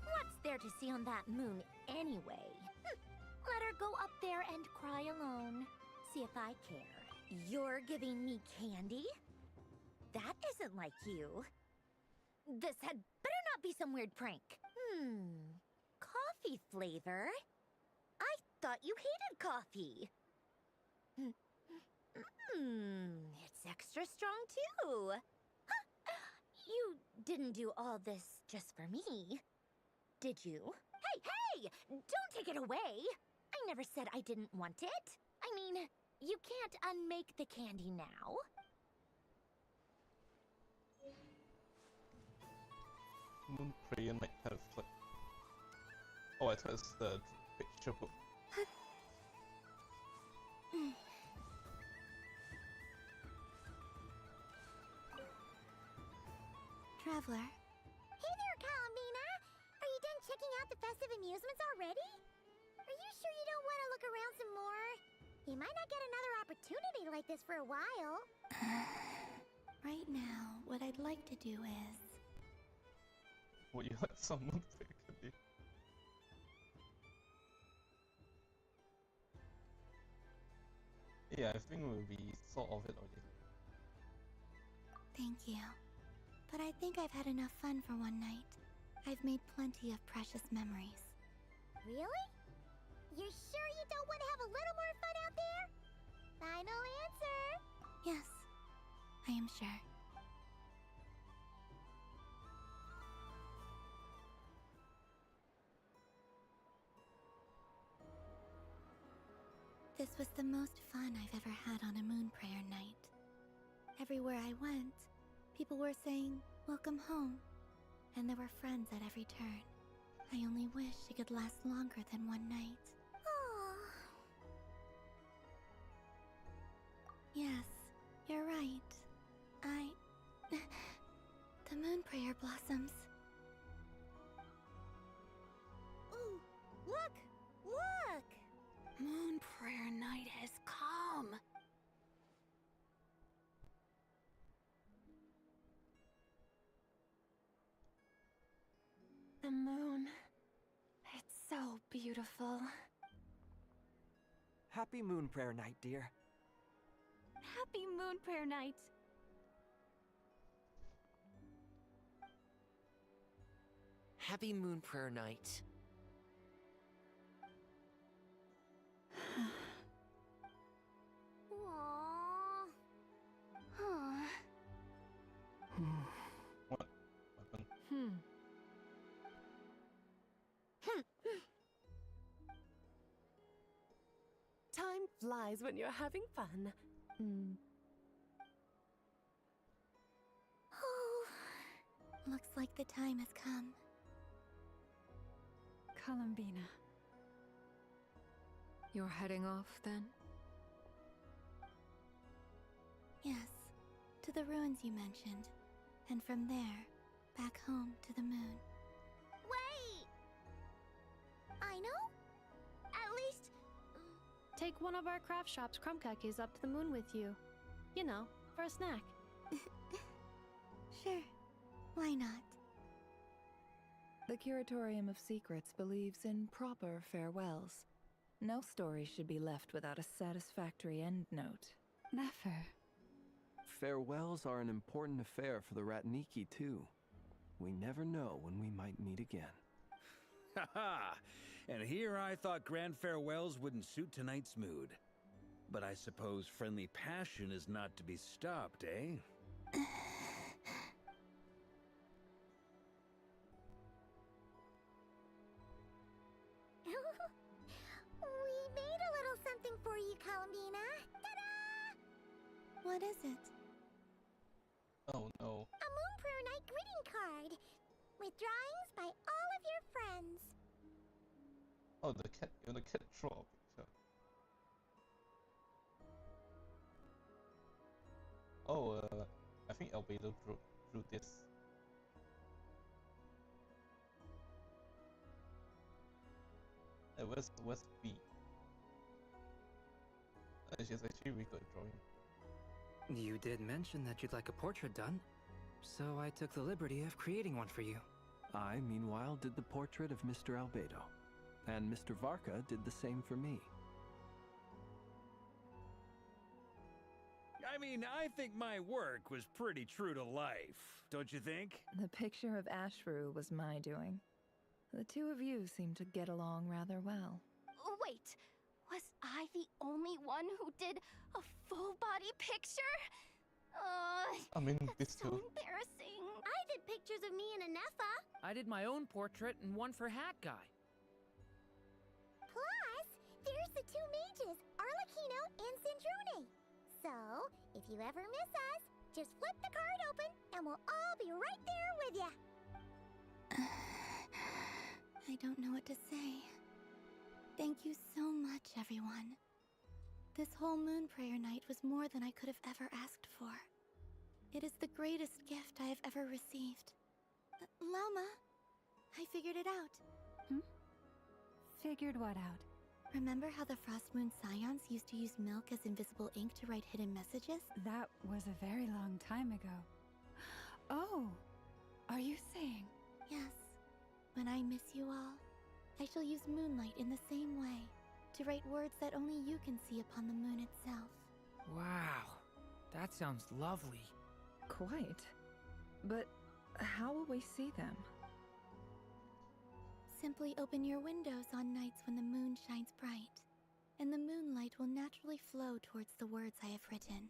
Speaker 9: What's there to see on that moon anyway? Let her go up there and cry alone. See if I care. You're giving me candy? That isn't like you. This had better not be some weird prank. Coffee flavor? I thought you hated coffee. It's extra strong too. You didn't do all this just for me, did you? Hey! Don't take it away! I never said I didn't want it. I mean, you can't unmake the candy now.
Speaker 1: Moon Prayer Night have like... Oh, I thought it's the picture book.
Speaker 15: Traveler.
Speaker 2: Hey there, Columbina. Are you done checking out the festive amusements already? Are you sure you don't want to look around some more? You might not get another opportunity like this for a while.
Speaker 15: Right now, what I'd like to do is...
Speaker 1: Would you like someone to be? Yeah, I think we thought of it already.
Speaker 15: Thank you. But I think I've had enough fun for one night. I've made plenty of precious memories.
Speaker 2: Really? You sure you don't want to have a little more fun out there? Final answer.
Speaker 15: Yes, I am sure. This was the most fun I've ever had on a moon prayer night. Everywhere I went, people were saying, "Welcome home," and there were friends at every turn. I only wish it could last longer than one night. Yes, you're right. The moon prayer blossoms.
Speaker 9: Ooh, look! Look!
Speaker 7: Moon prayer night has come.
Speaker 6: The moon. It's so beautiful.
Speaker 5: Happy Moon Prayer Night, dear.
Speaker 6: Happy Moon Prayer Night.
Speaker 16: Happy Moon Prayer Night.
Speaker 2: Aww. Huh.
Speaker 1: What?
Speaker 18: Time flies when you're having fun.
Speaker 2: Oh,
Speaker 15: Looks like the time has come.
Speaker 8: Columbina.
Speaker 7: You're heading off, then?
Speaker 15: Yes, to the ruins you mentioned. And from there, back home to the moon.
Speaker 2: Wait! I know? At least...
Speaker 3: Take one of our craft shop's crumb cookies up to the moon with you. You know, for a snack.
Speaker 15: Sure. Why not?
Speaker 11: The Curatorium of Secrets believes in proper farewells. No story should be left without a satisfactory endnote.
Speaker 8: Never.
Speaker 10: Farewells are an important affair for the Ratniki, too. We never know when we might meet again.
Speaker 17: Ha ha! And here I thought grand farewells wouldn't suit tonight's mood. But I suppose friendly passion is not to be stopped, eh?
Speaker 2: We made a little something for you, Columbina. Ta-da!
Speaker 15: What is it?
Speaker 1: Oh no.
Speaker 2: A Moon Prayer Night greeting card with drawings by all of your friends.
Speaker 1: Oh, the cat draw a picture. Oh, I think Albedo drew this. Where's B? She's actually really good at drawing.
Speaker 14: You did mention that you'd like a portrait done, so I took the liberty of creating one for you.
Speaker 10: I, meanwhile, did the portrait of Mr. Albedo, and Mr. Varka did the same for me.
Speaker 17: I mean, I think my work was pretty true to life, don't you think?
Speaker 11: The picture of Ashru was my doing. The two of you seem to get along rather well.
Speaker 4: Wait, was I the only one who did a full-body picture?
Speaker 1: I mean,
Speaker 4: that's
Speaker 1: this
Speaker 4: so
Speaker 1: too.
Speaker 4: embarrassing.
Speaker 2: I did pictures of me and Anefa.
Speaker 13: I did my own portrait and one for Hat Guy.
Speaker 2: Plus, there's the two mages, Arlecchino and Sandrune. So, if you ever miss us, just flip the card open and we'll all be right there with you.
Speaker 15: I don't know what to say. Thank you so much, everyone. This whole Moon Prayer Night was more than I could have ever asked for. It is the greatest gift I have ever received. Lauma, I figured it out.
Speaker 8: Figured what out?
Speaker 15: Remember how the Frost Moon Scions used to use milk as invisible ink to write hidden messages?
Speaker 8: That was a very long time ago. Oh, are you saying?
Speaker 15: Yes. When I miss you all, I shall use moonlight in the same way, to write words that only you can see upon the moon itself.
Speaker 13: Wow, that sounds lovely.
Speaker 11: Quite. But how will we see them?
Speaker 15: Simply open your windows on nights when the moon shines bright, and the moonlight will naturally flow towards the words I have written.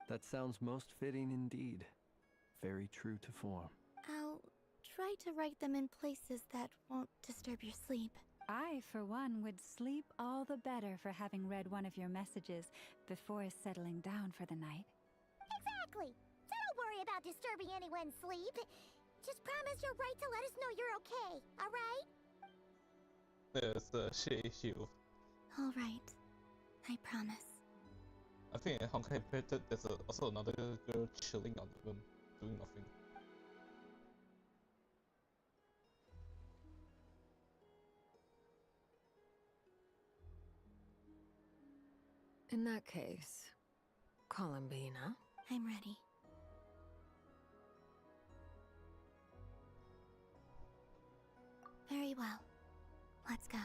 Speaker 10: That sounds most fitting indeed. Very true to form.
Speaker 15: I'll try to write them in places that won't disturb your sleep.
Speaker 8: I, for one, would sleep all the better for having read one of your messages before settling down for the night.
Speaker 2: Exactly. So don't worry about disturbing anyone's sleep. Just promise you'll write to let us know you're okay, alright?
Speaker 1: There's a shit issue.
Speaker 15: All right. I promise.
Speaker 1: I think in Honkai Printed there's also another girl chilling on the room, doing nothing.
Speaker 7: In that case, Columbina.
Speaker 15: I'm ready. Very well. Let's go.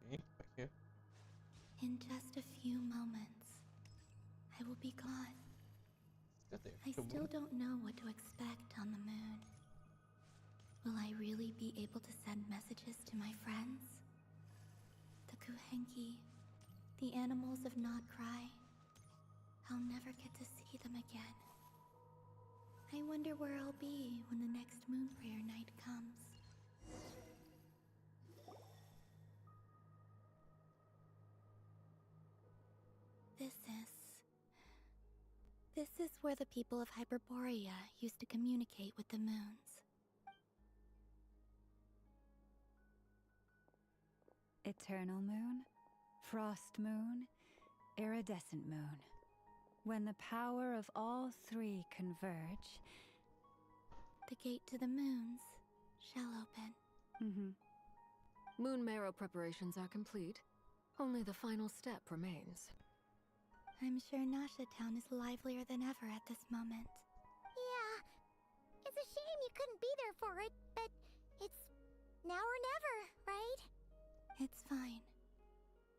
Speaker 1: Okay, back here.
Speaker 15: In just a few moments, I will be gone. I still don't know what to expect on the moon. Will I really be able to send messages to my friends? The Kuhenki, the animals of Not Cry. I'll never get to see them again. I wonder where I'll be when the next Moon Prayer Night comes. This is where the people of Hyperborea used to communicate with the moons.
Speaker 8: Eternal moon, frost moon, iridescent moon. When the power of all three converge,
Speaker 15: the gate to the moons shall open.
Speaker 7: Moon marrow preparations are complete. Only the final step remains.
Speaker 15: I'm sure Nasha Town is livelier than ever at this moment.
Speaker 2: Yeah, it's a shame you couldn't be there for it, but it's now or never, right?
Speaker 15: It's fine.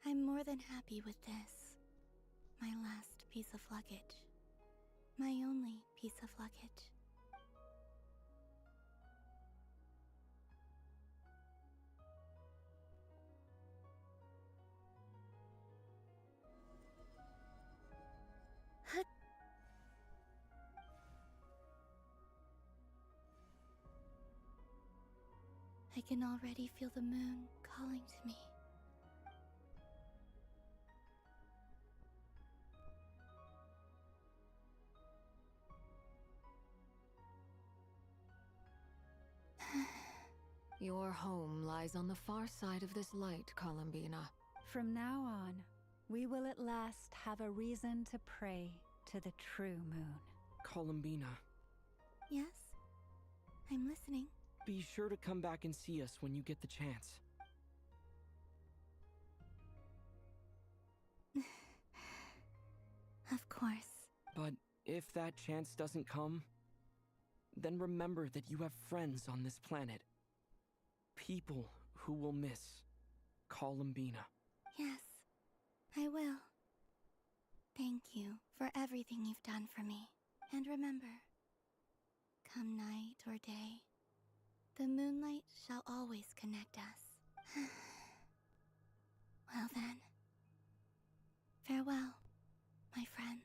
Speaker 15: I'm more than happy with this. My last piece of luggage. My only piece of luggage. I can already feel the moon calling to me.
Speaker 7: Your home lies on the far side of this light, Columbina.
Speaker 8: From now on, we will at last have a reason to pray to the true moon.
Speaker 19: Columbina.
Speaker 15: Yes? I'm listening.
Speaker 19: Be sure to come back and see us when you get the chance.
Speaker 15: Of course.
Speaker 19: But if that chance doesn't come, then remember that you have friends on this planet. People who will miss Columbina.
Speaker 15: Yes, I will. Thank you for everything you've done for me. And remember, come night or day, the moonlight shall always connect us. Well then, farewell, my friends.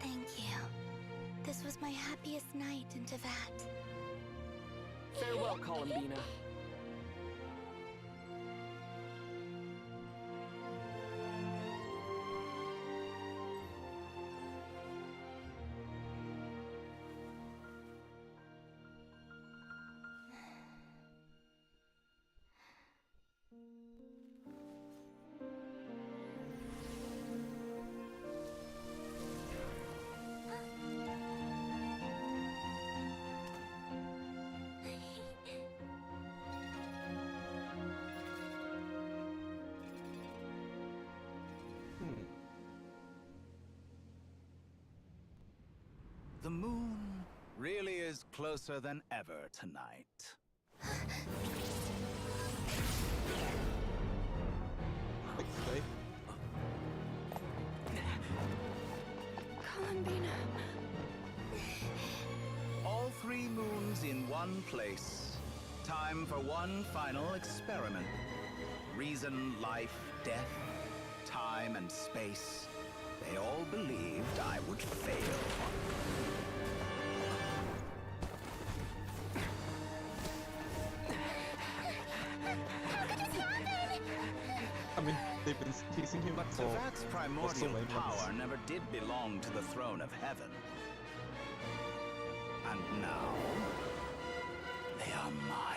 Speaker 15: Thank you. This was my happiest night in Tevat.
Speaker 19: Farewell, Columbina.
Speaker 20: The moon really is closer than ever tonight.
Speaker 8: Columbina.
Speaker 20: All three moons in one place. Time for one final experiment. Reason, life, death, time, and space. They all believed I would fail.
Speaker 1: I mean, they've been teasing him
Speaker 20: But
Speaker 1: for
Speaker 20: Tevat's
Speaker 1: so
Speaker 20: primordial
Speaker 1: many
Speaker 20: power
Speaker 1: months.
Speaker 20: never did belong to the throne of heaven. And now, they are mine.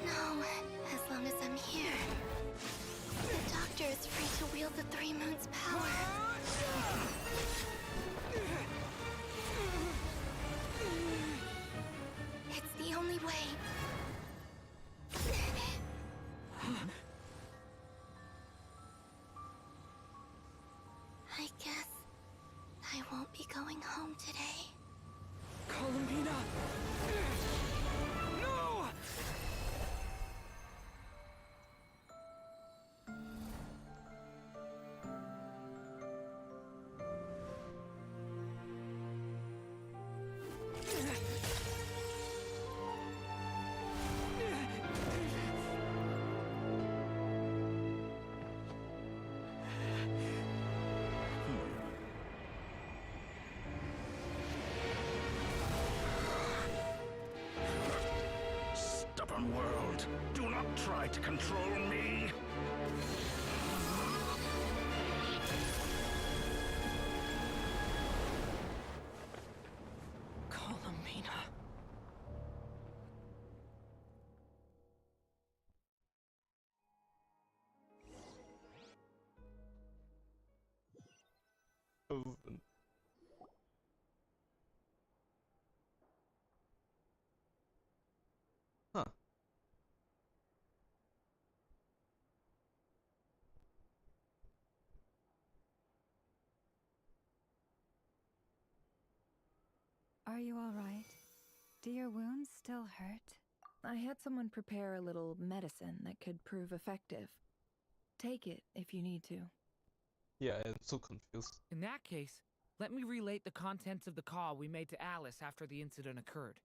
Speaker 15: No, as long as I'm here. The Doctor is free to wield the Three Moons' power. It's the only way.
Speaker 17: moon world. Do not try to control me.
Speaker 7: Columbina.
Speaker 1: Proven. Huh.
Speaker 8: Are you all right? Do your wounds still hurt?
Speaker 11: I had someone prepare a little medicine that could prove effective. Take it if you need to.
Speaker 1: Yeah, I'm so confused.
Speaker 13: In that case, let me relate the contents of the call we made to Alice after the incident occurred.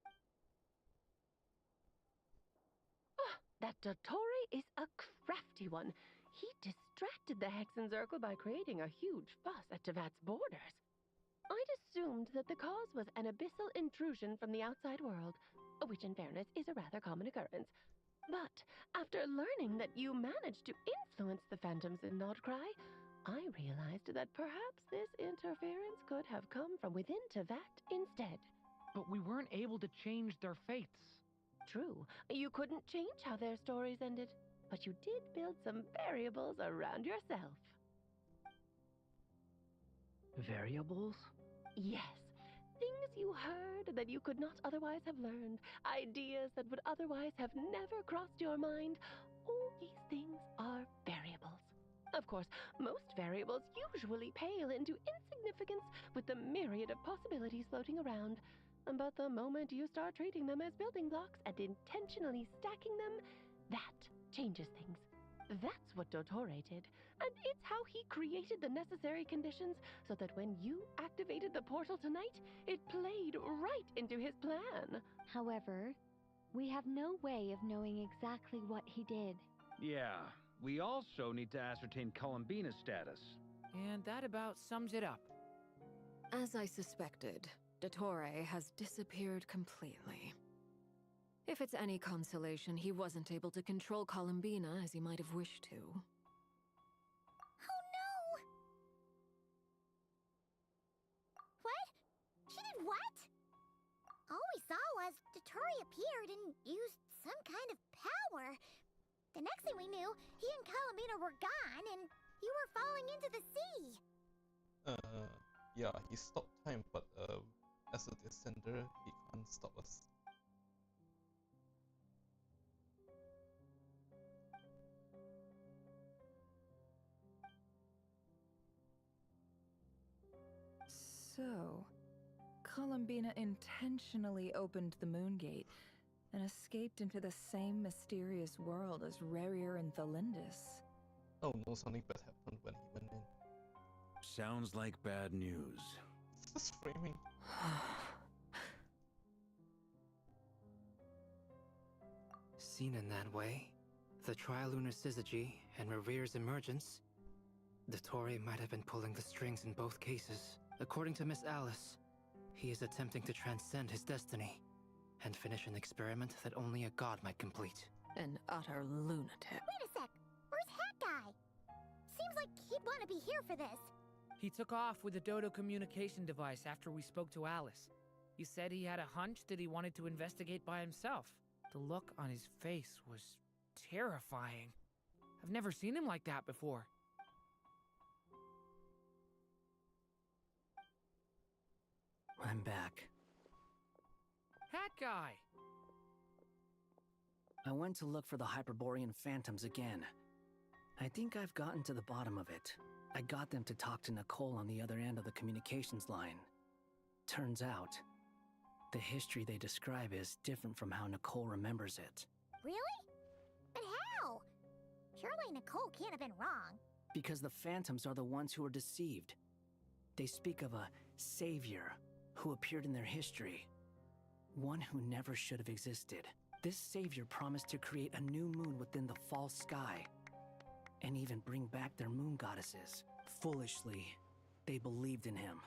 Speaker 19: That Dottore is a crafty one. He distracted the Hexenzirkel by creating a huge fuss at Tevat's borders. I'd assumed that the cause was an abyssal intrusion from the outside world, which in fairness is a rather common occurrence. But after learning that you managed to influence the phantoms in Nodcry, I realized that perhaps this interference could have come from within Tevat instead.
Speaker 13: But we weren't able to change their fates.
Speaker 19: True, you couldn't change how their stories ended, but you did build some variables around yourself.
Speaker 14: Variables?
Speaker 19: Yes. Things you heard that you could not otherwise have learned. Ideas that would otherwise have never crossed your mind. All these things are variables. Of course, most variables usually pale into insignificance with the myriad of possibilities floating around. But the moment you start treating them as building blocks and intentionally stacking them, that changes things. That's what Dottore did, and it's how he created the necessary conditions so that when you activated the portal tonight, it played right into his plan.
Speaker 21: However, we have no way of knowing exactly what he did.
Speaker 17: Yeah, we also need to ascertain Columbina's status.
Speaker 13: And that about sums it up.
Speaker 7: As I suspected, Dottore has disappeared completely. If it's any consolation, he wasn't able to control Columbina as he might have wished to.
Speaker 2: Oh no! What? She did what? All we saw was Dottore appeared and used some kind of power. The next thing we knew, he and Columbina were gone and you were falling into the sea.
Speaker 1: Yeah, he stopped time, but as a descender, he can't stop us.
Speaker 11: So, Columbina intentionally opened the Moon Gate and escaped into the same mysterious world as Rarier and Thalindis.
Speaker 1: Oh no, something bad happened when he went in.
Speaker 17: Sounds like bad news.
Speaker 1: Just framing.
Speaker 14: Seen in that way, the Tri-Lunar Syzygy and Revere's emergence, Dottore might have been pulling the strings in both cases. According to Miss Alice, he is attempting to transcend his destiny and finish an experiment that only a god might complete.
Speaker 7: An utter lunatic.
Speaker 2: Wait a sec, where's Hat Guy? Seems like he'd want to be here for this.
Speaker 13: He took off with the Dodo communication device after we spoke to Alice. He said he had a hunch that he wanted to investigate by himself. The look on his face was terrifying. I've never seen him like that before.
Speaker 14: I'm back.
Speaker 13: Hat Guy!
Speaker 14: I went to look for the Hyperborean phantoms again. I think I've gotten to the bottom of it. I got them to talk to Nicole on the other end of the communications line. Turns out, the history they describe is different from how Nicole remembers it.
Speaker 2: Really? But how? Surely Nicole can't have been wrong.
Speaker 14: Because the phantoms are the ones who are deceived. They speak of a savior who appeared in their history. One who never should have existed. This savior promised to create a new moon within the false sky, and even bring back their moon goddesses. Foolishly, they believed in him,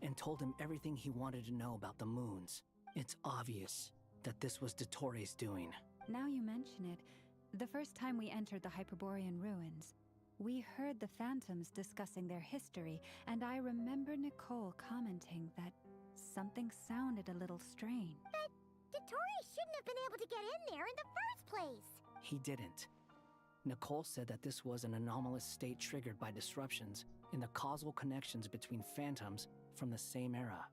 Speaker 14: and told him everything he wanted to know about the moons. It's obvious that this was Dottore's doing.
Speaker 8: Now you mention it, the first time we entered the Hyperborean ruins, we heard the phantoms discussing their history, and I remember Nicole commenting that something sounded a little strange.
Speaker 2: But Dottore shouldn't have been able to get in there in the first place.
Speaker 14: He didn't. Nicole said that this was an anomalous state triggered by disruptions in the causal connections between phantoms from the same era.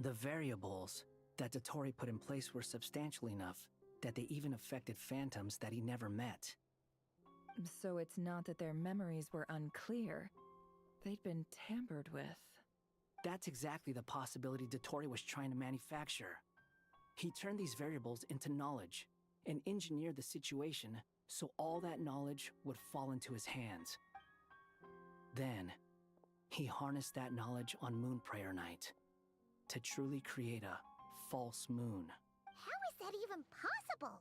Speaker 14: The variables that Dottore put in place were substantial enough that they even affected phantoms that he never met.
Speaker 11: So it's not that their memories were unclear. They'd been tampered with.
Speaker 14: That's exactly the possibility Dottore was trying to manufacture. He turned these variables into knowledge and engineered the situation so all that knowledge would fall into his hands. Then, he harnessed that knowledge on Moon Prayer Night to truly create a false moon.
Speaker 2: How is that even possible?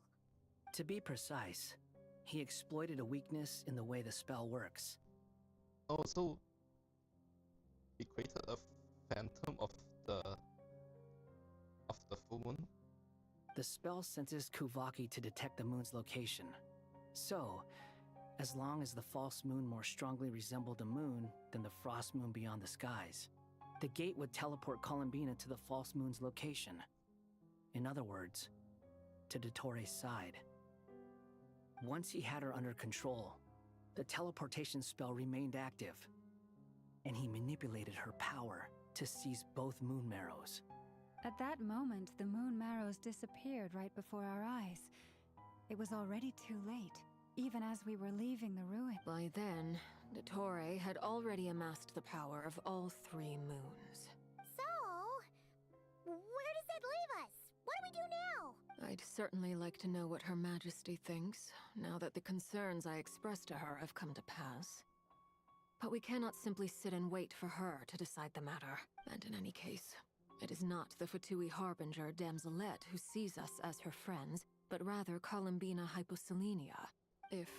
Speaker 14: To be precise, he exploited a weakness in the way the spell works.
Speaker 1: Oh, so he created a phantom of the full moon?
Speaker 14: The spell senses Kuvaki to detect the moon's location. So, as long as the false moon more strongly resembled a moon than the frost moon beyond the skies, the gate would teleport Columbina to the false moon's location. In other words, to Dottore's side. Once he had her under control, the teleportation spell remained active, and he manipulated her power to seize both moon marrows.
Speaker 8: At that moment, the moon marrows disappeared right before our eyes. It was already too late, even as we were leaving the ruin.
Speaker 7: By then, Dottore had already amassed the power of all 3 moons.
Speaker 2: So, where does that leave us? What do we do now?
Speaker 7: I'd certainly like to know what Her Majesty thinks, now that the concerns I expressed to her have come to pass. But we cannot simply sit and wait for her to decide the matter. And in any case, it is not the Fatui Harbinger Damselette who sees us as her friends, but rather Columbina Hyposelenia. If,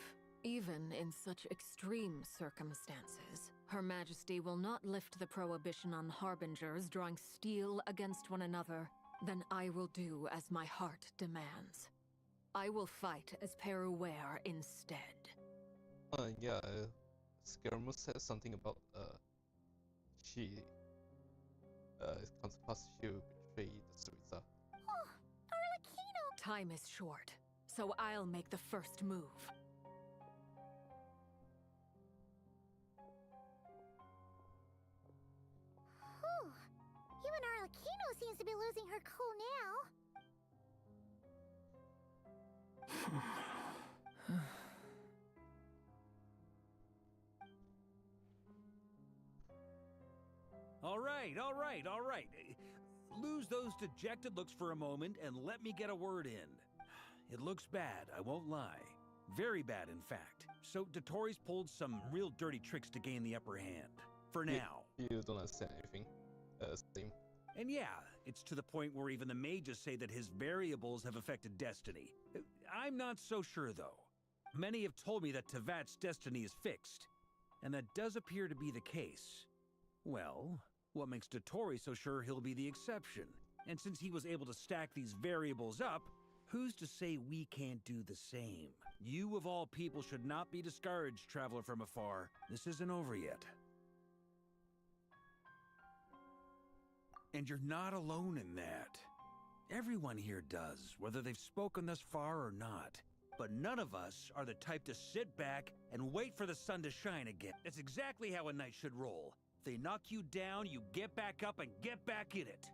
Speaker 7: even in such extreme circumstances, Her Majesty will not lift the prohibition on Harbingers drawing steel against one another, then I will do as my heart demands. I will fight as Peruware instead.
Speaker 1: Yeah, Scaramouche said something about, she, comes past she will betray the Syriza.
Speaker 2: Oh, Arlecchino!
Speaker 7: Time is short, so I'll make the first move.
Speaker 2: Whew. Even Arlecchino seems to be losing her cool now.
Speaker 17: All right. Lose those dejected looks for a moment and let me get a word in. It looks bad, I won't lie. Very bad, in fact. So Dottore's pulled some real dirty tricks to gain the upper hand. For now.
Speaker 1: You don't understand anything. Same.
Speaker 17: And yeah, it's to the point where even the mages say that his variables have affected destiny. I'm not so sure, though. Many have told me that Tevat's destiny is fixed, and that does appear to be the case. Well, what makes Dottore so sure he'll be the exception? And since he was able to stack these variables up, who's to say we can't do the same? You of all people should not be discouraged, traveler from afar. This isn't over yet. And you're not alone in that. Everyone here does, whether they've spoken thus far or not. But none of us are the type to sit back and wait for the sun to shine again. That's exactly how a knight should roll. If they knock you down, you get back up and get back in it.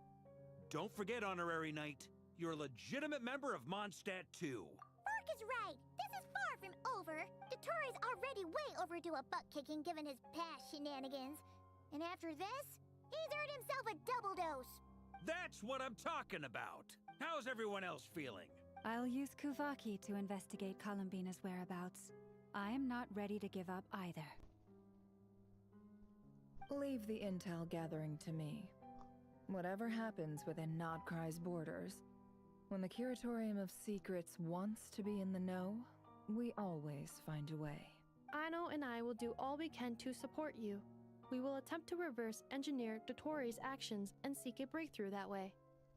Speaker 17: Don't forget, Honorary Knight, you're a legitimate member of Mondstadt too.
Speaker 2: Mark is right. This is far from over. Dottore's already way overdue a butt-kicking given his past shenanigans. And after this, he's earned himself a double dose.
Speaker 17: That's what I'm talking about. How's everyone else feeling?
Speaker 8: I'll use Kuvaki to investigate Columbina's whereabouts. I'm not ready to give up either.
Speaker 11: Leave the intel gathering to me. Whatever happens within Nodkrai's borders, when the Curatorium of Secrets wants to be in the know, we always find a way.
Speaker 3: Aino and I will do all we can to support you. We will attempt to reverse engineer Dottore's actions and seek a breakthrough that way.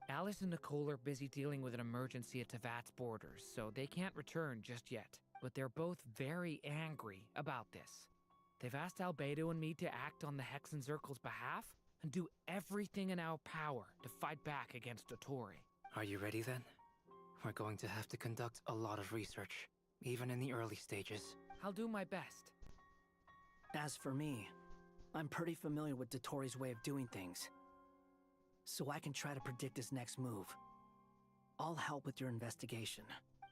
Speaker 13: Alice and Nicole are busy dealing with an emergency at Tevat's borders, so they can't return just yet. But they're both very angry about this. They've asked Albedo and me to act on the Hexen Circle's behalf and do everything in our power to fight back against Dottore.
Speaker 12: Are you ready then? We're going to have to conduct a lot of research, even in the early stages.
Speaker 13: I'll do my best.
Speaker 14: As for me, I'm pretty familiar with Dottore's way of doing things, so I can try to predict his next move. I'll help with your investigation.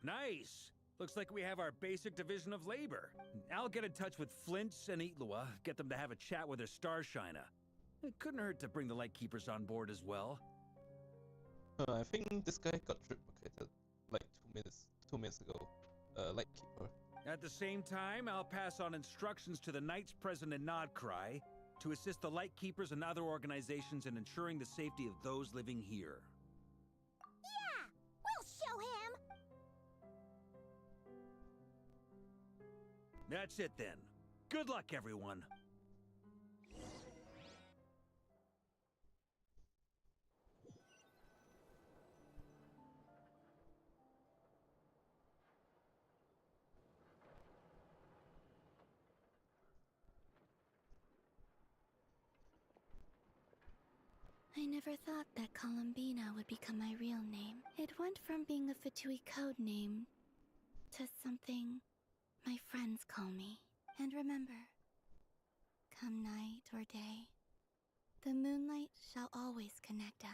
Speaker 17: Nice! Looks like we have our basic division of labor. I'll get in touch with Flints and Itlua, get them to have a chat with their Starshiner. It couldn't hurt to bring the Lightkeepers on board as well.
Speaker 1: I think this guy got triplicated like 2 minutes ago. Lightkeeper.
Speaker 17: At the same time, I'll pass on instructions to the Knights present in Nodcry to assist the Lightkeepers and other organizations in ensuring the safety of those living here.
Speaker 2: Yeah! We'll show him!
Speaker 17: That's it then. Good luck, everyone.
Speaker 15: I never thought that Columbina would become my real name. It went from being a Fatui code name to something my friends call me. And remember, come night or day, the moonlight shall always connect us.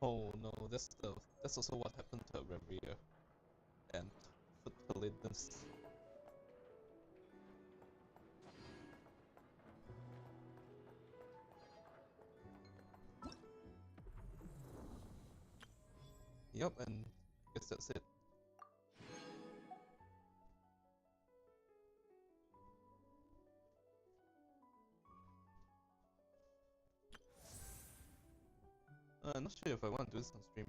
Speaker 1: Oh no, that's also what happened to Revere and Footpalidness. Yup, and I guess that's it. I'm not sure if I want to do this on stream.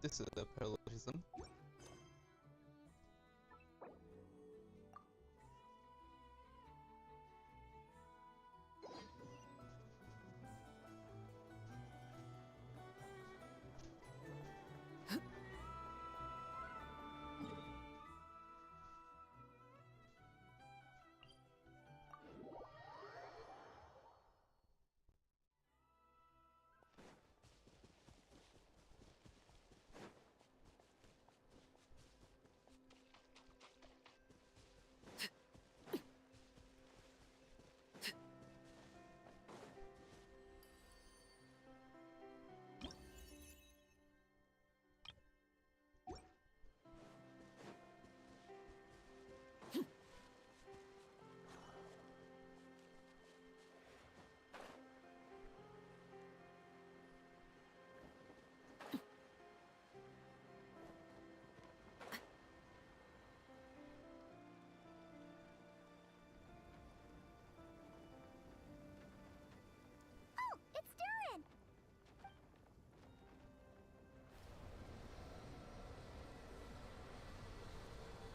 Speaker 1: This is the parallelism.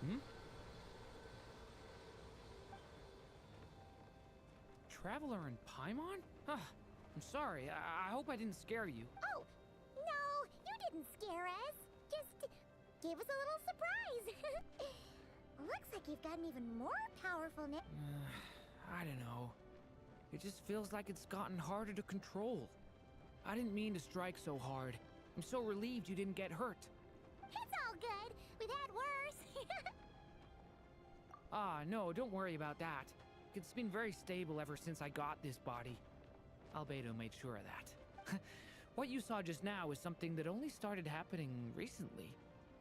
Speaker 13: Hmm? Traveler in Paimon? Huh. I'm sorry. I hope I didn't scare you.
Speaker 2: Oh, no, you didn't scare us. Just gave us a little surprise. Looks like you've gotten even more powerful now.
Speaker 13: I don't know. It just feels like it's gotten harder to control. I didn't mean to strike so hard. I'm so relieved you didn't get hurt.
Speaker 2: It's all good. We've had worse.
Speaker 13: Ah, no, don't worry about that. It's been very stable ever since I got this body. Albedo made sure of that. What you saw just now is something that only started happening recently.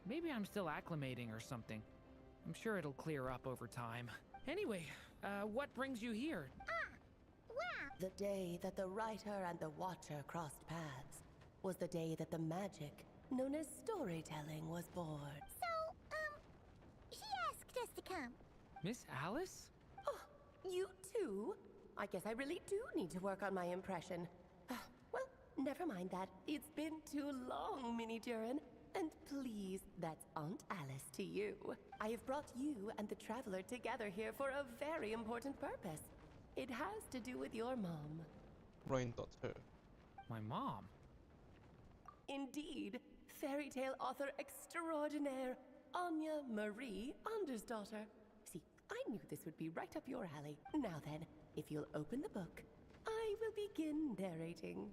Speaker 13: Maybe I'm still acclimating or something. I'm sure it'll clear up over time. Anyway, what brings you here?
Speaker 18: The day that the writer and the watcher crossed paths was the day that the magic known as storytelling was born.
Speaker 2: So, she asked us to come.
Speaker 13: Miss Alice?
Speaker 18: Oh, you too? I guess I really do need to work on my impression. Well, never mind that. It's been too long, Minnie Durin. And please, that's Aunt Alice to you. I have brought you and the Traveler together here for a very important purpose. It has to do with your mom.
Speaker 1: Right, daughter.
Speaker 13: My mom?
Speaker 18: Indeed. Fairy tale author extraordinaire, Anya Marie Andersdaughter. See, I knew this would be right up your alley. Now then, if you'll open the book, I will begin narrating.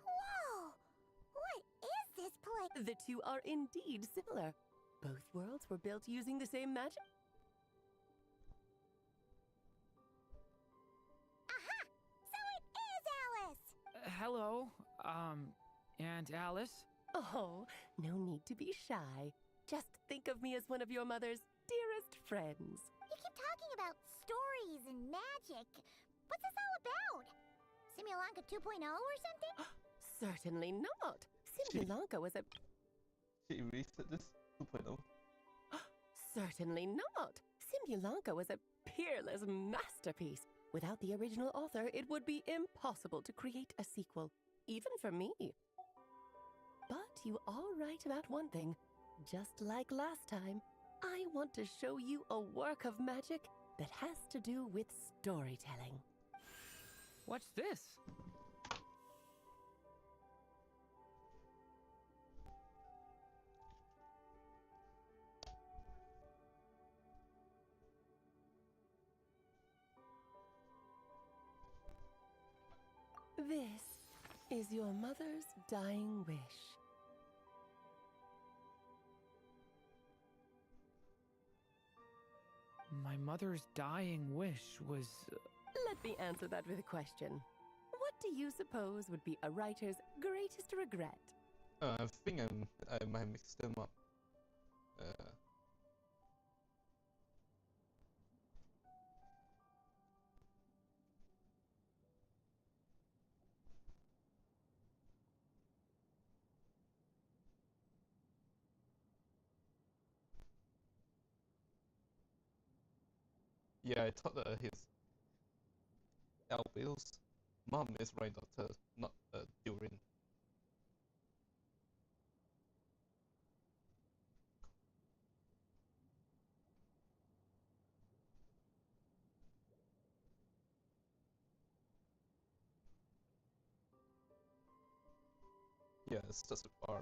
Speaker 2: Whoa! What is this place?
Speaker 18: The two are indeed similar. Both worlds were built using the same magic.
Speaker 2: Aha! So it is Alice!
Speaker 13: Hello, Aunt Alice?
Speaker 18: Oh, no need to be shy. Just think of me as one of your mother's dearest friends.
Speaker 2: You keep talking about stories and magic. What's this all about? Simulanka 2.0 or something?
Speaker 18: Certainly not. Simulanka was a...
Speaker 1: She erased this 2.0.
Speaker 18: Certainly not. Simulanka was a peerless masterpiece. Without the original author, it would be impossible to create a sequel, even for me. But you are right about one thing. Just like last time, I want to show you a work of magic that has to do with storytelling.
Speaker 13: What's this?
Speaker 18: This is your mother's dying wish.
Speaker 13: My mother's dying wish was...
Speaker 18: Let me answer that with a question. What do you suppose would be a writer's greatest regret?
Speaker 1: I think I might mix them up. Yeah, I thought his Albeo's mom is right, daughter, not Durin. Yeah, it's just a bar.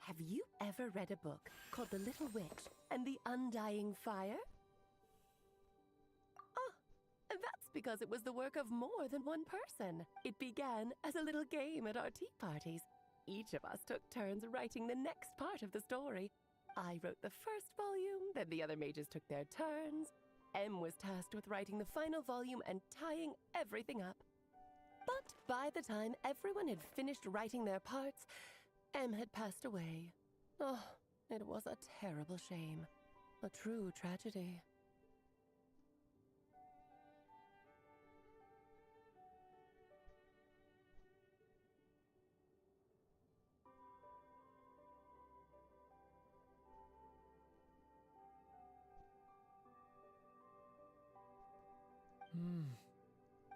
Speaker 18: Have you ever read a book called The Little Witch and the Undying Fire? That's because it was the work of more than one person. It began as a little game at our tea parties. Each of us took turns writing the next part of the story. I wrote the first volume, then the other mages took their turns. Em was tasked with writing the final volume and tying everything up. But by the time everyone had finished writing their parts, Em had passed away. Oh, it was a terrible shame. A true tragedy.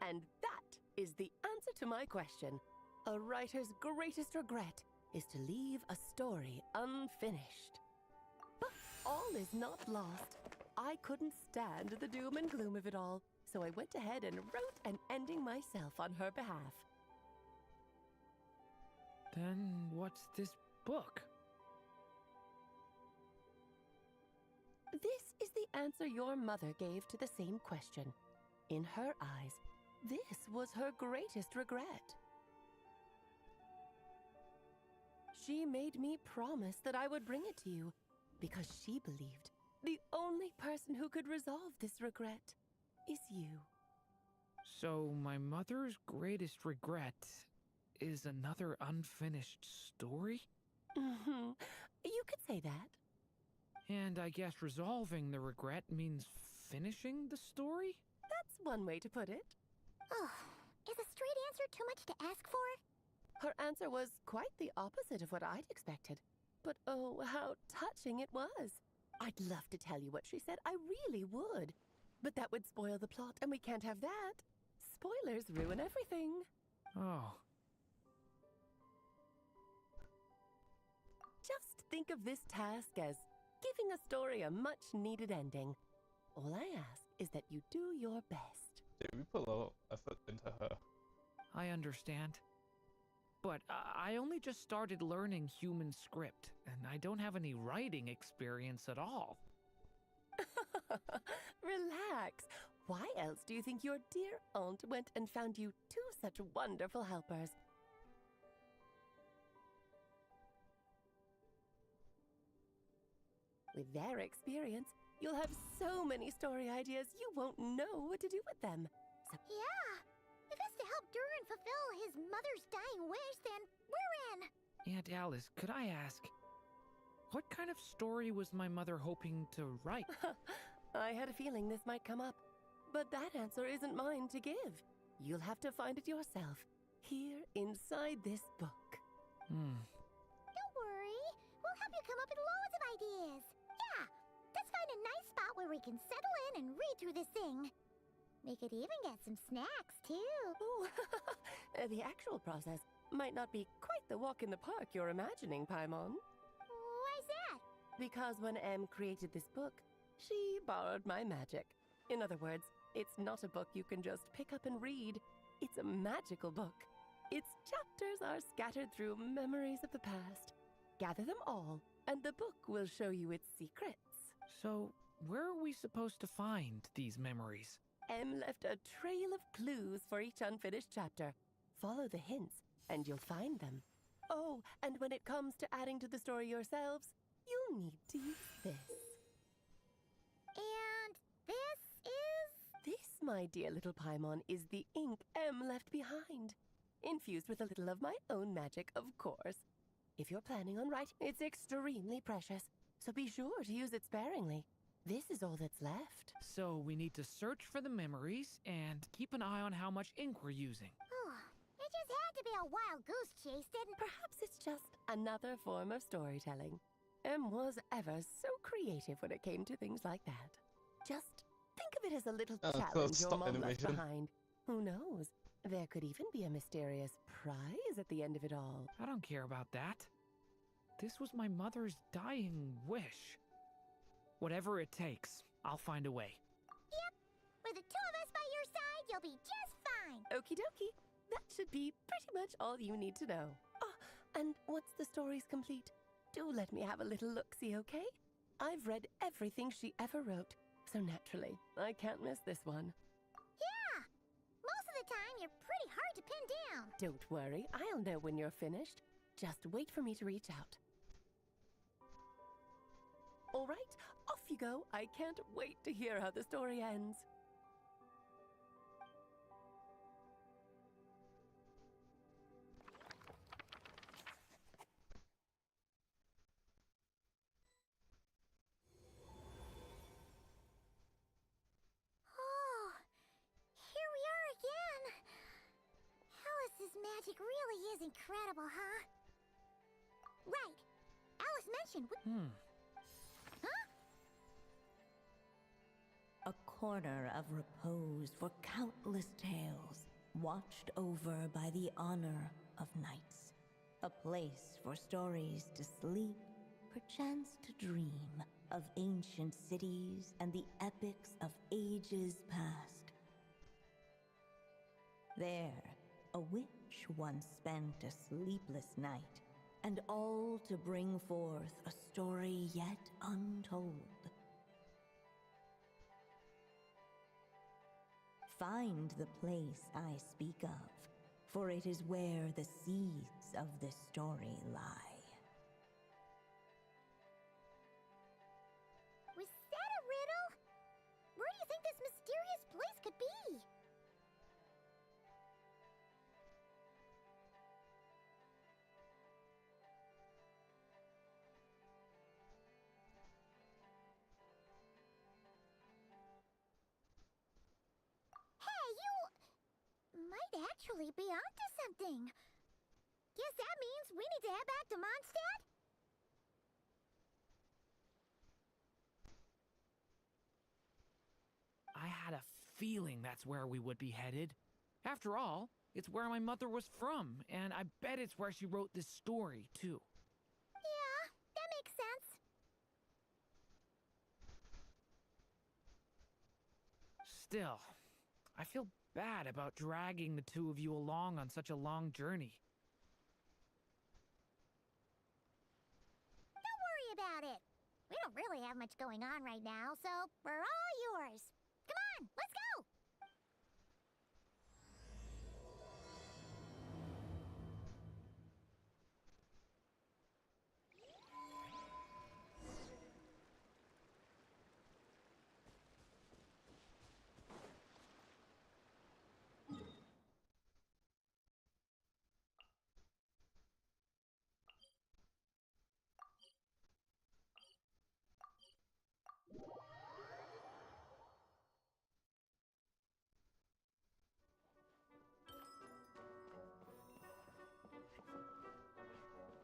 Speaker 18: And that is the answer to my question. A writer's greatest regret is to leave a story unfinished. But all is not lost. I couldn't stand the doom and gloom of it all, so I went ahead and wrote an ending myself on her behalf.
Speaker 13: Then what's this book?
Speaker 18: This is the answer your mother gave to the same question. In her eyes, this was her greatest regret. She made me promise that I would bring it to you because she believed The only person who could resolve this regret is you.
Speaker 13: So, my mother's greatest regret is another unfinished story?
Speaker 18: Mm-hmm. You could say that.
Speaker 13: And I guess resolving the regret means finishing the story?
Speaker 18: That's one way to put it.
Speaker 2: Oh, is a straight answer too much to ask for?
Speaker 18: Her answer was quite the opposite of what I'd expected. But oh, how touching it was. I'd love to tell you what she said, I really would. But that would spoil the plot, and we can't have that. Spoilers ruin everything.
Speaker 13: Oh.
Speaker 18: Just think of this task as giving a story a much-needed ending. All I ask is that you do your best.
Speaker 1: Yeah, we put a lot of effort into her.
Speaker 13: I understand. But I only just started learning human script, and I don't have any writing experience at all.
Speaker 18: Relax. Why else do you think your dear aunt went and found you two such wonderful helpers? With their experience, you'll have so many story ideas you won't know what to do with them. So
Speaker 2: yeah, if it's to help Durin fulfill his mother's dying wish, then we're in.
Speaker 13: Aunt Alice, could I ask, what kind of story was my mother hoping to write?
Speaker 18: I had a feeling this might come up, but that answer isn't mine to give. You'll have to find it yourself, here inside this book.
Speaker 2: Don't worry, we'll help you come up with loads of ideas. Yeah, let's find a nice spot where we can settle in and read through this thing. We could even get some snacks, too.
Speaker 18: Ooh, the actual process might not be quite the walk in the park you're imagining, Paimon.
Speaker 2: Why's that?
Speaker 18: Because when Em created this book, she borrowed my magic. In other words, it's not a book you can just pick up and read. It's a magical book. Its chapters are scattered through memories of the past. Gather them all, and the book will show you its secrets.
Speaker 13: So, where are we supposed to find these memories?
Speaker 18: Em left a trail of clues for each unfinished chapter. Follow the hints, and you'll find them. Oh, and when it comes to adding to the story yourselves, you'll need to use this.
Speaker 2: And this is?
Speaker 18: This, my dear little Paimon, is the ink Em left behind. Infused with a little of my own magic, of course. If you're planning on writing, it's extremely precious, so be sure to use it sparingly. This is all that's left.
Speaker 13: So we need to search for the memories and keep an eye on how much ink we're using.
Speaker 2: Oh, it just had to be a wild goose chase, didn't it?
Speaker 18: Perhaps it's just another form of storytelling. Em was ever so creative when it came to things like that. Just think of it as a little challenge your mom left behind. Who knows? There could even be a mysterious prize at the end of it all.
Speaker 13: I don't care about that. This was my mother's dying wish. Whatever it takes, I'll find a way.
Speaker 2: Yep. With the two of us by your side, you'll be just fine.
Speaker 18: Okie dokie. That should be pretty much all you need to know. Oh, and once the story's complete, do let me have a little look-see, okay? I've read everything she ever wrote, so naturally, I can't miss this one.
Speaker 2: Yeah. Most of the time, you're pretty hard to pin down.
Speaker 18: Don't worry, I'll know when you're finished. Just wait for me to reach out. All right, off you go. I can't wait to hear how the story ends.
Speaker 2: Oh, here we are again. Alice's magic really is incredible, huh? Right. Alice mentioned... Huh?
Speaker 9: A corner of repose for countless tales, watched over by the honor of knights. A place for stories to sleep, perchance to dream of ancient cities and the epics of ages past. There, a witch once spent a sleepless night, and all to bring forth a story yet untold. Find the place I speak of, for it is where the seeds of this story lie.
Speaker 2: We said might actually be onto something. Guess that means we need to head back to Mondstadt?
Speaker 13: I had a feeling that's where we would be headed. After all, it's where my mother was from, and I bet it's where she wrote this story, too.
Speaker 2: Yeah, that makes sense.
Speaker 13: Still, I feel bad about dragging the two of you along on such a long journey.
Speaker 2: Don't worry about it. We don't really have much going on right now, so we're all yours. Come on, let's go!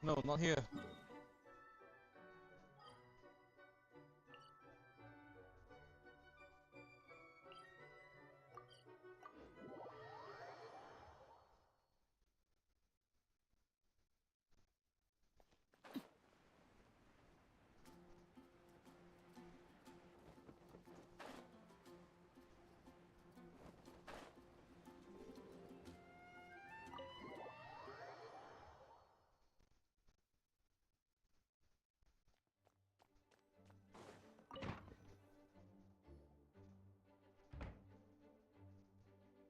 Speaker 1: No, not here.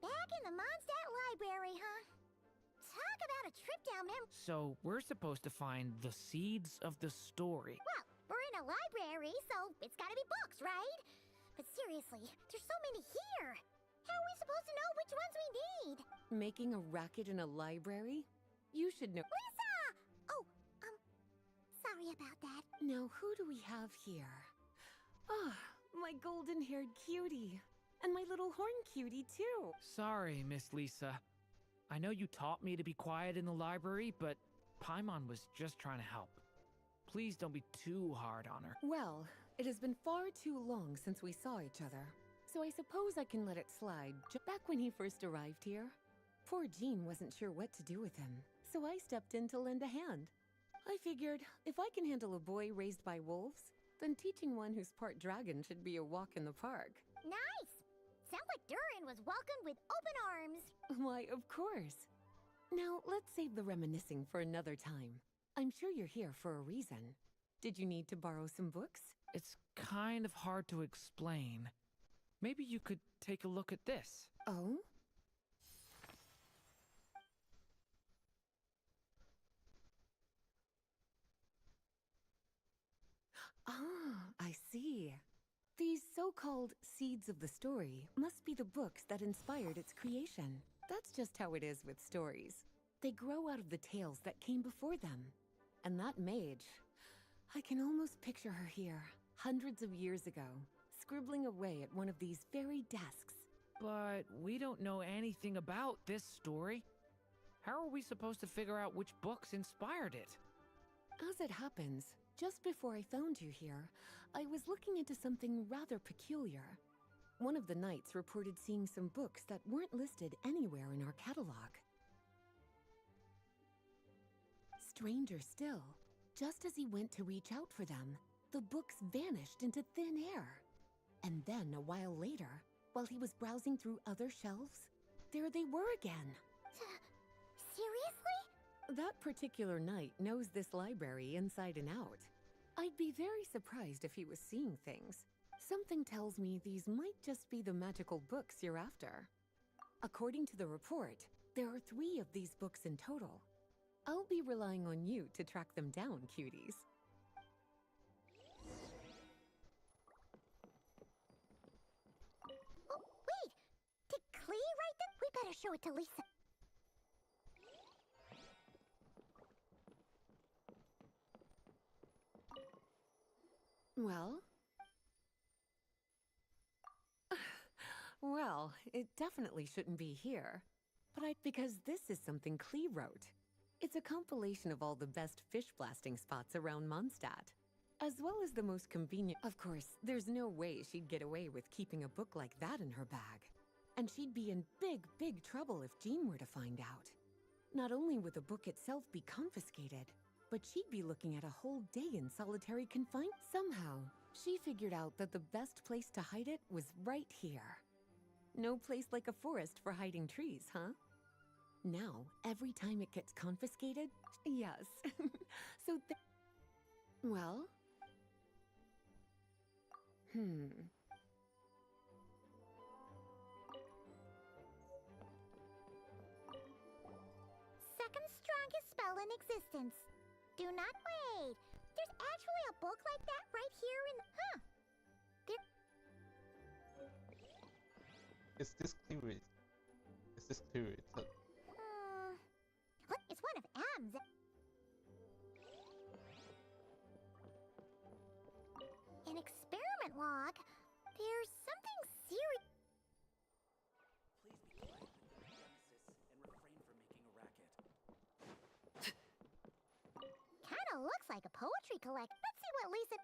Speaker 2: Back in the Mondstadt Library, huh? Talk about a trip down memory.
Speaker 13: So, we're supposed to find the seeds of the story.
Speaker 2: Well, we're in a library, so it's gotta be books, right? But seriously, there's so many here. How are we supposed to know which ones we need?
Speaker 5: Making a racket in a library? You should know.
Speaker 2: Lisa! Oh, sorry about that.
Speaker 5: Now, who do we have here? Ah, my golden-haired cutie. And my little horn cutie, too.
Speaker 13: Sorry, Miss Lisa. I know you taught me to be quiet in the library, but Paimon was just trying to help. Please don't be too hard on her.
Speaker 5: Well, it has been far too long since we saw each other, so I suppose I can let it slide. Back when he first arrived here, poor Jean wasn't sure what to do with him, so I stepped in to lend a hand. I figured, if I can handle a boy raised by wolves, then teaching one who's part dragon should be a walk in the park.
Speaker 2: Nice! Sounds like Durin was welcomed with open arms.
Speaker 5: Why, of course. Now, let's save the reminiscing for another time. I'm sure you're here for a reason. Did you need to borrow some books?
Speaker 13: It's kind of hard to explain. Maybe you could take a look at this.
Speaker 5: Oh? Ah, I see. These so-called seeds of the story must be the books that inspired its creation. That's just how it is with stories. They grow out of the tales that came before them. And that mage, I can almost picture her here, hundreds of years ago, scribbling away at one of these very desks.
Speaker 13: But we don't know anything about this story. How are we supposed to figure out which books inspired it?
Speaker 5: As it happens, just before I found you here, I was looking into something rather peculiar. One of the knights reported seeing some books that weren't listed anywhere in our catalog. Stranger still, just as he went to reach out for them, the books vanished into thin air. And then, a while later, while he was browsing through other shelves, there they were again.
Speaker 2: Seriously?
Speaker 5: That particular knight knows this library inside and out. I'd be very surprised if he was seeing things. Something tells me these might just be the magical books you're after. According to the report, there are 3 of these books in total. I'll be relying on you to track them down, cuties.
Speaker 2: Oh, wait! Did Klee write them? We better show it to Lisa.
Speaker 5: Well? Well, it definitely shouldn't be here. Because this is something Klee wrote. It's a compilation of all the best fish blasting spots around Mondstadt, as well as the most convenient. Of course, there's no way she'd get away with keeping a book like that in her bag. And she'd be in big, big trouble if Jean were to find out. Not only would the book itself be confiscated, but she'd be looking at a whole day in solitary confinement. Somehow, she figured out that the best place to hide it was right here. No place like a forest for hiding trees, huh? Now, every time it gets confiscated, yes. Well?
Speaker 2: Second strongest spell in existence. Do not wait. There's actually a book like that right here in the... Huh.
Speaker 1: Is this clear? Is this clear?
Speaker 2: What? It's one of M's. An experiment log. There's something serious.
Speaker 14: Please be quiet with your nemesis and refrain from making a racket.
Speaker 2: Kinda looks like a poetry collect. Let's see what Lisa...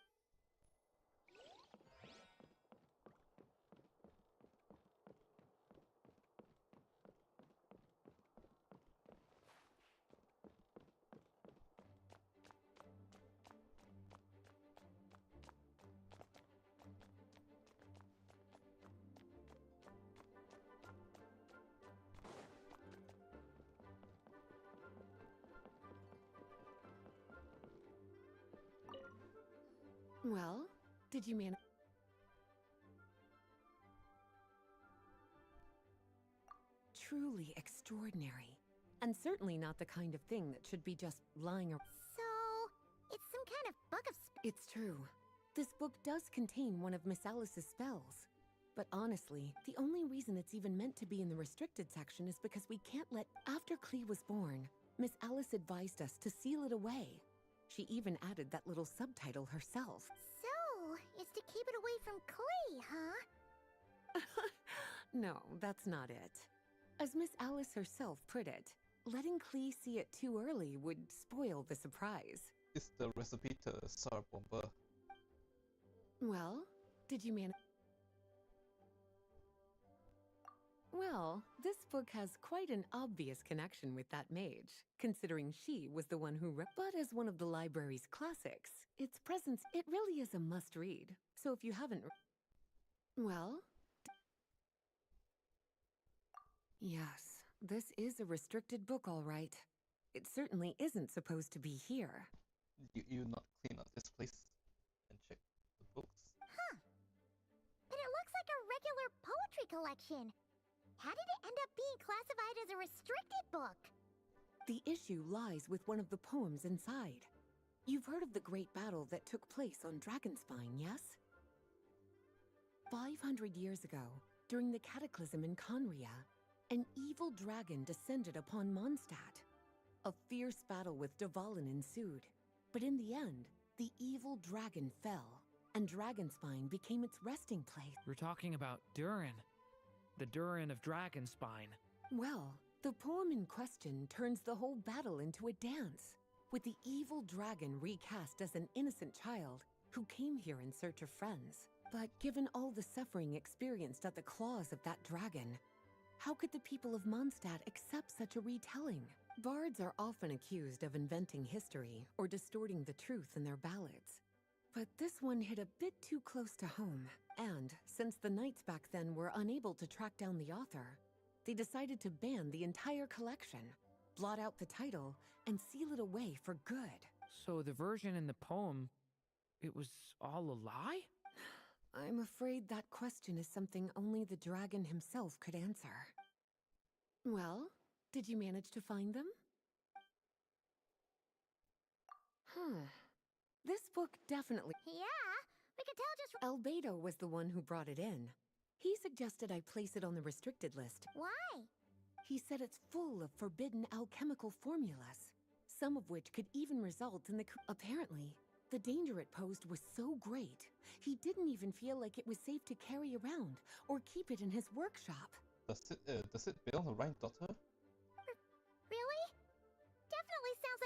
Speaker 5: Well, did you manage? Truly extraordinary. And certainly not the kind of thing that should be just lying around.
Speaker 2: So, it's some kind of book of...
Speaker 5: It's true. This book does contain one of Miss Alice's spells. But honestly, the only reason it's even meant to be in the restricted section is because we can't let... After Klee was born, Miss Alice advised us to seal it away. She even added that little subtitle herself.
Speaker 2: So, it's to keep it away from Klee, huh?
Speaker 5: No, that's not it. As Miss Alice herself put it, letting Klee see it too early would spoil the surprise.
Speaker 1: It's the recipe to Sour Bomber.
Speaker 5: Well, did you manage? Well, this book has quite an obvious connection with that mage, considering she was the one who But as one of the library's classics, its presence, it really is a must-read. So if you haven't... Well... Yes, this is a restricted book, all right. It certainly isn't supposed to be here.
Speaker 1: You not clean up this place and check the books?
Speaker 2: Huh. But it looks like a regular poetry collection. How did it end up being classified as a restricted book?
Speaker 5: The issue lies with one of the poems inside. You've heard of the great battle that took place on Dragonspine, yes? 500 years ago, during the cataclysm in Conria, an evil dragon descended upon Mondstadt. A fierce battle with Dvalin ensued, but in the end, the evil dragon fell, and Dragonspine became its resting place.
Speaker 13: We're talking about Durin. The Durin of Dragonspine.
Speaker 5: Well, the poem in question turns the whole battle into a dance, with the evil dragon recast as an innocent child who came here in search of friends. But given all the suffering experienced at the claws of that dragon, how could the people of Mondstadt accept such a retelling? Bards are often accused of inventing history or distorting the truth in their ballads. But this one hit a bit too close to home, and since the knights back then were unable to track down the author, they decided to ban the entire collection, blot out the title, and seal it away for good.
Speaker 13: So the version in the poem, it was all a lie?
Speaker 5: I'm afraid that question is something only the dragon himself could answer. Well, did you manage to find them? This book definitely...
Speaker 2: Yeah, we could tell just...
Speaker 5: Albedo was the one who brought it in. He suggested I place it on the restricted list.
Speaker 2: Why?
Speaker 5: He said it's full of forbidden alchemical formulas, some of which could even result in the... Apparently, the danger it posed was so great, he didn't even feel like it was safe to carry around or keep it in his workshop.
Speaker 1: Does it belong to Ryan Daughter?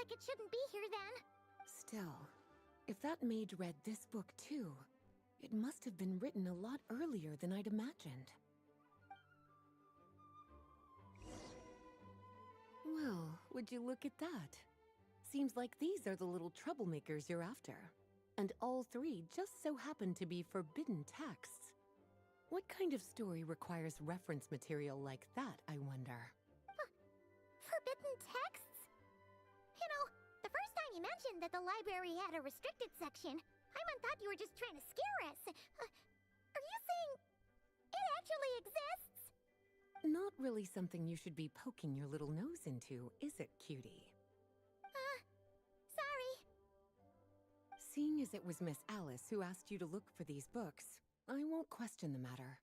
Speaker 2: like it shouldn't be here then.
Speaker 5: Still, if that mage read this book too, it must have been written a lot earlier than I'd imagined. Well, would you look at that? Seems like these are the little troublemakers you're after. And all three just so happen to be forbidden texts. What kind of story requires reference material like that, I wonder?
Speaker 2: Forbidden texts? You know, the first time you mentioned that the library had a restricted section, I thought you were just trying to scare us. Are you saying it actually exists?
Speaker 5: Not really something you should be poking your little nose into, is it, cutie?
Speaker 2: Sorry.
Speaker 5: Seeing as it was Miss Alice who asked you to look for these books, I won't question the matter.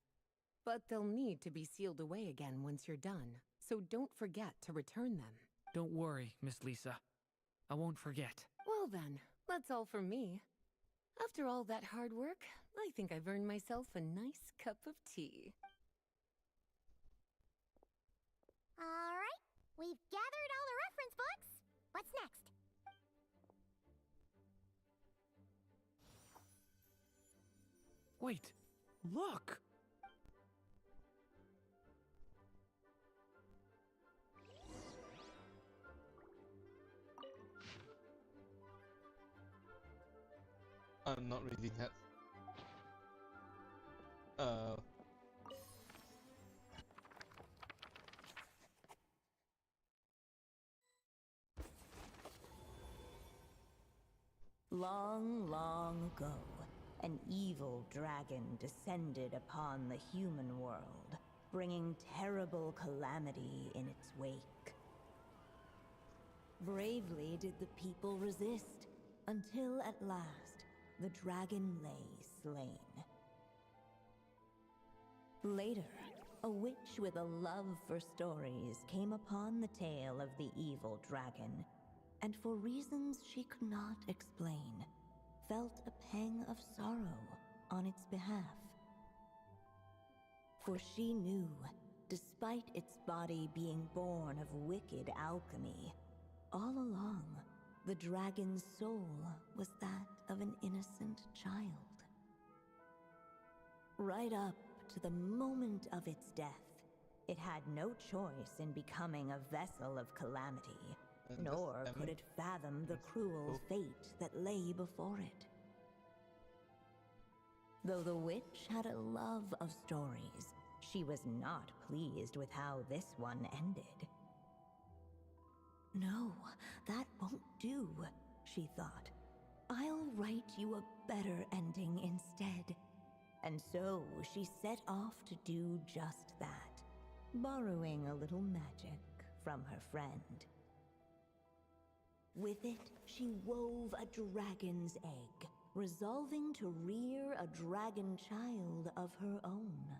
Speaker 5: But they'll need to be sealed away again once you're done, so don't forget to return them.
Speaker 13: Don't worry, Miss Lisa. I won't forget.
Speaker 5: Well then, that's all from me. After all that hard work, I think I've earned myself a nice cup of tea.
Speaker 2: Alright, we've gathered all the reference books. What's next?
Speaker 13: Wait, look!
Speaker 1: I'm not reading that.
Speaker 9: Long, long ago, an evil dragon descended upon the human world, bringing terrible calamity in its wake. Bravely did the people resist, until at last, the dragon lay slain. Later, a witch with a love for stories came upon the tale of the evil dragon, and for reasons she could not explain, felt a pang of sorrow on its behalf. For she knew, despite its body being born of wicked alchemy, all along, the dragon's soul was that of an innocent child. Right up to the moment of its death, it had no choice in becoming a vessel of calamity, nor could it fathom the cruel fate that lay before it. Though the witch had a love of stories, she was not pleased with how this one ended. No, that won't do, she thought. I'll write you a better ending instead. And so she set off to do just that, borrowing a little magic from her friend. With it, she wove a dragon's egg, resolving to rear a dragon child of her own.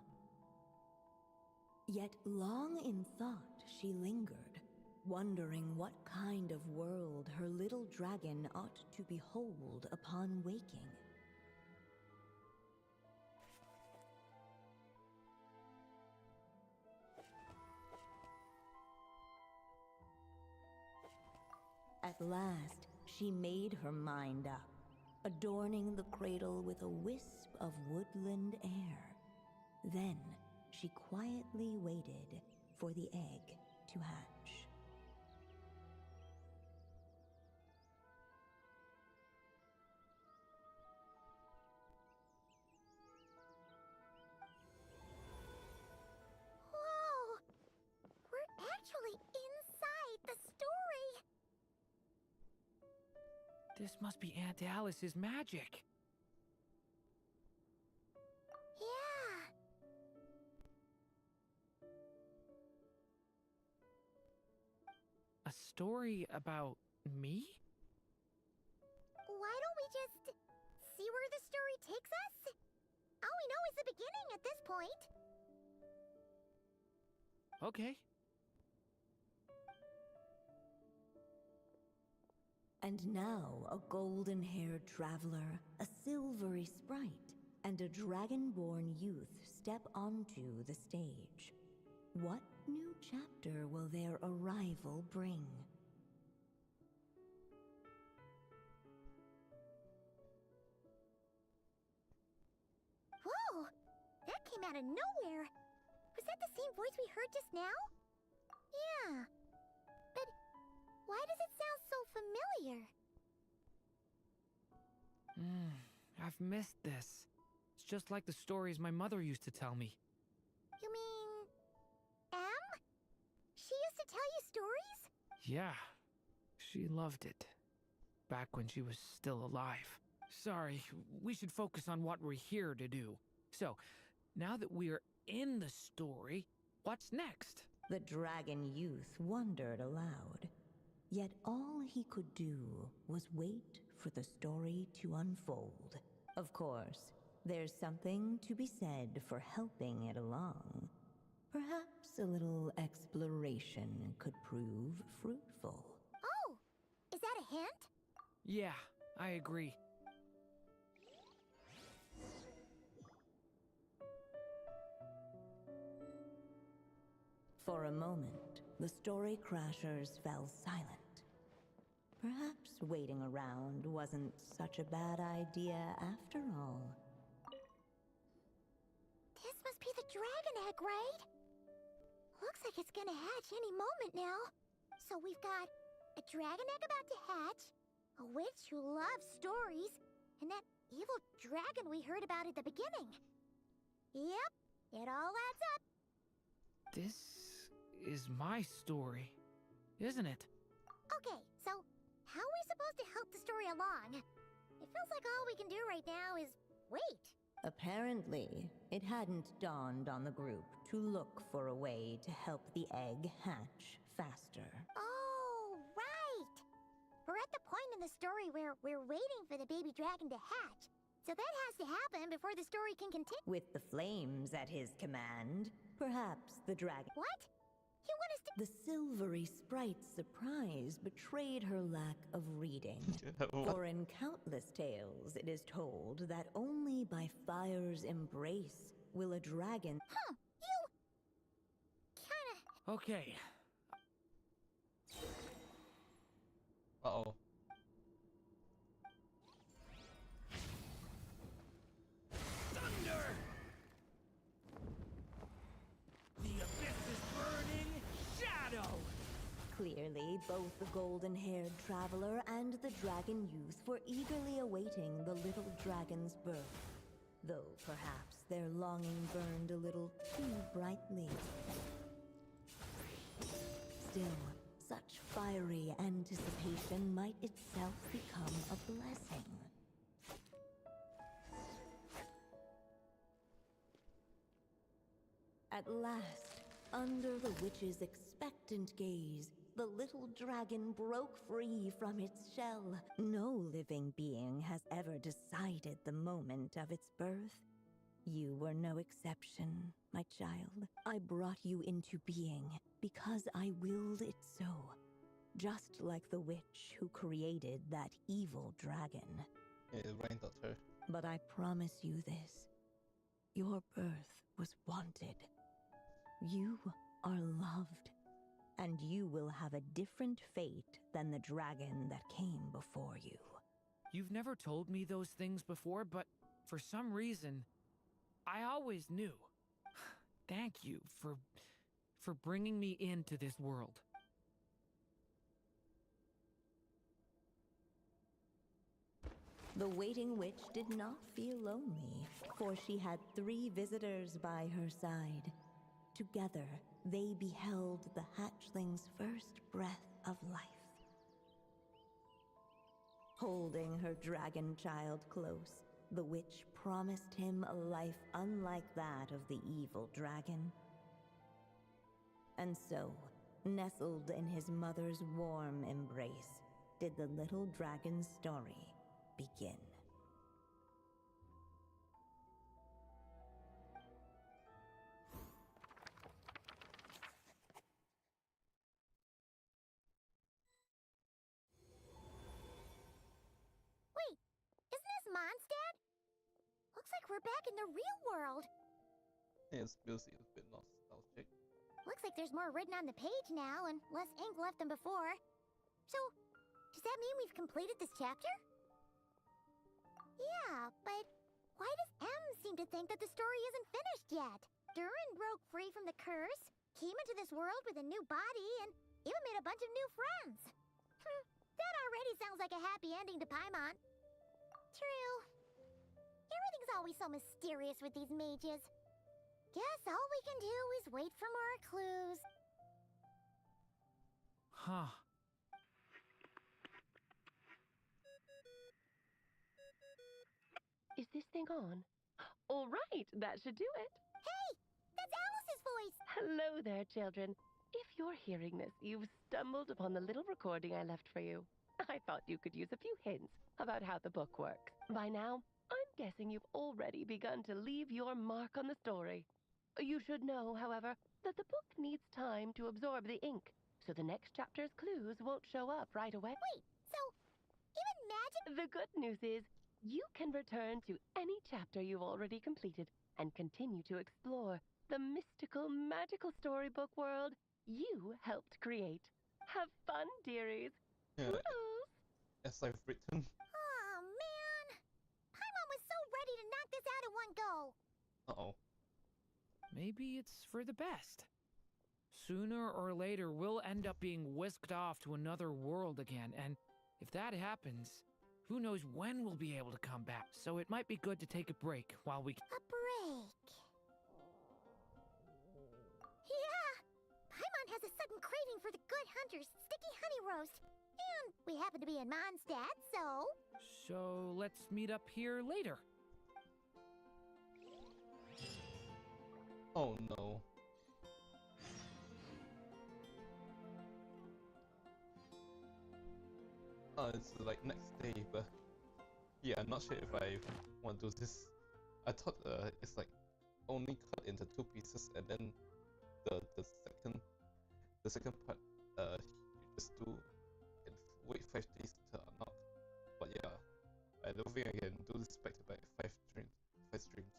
Speaker 9: Yet long in thought she lingered, wondering what kind of world her little dragon ought to behold upon waking. At last, she made her mind up, adorning the cradle with a wisp of woodland air. Then, she quietly waited for the egg to hatch.
Speaker 2: Whoa! We're actually inside the story!
Speaker 13: This must be Aunt Alice's magic.
Speaker 2: Yeah.
Speaker 13: A story about me?
Speaker 2: Why don't we just see where the story takes us? All we know is the beginning at this point.
Speaker 13: Okay.
Speaker 9: And now a golden-haired traveler, a silvery sprite, and a dragon-born youth step onto the stage. What new chapter will their arrival bring?
Speaker 2: Whoa! That came out of nowhere! Was that the same voice we heard just now? Yeah. But why does it sound so familiar?
Speaker 13: I've missed this. It's just like the stories my mother used to tell me.
Speaker 2: You mean... Em? She used to tell you stories?
Speaker 13: Yeah, she loved it. Back when she was still alive. Sorry, we should focus on what we're here to do. So, now that we're in the story, what's next?
Speaker 9: The dragon youth wondered aloud. Yet all he could do was wait for the story to unfold. Of course, there's something to be said for helping it along. Perhaps a little exploration could prove fruitful.
Speaker 2: Oh! Is that a hint?
Speaker 13: Yeah, I agree.
Speaker 9: For a moment, the story crashers fell silent. Perhaps waiting around wasn't such a bad idea after all.
Speaker 2: This must be the dragon egg, right? Looks like it's gonna hatch any moment now. So we've got a dragon egg about to hatch, a witch who loves stories, and that evil dragon we heard about at the beginning. Yep, it all adds up.
Speaker 13: This is my story, isn't it?
Speaker 2: Okay, so how are we supposed to help the story along? It feels like all we can do right now is wait.
Speaker 9: Apparently, it hadn't dawned on the group to look for a way to help the egg hatch faster.
Speaker 2: Oh, right! We're at the point in the story where we're waiting for the baby dragon to hatch. So that has to happen before the story can continue.
Speaker 9: With the flames at his command, perhaps the dragon...
Speaker 2: What? You want us to...
Speaker 9: The silvery sprite's surprise betrayed her lack of reading. For in countless tales, it is told that only by fire's embrace will a dragon...
Speaker 2: Huh, you... kinda...
Speaker 13: Okay.
Speaker 1: Uh-oh.
Speaker 17: Thunder! The abyss is burning shadow!
Speaker 9: Clearly, both the golden-haired traveler and the dragon youth were eagerly awaiting the little dragon's birth. Though perhaps their longing burned a little too brightly. Still, such fiery anticipation might itself become a blessing. At last, under the witch's expectant gaze, the little dragon broke free from its shell. No living being has ever decided the moment of its birth. You were no exception, my child. I brought you into being because I willed it so. Just like the witch who created that evil dragon.
Speaker 1: Yeah, Ryan got her.
Speaker 9: But I promise you this. Your birth was wanted. You are loved. And you will have a different fate than the dragon that came before you.
Speaker 13: You've never told me those things before, but for some reason, I always knew. Thank you for bringing me into this world.
Speaker 9: The waiting witch did not feel lonely, for she had 3 visitors by her side. Together, they beheld the hatchling's first breath of life. Holding her dragon child close, the witch promised him a life unlike that of the evil dragon. And so, nestled in his mother's warm embrace, did the little dragon's story begin.
Speaker 2: Wait, isn't this Mondstadt? Looks like we're back in the real world.
Speaker 1: Yeah, it's music a bit nostalgic.
Speaker 2: Looks like there's more written on the page now and less ink left than before. So, does that mean we've completed this chapter? Yeah, but why does M seem to think that the story isn't finished yet. Durin broke free from the curse, came into this world with a new body, and even made a bunch of new friends. That already sounds like a happy ending to Paimon. True. Everything's always so mysterious with these mages. Guess all we can do is wait for more clues.
Speaker 13: Huh.
Speaker 19: Is this thing on? All right, that should do it.
Speaker 2: Hey, that's Alice's voice.
Speaker 19: Hello there, children. If you're hearing this, you've stumbled upon the little recording I left for you. I thought you could use a few hints about how the book works. By now, I'm guessing you've already begun to leave your mark on the story. You should know, however, that the book needs time to absorb the ink, so the next chapter's clues won't show up right away.
Speaker 2: Wait, so even magic?
Speaker 19: The good news is, you can return to any chapter you've already completed and continue to explore the mystical, magical storybook world you helped create. Have fun, dearies.
Speaker 1: Yeah,
Speaker 19: Toodles!
Speaker 1: as I've written.
Speaker 2: Oh, man. Paimon was so ready to knock this out in one go.
Speaker 1: Uh-oh.
Speaker 13: Maybe it's for the best. Sooner or later, we'll end up being whisked off to another world again, and if that happens, who knows when we'll be able to come back. So it might be good to take a break while we...
Speaker 2: A break. Yeah! Paimon has a sudden craving for the Good Hunter's sticky honey roast. And we happen to be in Mondstadt, so...
Speaker 13: So let's meet up here later.
Speaker 1: Oh no. It's like next day, but yeah, I'm not sure if I want to do this. I thought it's like only cut into 2 pieces, and then the second part you just do and wait 5 days to unlock. But yeah, I don't think I can do this back to back 5 streams.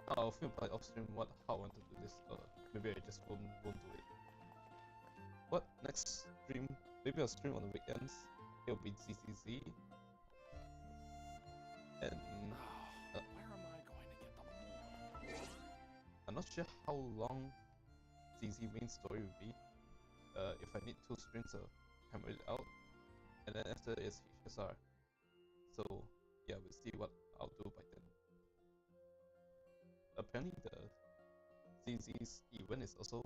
Speaker 1: I'll think about off stream how I want to do this. Maybe I just won't do it. What next stream? Maybe I'll stream on the weekends. It'll be ZZZ. And
Speaker 13: where am I going to get the more?
Speaker 1: I'm not sure how long ZZ main story will be. If I need 2 streams, I'll hammer it out. And then after it's HSR. So yeah, we'll see what I'll do by then. Apparently the ZZ's event is also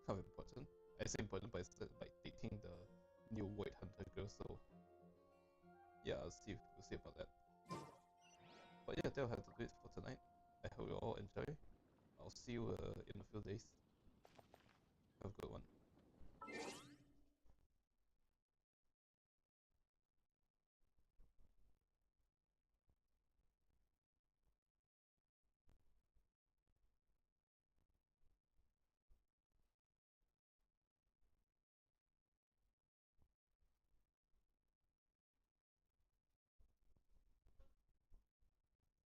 Speaker 1: kind of important. I say important, but it's like dating the new White Hunter girl, so yeah, we'll see about that. But yeah, that'll have to do it for tonight. I hope you all enjoy. I'll see you in a few days.